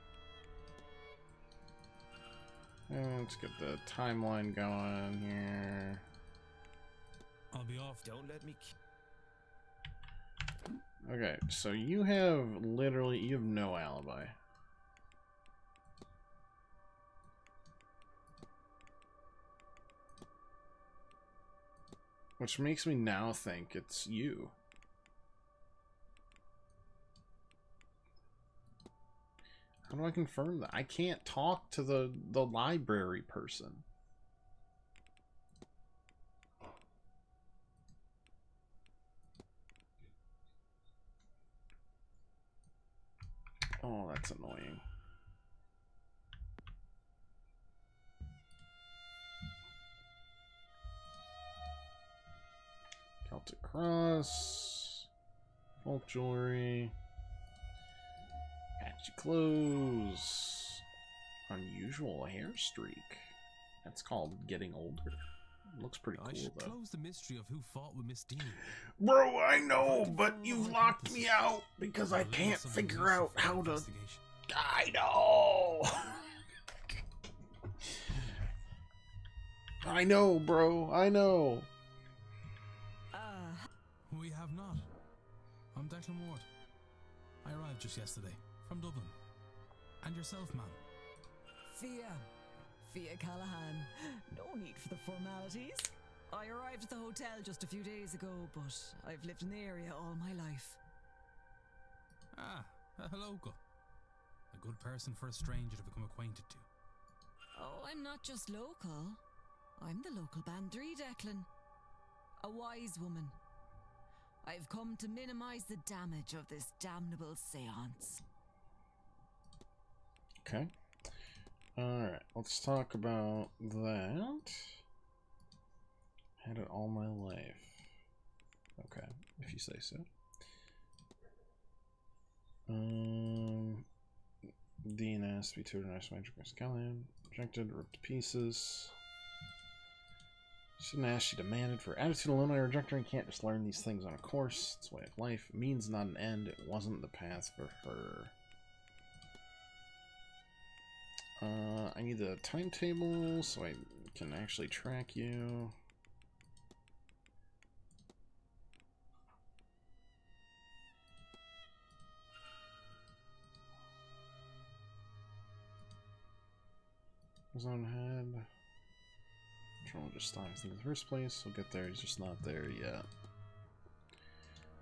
Let's get the timeline going here. I'll be off. Don't let me... Okay, so you have no alibi. Which makes me now think it's you. How do I confirm that? I can't talk to the library person. Oh, that's annoying. Celtic Cross. Bulk jewelry. Patchy clothes. Unusual hair streak. That's called getting older. Looks pretty cool, I should though. close the mystery of who fought with Miss Dean. Bro, I know, but you've locked me out because I can't figure out how to... I know! I know, bro. I know. We have not. I'm Declan Ward. I arrived just yesterday, from Dublin. And yourself, ma'am? Fia Callahan. No need for the formalities. I arrived at the hotel just a few days ago, but I've lived in the area all my life. Ah, a local. A good person for a stranger to become acquainted to. Oh, I'm not just local. I'm the local bandry, Declan. A wise woman. I've come to minimize the damage of this damnable seance. Okay. Alright, let's talk about that. Had it all my life. Okay, if you say so. DNS, be tutored nice magic Callahan. Rejected, ripped to pieces. Shouldn't ask, she demanded. For attitude alone, I reject her. You can't just learn these things on a course. It's a way of life. It means not an end. It wasn't the path for her. I need the timetable so I can actually track you. Was on head. Control just stopped in the first place. We'll get there. He's just not there yet.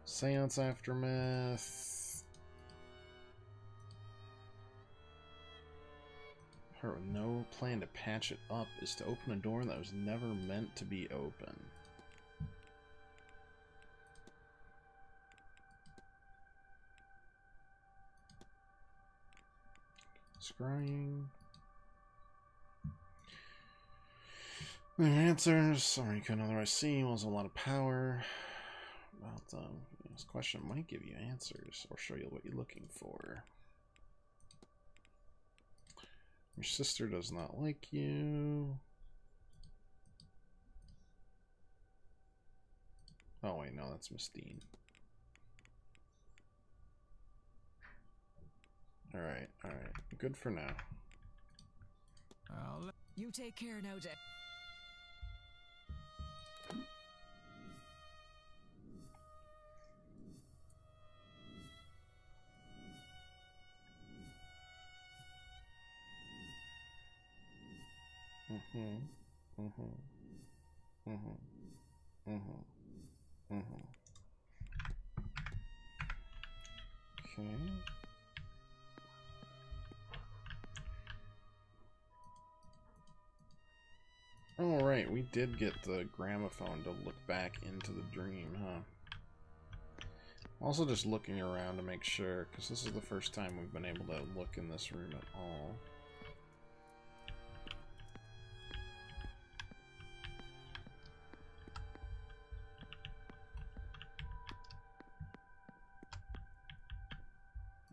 Seance aftermath. Her with no plan to patch it up is to open a door that was never meant to be open. Scrying. The answers, sorry you couldn't otherwise see, was a lot of power. About this question might give you answers or show you what you're looking for. Your sister does not like you. Oh wait, no, that's Miss Dean. Alright, alright. Good for now. You take care now, Dick. Okay. Oh, right, we did get the gramophone to look back into the dream, huh? Also just looking around to make sure, because this is the first time we've been able to look in this room at all.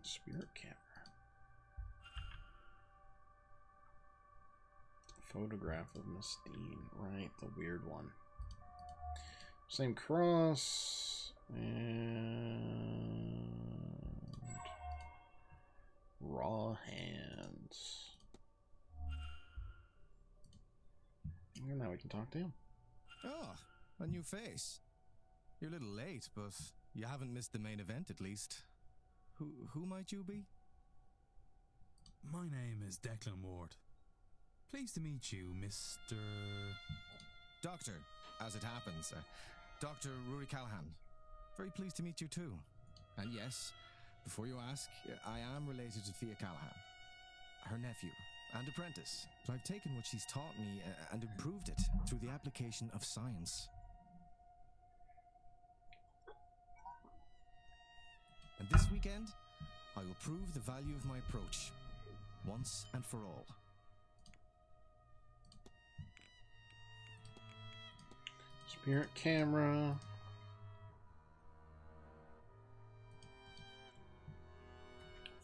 Spirit camera. Photograph of Miss Dean, right, the weird one. Same cross, and raw hands. And now we can talk to him. Oh, a new face. You're a little late, but you haven't missed the main event at least. Who might you be? My name is Declan Ward. Pleased to meet you, Mr... Doctor, as it happens. Dr. Rory Callahan. Very pleased to meet you too. And yes, before you ask, I am related to Thea Callahan. Her nephew and apprentice. But I've taken what she's taught me and improved it through the application of science. And this weekend, I will prove the value of my approach, once and for all. Spirit camera.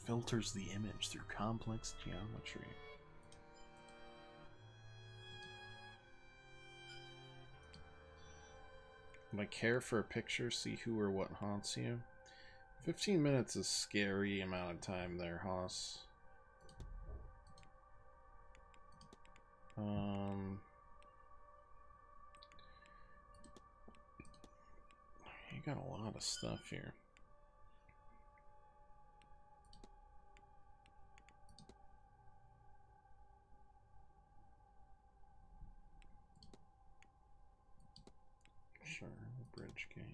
filters the image through complex geometry. Would I care for a picture? See who or what haunts you? 15 minutes is a scary amount of time there, Haas. You got a lot of stuff here. Sure, bridge game.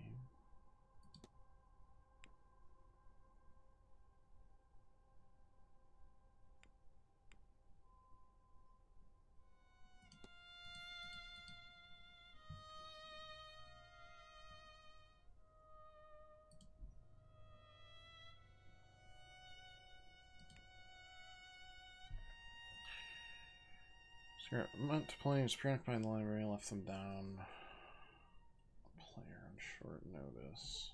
Meant to play, was preoccupied in the library, left them down. Player on short notice.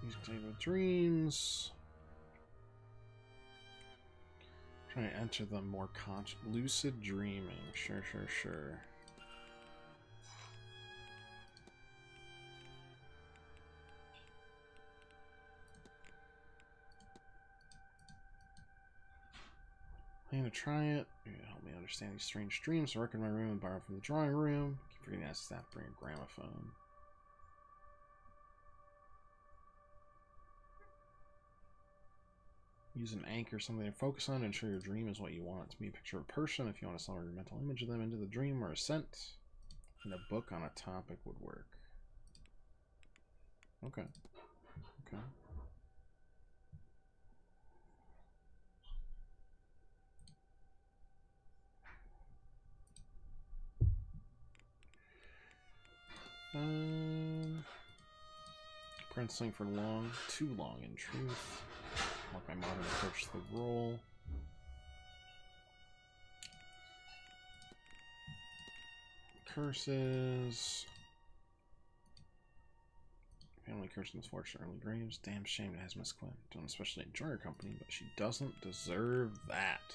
These David dreams. Try to enter the more lucid dreaming. Sure. I'm gonna try it. You're gonna help me understand these strange dreams. I work in my room and borrow from the drawing room. Keep forgetting to ask staff to bring a gramophone. Use an anchor, something to focus on, to ensure your dream is what you want it to be. Picture a person if you want to summon your mental image of them into the dream, or a scent. And a book on a topic would work. Okay. Princeling for long, too long in truth. Like my modern approach to the role. Curses. Family curse and misfortune, early graves. Damn shame it has Miss Quinn. Don't especially enjoy her company, but she doesn't deserve that.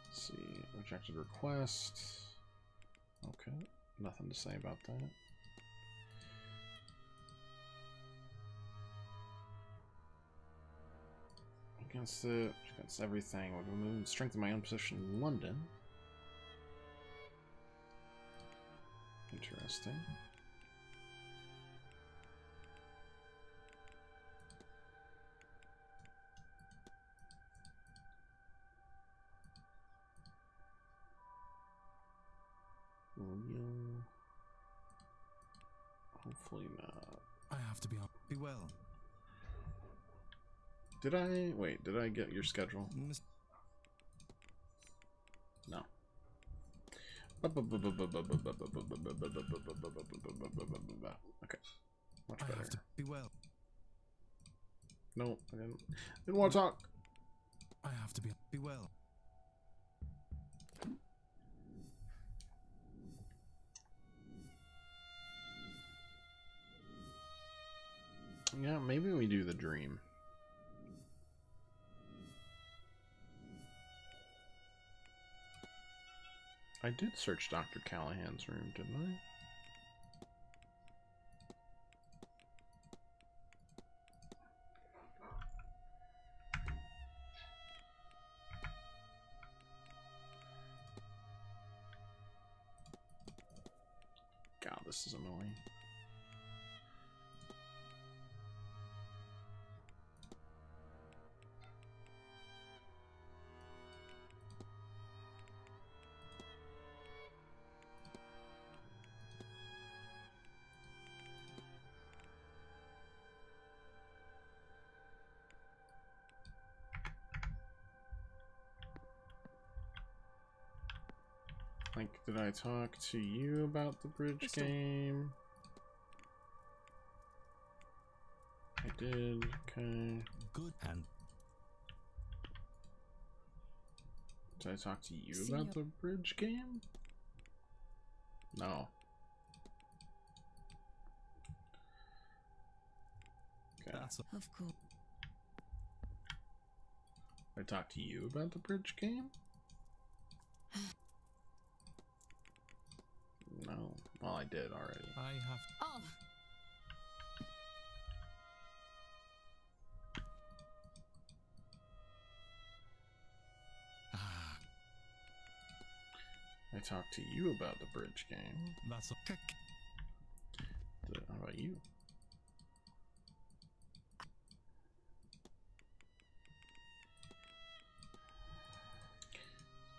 Let's see. Rejected request. Okay. Nothing to say about that. Against everything. We're going to move and strengthen my own position in London. Interesting. Real. Hopefully not. I have to be well. Did I get your schedule? No. Okay. Much better. I have to be well. No, I didn't want to talk. I have to be well. Yeah, maybe we do the dream. I did search Dr. Callahan's room, didn't I? God, this is annoying. Like, did I talk to you about the bridge game? I did, okay. Good and Did I talk to you about the bridge game? No. Okay. Of course. I talked to you about the bridge game? No. Well, I did already. I have. Oh. I talked to you about the bridge game. That's okay. How about you?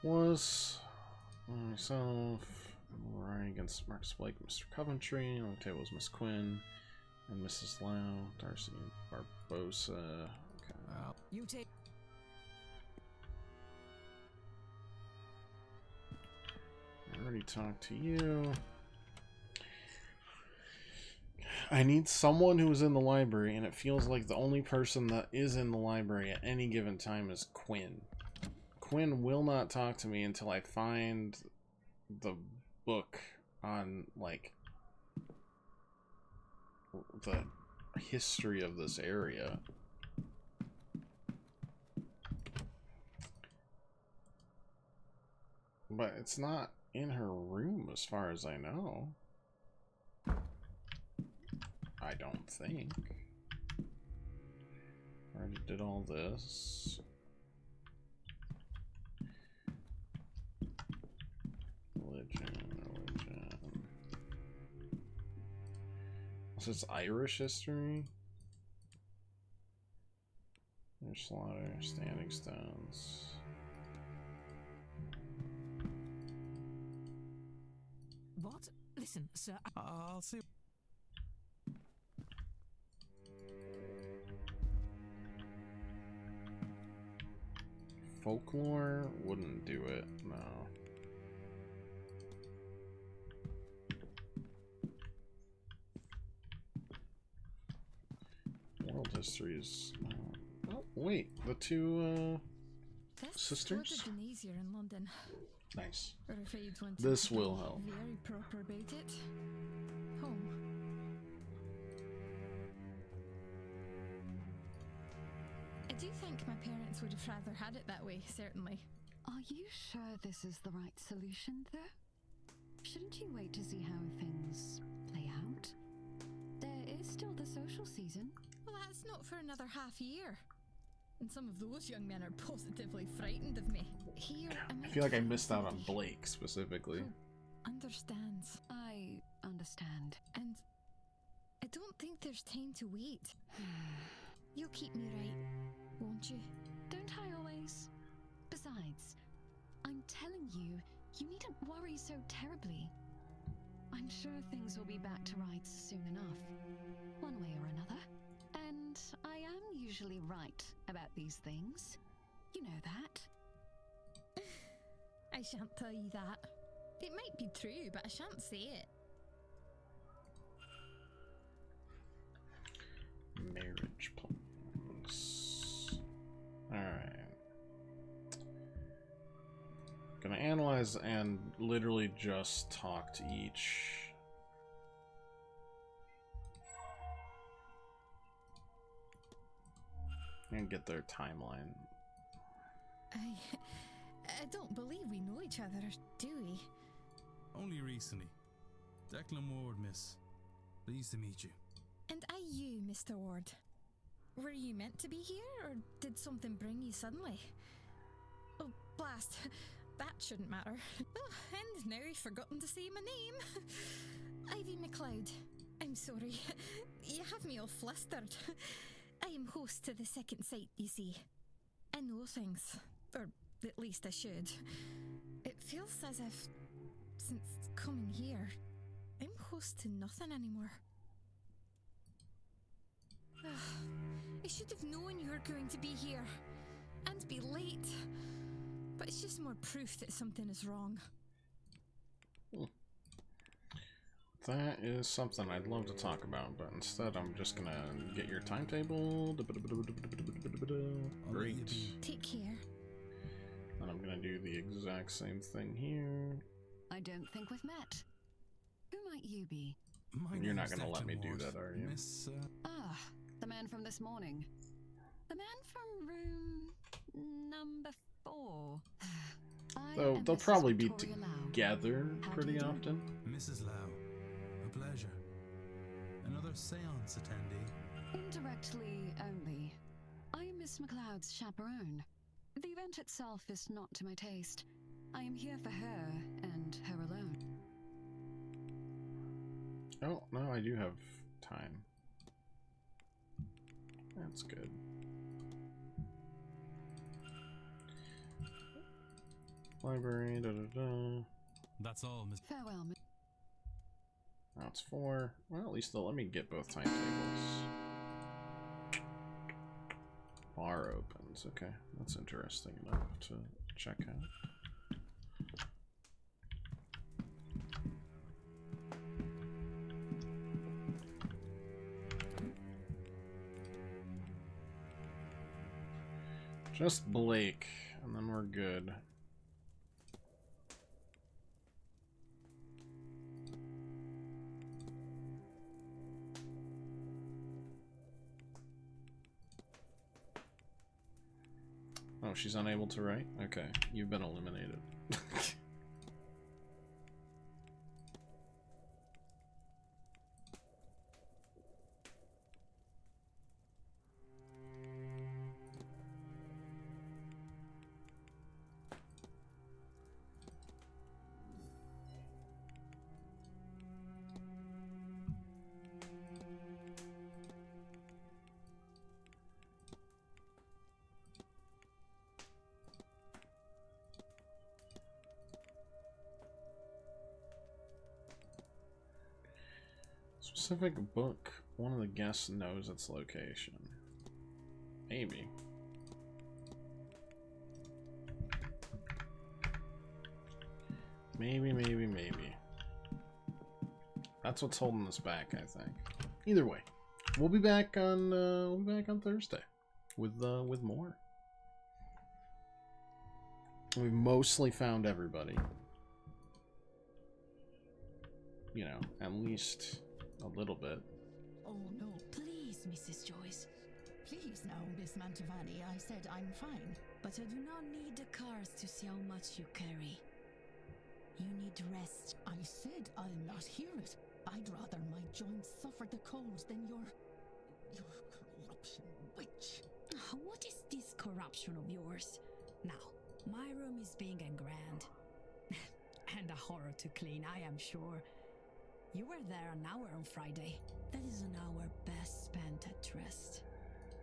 Was myself running against Marcus Blake, Mr. Coventry. On the table was Miss Quinn and Mrs. Lau, Darcy Barbosa. Okay. You take. I already talked to you. I need someone who is in the library, and it feels like the only person that is in the library at any given time is Quinn. Quinn will not talk to me until I find the book on, like, the history of this area. But it's not in her room as far as I know. I don't think. Already did all this. Religion. This is Irish history. There's slaughter, standing stones. What? Listen, sir. I'll see. Folklore wouldn't do it, no. World history is. Oh, wait, the two sisters? This would have been easier in London. Nice. Or if you'd want to This be will help. Very proper about it. Home. I do think my parents would have rather had it that way, certainly. Are you sure this is the right solution, though? Shouldn't you wait to see how things play out? There is still the social season. Well, that's not for another half year. And some of those young men are positively frightened of me. Here, I feel like I missed out on Blake specifically. Understands. I understand. And I don't think there's time to wait. You'll keep me right, won't you? Don't I always? Besides, I'm telling you, you needn't worry so terribly. I'm sure things will be back to rights soon enough, one way or another. And I am usually right about these things. You know that. I shan't tell you that. It might be true, but I shan't say it. Marriage plans. Alright. Gonna analyze and literally just talk to each. And get their timeline. I don't believe we know each other, do we? Only recently. Declan Ward, miss. Pleased to meet you. And you, Mr. Ward. Were you meant to be here, or did something bring you suddenly? Oh, blast. That shouldn't matter. Oh, and now I've forgotten to say my name. Ivy MacLeod. I'm sorry. You have me all flustered. I am host to the second sight, you see. I know things. Or at least I should. It feels as if, since coming here, I'm host to nothing anymore. I should have known you were going to be here. And be late. But it's just more proof that something is wrong. That is something I'd love to talk about, but instead I'm just gonna get your timetable. Great. Take care. And I'm gonna do the exact same thing here. I don't think we've met. Who might you be? You're not gonna let me do that, are you? Miss, Ah, the man from this morning. The man from room number 4. Though they'll probably be together pretty often. Mrs. Lau, a pleasure. Another seance attendee. Indirectly only. I am Miss MacLeod's chaperone. The event itself is not to my taste. I am here for her and her alone. Oh, no, I do have time. That's good. Library, da-da-da. That's all, Miss. Farewell, Miss. Now it's 4. Well, at least they'll let me get both timetables. Bar opens. Okay, that's interesting enough to check out. Just Blake, and then we're good. Oh, she's unable to write? Okay, you've been eliminated. Specific book. One of the guests knows its location. Maybe. Maybe. That's what's holding us back, I think. Either way, we'll be back on Thursday with more. We've mostly found everybody. You know, at least a little bit. Oh no, please, Mrs. Joyce. Please now, Miss Mantovani. I said I'm fine. But I do not need the cars to see how much you carry. You need rest. I said I'll not hear it. I'd rather my joints suffer the cold than your corruption witch. What is this corruption of yours? Now, my room is big and grand. And a horror to clean, I am sure. You were there an hour on Friday. That is an hour best spent at rest.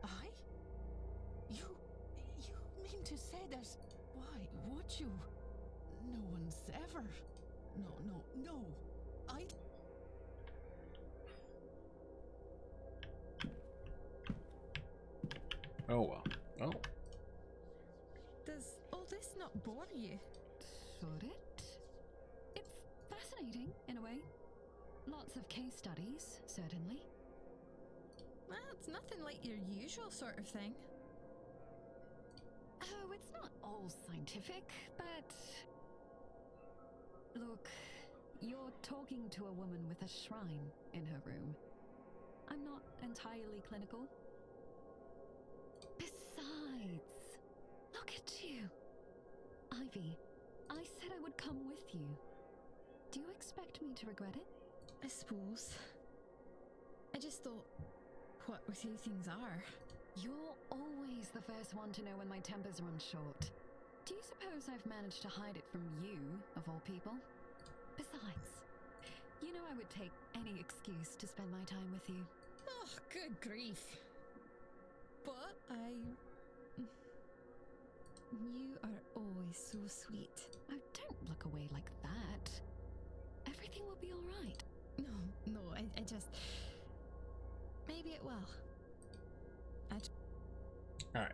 I? You mean to say that? Why would you? No one's ever. No. Oh well. Oh. Does all this not bore you? Should it? It's fascinating, in a way. Lots of case studies, certainly. Well, it's nothing like your usual sort of thing. Oh, it's not all scientific, but... Look, you're talking to a woman with a shrine in her room. I'm not entirely clinical. Besides, look at you. Ivy, I said I would come with you. Do you expect me to regret it? I suppose. I just thought, what with who things are? You're always the first one to know when my tempers run short. Do you suppose I've managed to hide it from you, of all people? Besides, you know I would take any excuse to spend my time with you. Oh, good grief. But you are always so sweet. Oh, don't look away like that. Everything will be alright. No, I just... Maybe it will. Alright.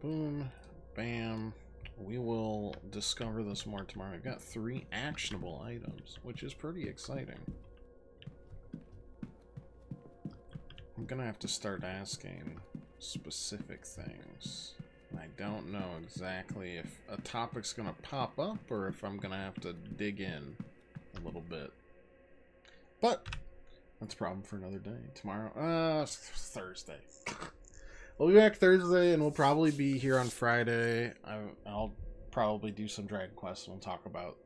Boom. Bam. We will discover this more tomorrow. I've got 3 actionable items, which is pretty exciting. I'm gonna have to start asking specific things. I don't know exactly if a topic's gonna pop up or if I'm gonna have to dig in a little bit. But that's a problem for another day. Tomorrow, Thursday. We'll be back Thursday, and we'll probably be here on Friday. I'll probably do some Dragon Quest, and we'll talk about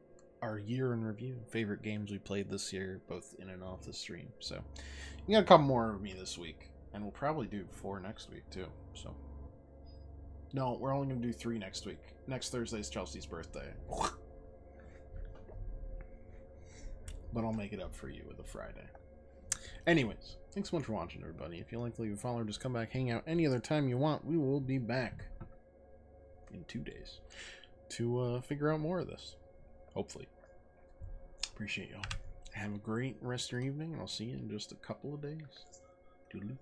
our year in review, favorite games we played this year, both in and off the stream. So you got a couple more of me this week, and we'll probably do 4 next week too. So no, we're only gonna do 3 next week. Next Thursday is Chelsea's birthday, but I'll make it up for you with a Friday. Anyways, thanks so much for watching, everybody. If you like, leave a follow, or just come back, hang out any other time you want. We will be back in 2 days to figure out more of this. Hopefully. Appreciate y'all. Have a great rest of your evening, and I'll see you in just a couple of days. Toodaloo.